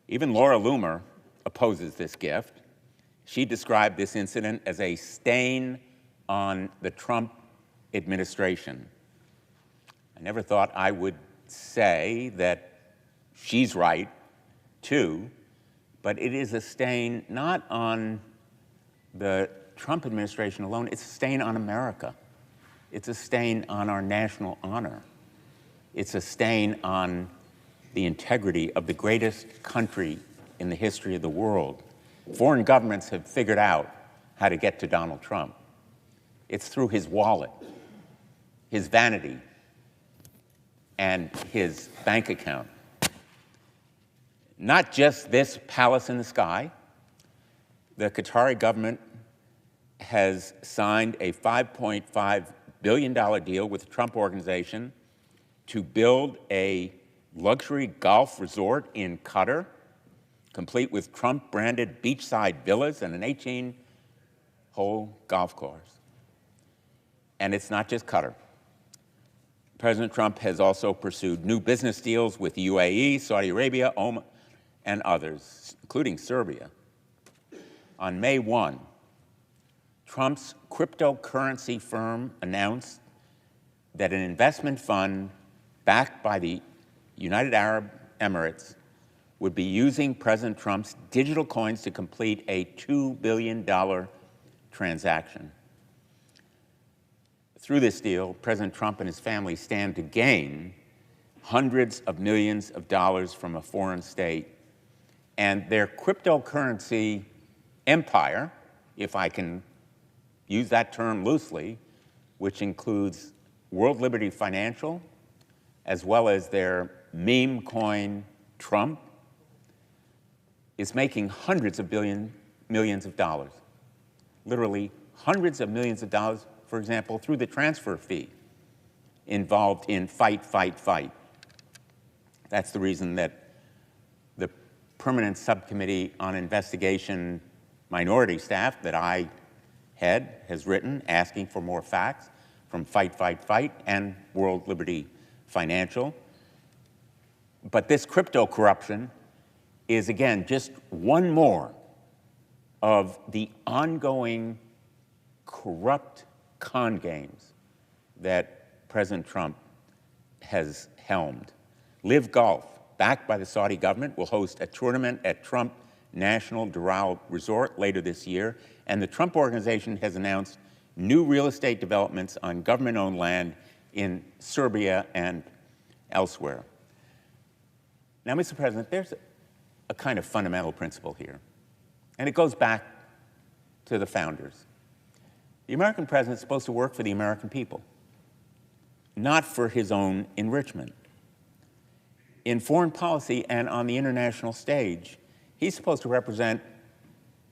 Even Laura Loomer opposes this gift. She described this incident as a stain on the Trump administration. I never thought I would say that she's right, too, but it is a stain not on the Trump administration alone, it's a stain on America. It's a stain on our national honor. It's a stain on the integrity of the greatest country in the history of the world. Foreign governments have figured out how to get to Donald Trump. It's through his wallet, his vanity, and his bank account. Not just this palace in the sky. The Qatari government has signed a $5.5 billion deal with the Trump Organization to build a luxury golf resort in Qatar, complete with Trump-branded beachside villas and an 18-hole golf course. And it's not just Qatar. President Trump has also pursued new business deals with the UAE, Saudi Arabia, Oman, and others, including Serbia. On May 1, Trump's cryptocurrency firm announced that an investment fund backed by the United Arab Emirates would be using President Trump's digital coins to complete a $2 billion transaction. Through this deal, President Trump and his family stand to gain hundreds of millions of dollars from a foreign state, and their cryptocurrency empire, if I can use that term loosely, which includes World Liberty Financial, as well as their meme coin Trump, is making hundreds of millions of dollars. Literally hundreds of millions of dollars, for example, through the transfer fee involved in fight, fight, fight. That's the reason that the Permanent Subcommittee on Investigation minority staff that I head has written asking for more facts from Fight, Fight, Fight and World Liberty Financial. But this crypto corruption is, again, just one more of the ongoing corrupt con games that President Trump has helmed. Live Golf, backed by the Saudi government, will host a tournament at Trump National Doral Resort later this year, and the Trump Organization has announced new real estate developments on government-owned land in Serbia and elsewhere. Now, Mr. President, there's a kind of fundamental principle here, and it goes back to the founders. The American president is supposed to work for the American people, not for his own enrichment. In foreign policy and on the international stage, he's supposed to represent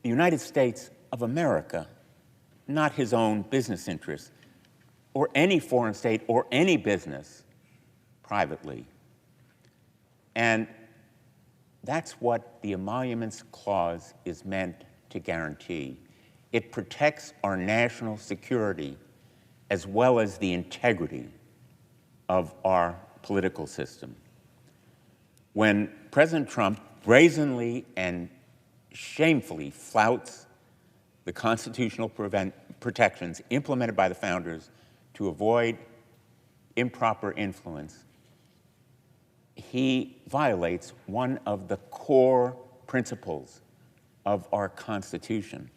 the United States of America, not his own business interests, or any foreign state or any business privately. And that's what the Emoluments Clause is meant to guarantee. It protects our national security as well as the integrity of our political system. When President Trump brazenly and shamefully flouts the constitutional protections implemented by the founders to avoid improper influence, he violates one of the core principles of our Constitution.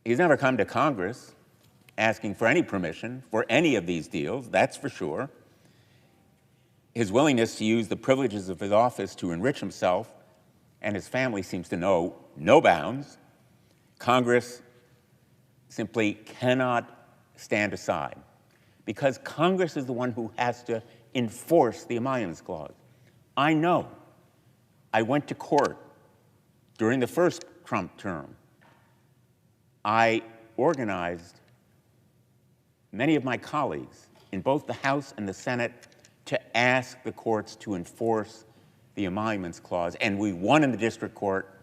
He's never come to Congress asking for any permission for any of these deals, that's for sure. His willingness to use the privileges of his office to enrich himself and his family seems to know no bounds. Congress simply cannot stand aside because Congress is the one who has to enforce the Emoluments Clause. I know. I went to court during the first Trump term. I organized many of my colleagues in both the House and the Senate to ask the courts to enforce the Emoluments Clause, and we won in the district court.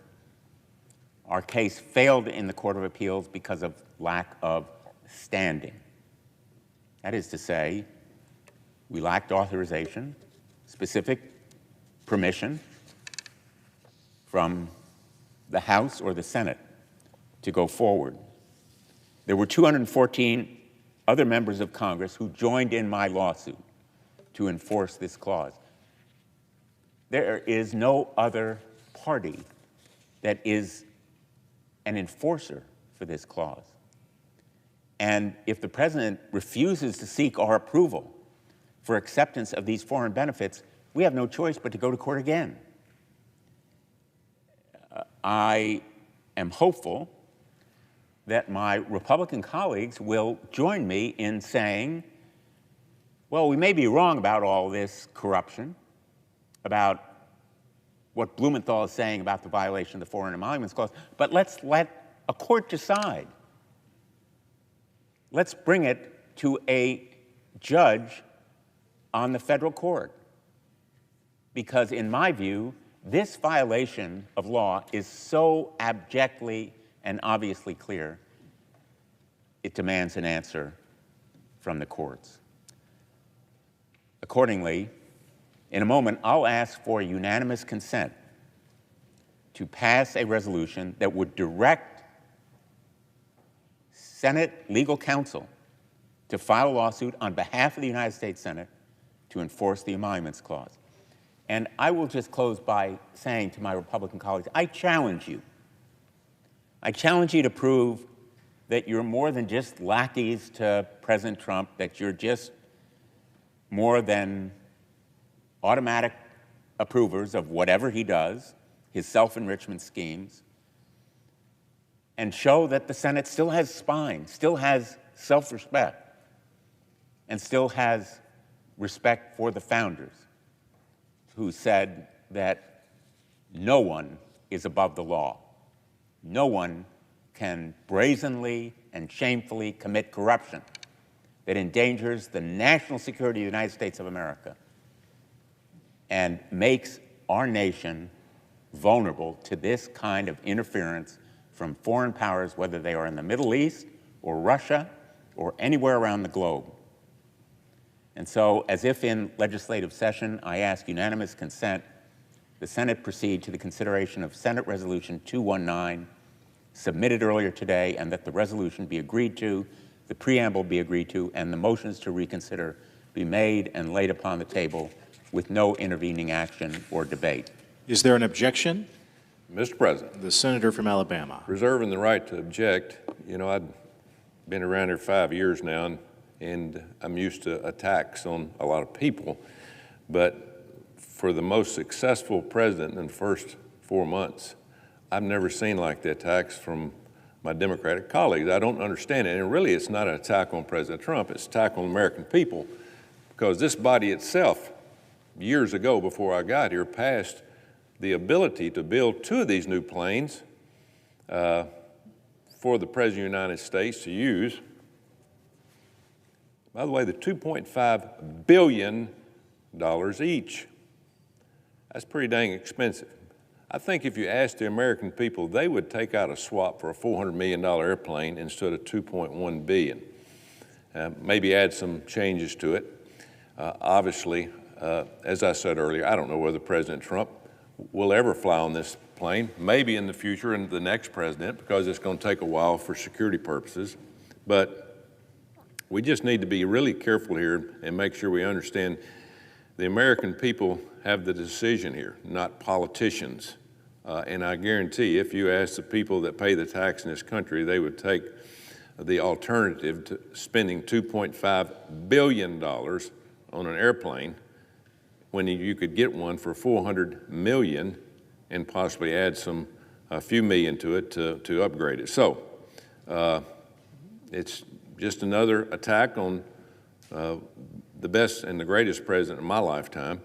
our case failed in the Court of Appeals because of lack of standing. That is to say, we lacked authorization, specific permission from the House or the Senate to go forward. There were 214 other members of Congress who joined in my lawsuit to enforce this clause. There is no other party that is an enforcer for this clause. And if the President refuses to seek our approval for acceptance of these foreign benefits, we have no choice but to go to court again. I am hopeful that my Republican colleagues will join me in saying, well, we may be wrong about all this corruption, about what Blumenthal is saying about the violation of the Foreign Emoluments Clause, but let's let a court decide. Let's bring it to a judge on the federal court. Because in my view, this violation of law is so abjectly and obviously clear, it demands an answer from the courts. Accordingly, in a moment, I'll ask for unanimous consent to pass a resolution that would direct Senate legal counsel to file a lawsuit on behalf of the United States Senate to enforce the Emoluments Clause. And I will just close by saying to my Republican colleagues, I challenge you. I challenge you to prove that you're more than just lackeys to President Trump, that you're just more than automatic approvers of whatever he does, his self-enrichment schemes, and show that the Senate still has spine, still has self-respect, and still has respect for the founders who said that no one is above the law. No one can brazenly and shamefully commit corruption that endangers the national security of the United States of America and makes our nation vulnerable to this kind of interference from foreign powers, whether they are in the Middle East or Russia or anywhere around the globe. And so, as if in legislative session, I ask unanimous consent, the Senate proceed to the consideration of Senate Resolution 219, submitted earlier today, and that the resolution be agreed to, the preamble be agreed to, and the motions to reconsider be made and laid upon the table with no intervening action or debate. Is there an objection? Mr. President. The senator from Alabama. Reserving the right to object, you know, I've been around here 5 years now, and I'm used to attacks on a lot of people, but for the most successful president in the first 4 months, I've never seen like the attacks from my Democratic colleagues. I don't understand it, and really it's not an attack on President Trump, it's an attack on the American people, because this body itself, years ago before I got here, passed the ability to build 2 of these new planes for the President of the United States to use. By the way, they're $2.5 billion each. That's pretty dang expensive. I think if you asked the American people, they would take out a swap for a $400 million airplane instead of $2.1 billion. Maybe add some changes to it. Obviously, as I said earlier, I don't know whether President Trump will ever fly on this plane, maybe in the future and the next president, because it's going to take a while for security purposes. But we just need to be really careful here and make sure we understand the American people have the decision here, not politicians. And I guarantee if you ask the people that pay the tax in this country, they would take the alternative to spending $2.5 billion on an airplane when you could get one for $400 million and possibly add a few million to it to upgrade it. So it's just another attack on the best and the greatest president of my lifetime,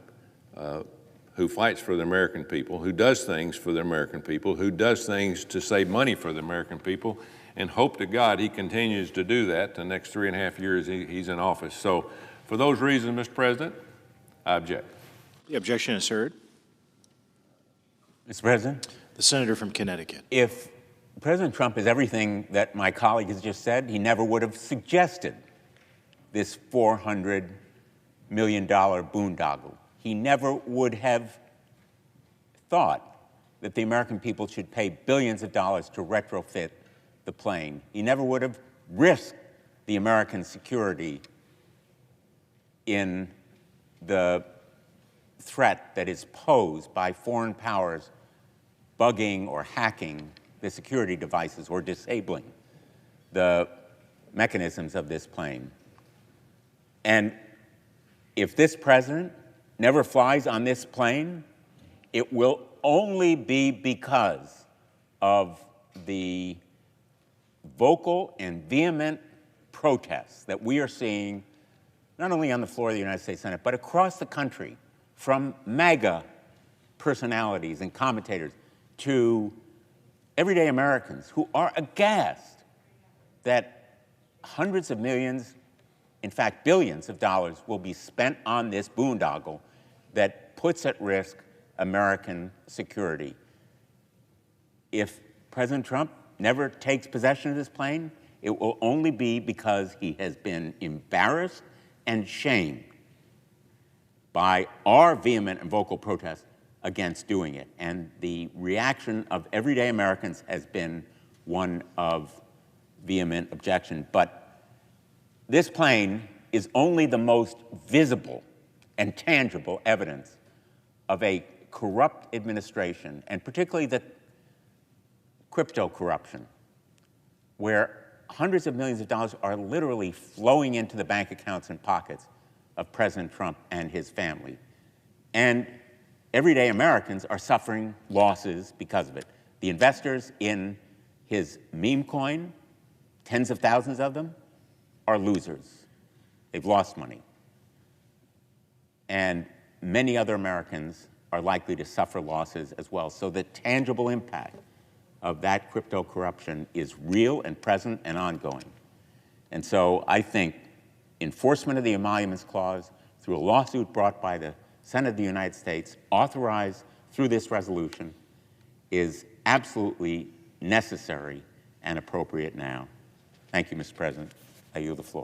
who fights for the American people, who does things for the American people, who does things to save money for the American people, and hope to God he continues to do that the next 3.5 years he's in office. So for those reasons, Mr. President, I object. The objection is heard. Mr. President? The senator from Connecticut. If President Trump is everything that my colleague has just said. He never would have suggested this $400 million boondoggle. He never would have thought that the American people should pay billions of dollars to retrofit the plane. He never would have risked the American security in the threat that is posed by foreign powers bugging or hacking the security devices or disabling the mechanisms of this plane. And if this president never flies on this plane, it will only be because of the vocal and vehement protests that we are seeing not only on the floor of the United States Senate, but across the country, from MAGA personalities and commentators to everyday Americans who are aghast that hundreds of millions, in fact, billions of dollars will be spent on this boondoggle that puts at risk American security. If President Trump never takes possession of this plane, it will only be because he has been embarrassed and shamed by our vehement and vocal protest against doing it. And the reaction of everyday Americans has been one of vehement objection. But this plane is only the most visible and tangible evidence of a corrupt administration, and particularly the crypto corruption, where hundreds of millions of dollars are literally flowing into the bank accounts and pockets of President Trump and his family. And everyday Americans are suffering losses because of it. The investors in his meme coin, tens of thousands of them, are losers. They've lost money. And many other Americans are likely to suffer losses as well. So the tangible impact of that crypto corruption is real and present and ongoing. And so I think enforcement of the Emoluments Clause through a lawsuit brought by the Senate of the United States, authorized through this resolution, is absolutely necessary and appropriate now. Thank you, Mr. President. I yield the floor.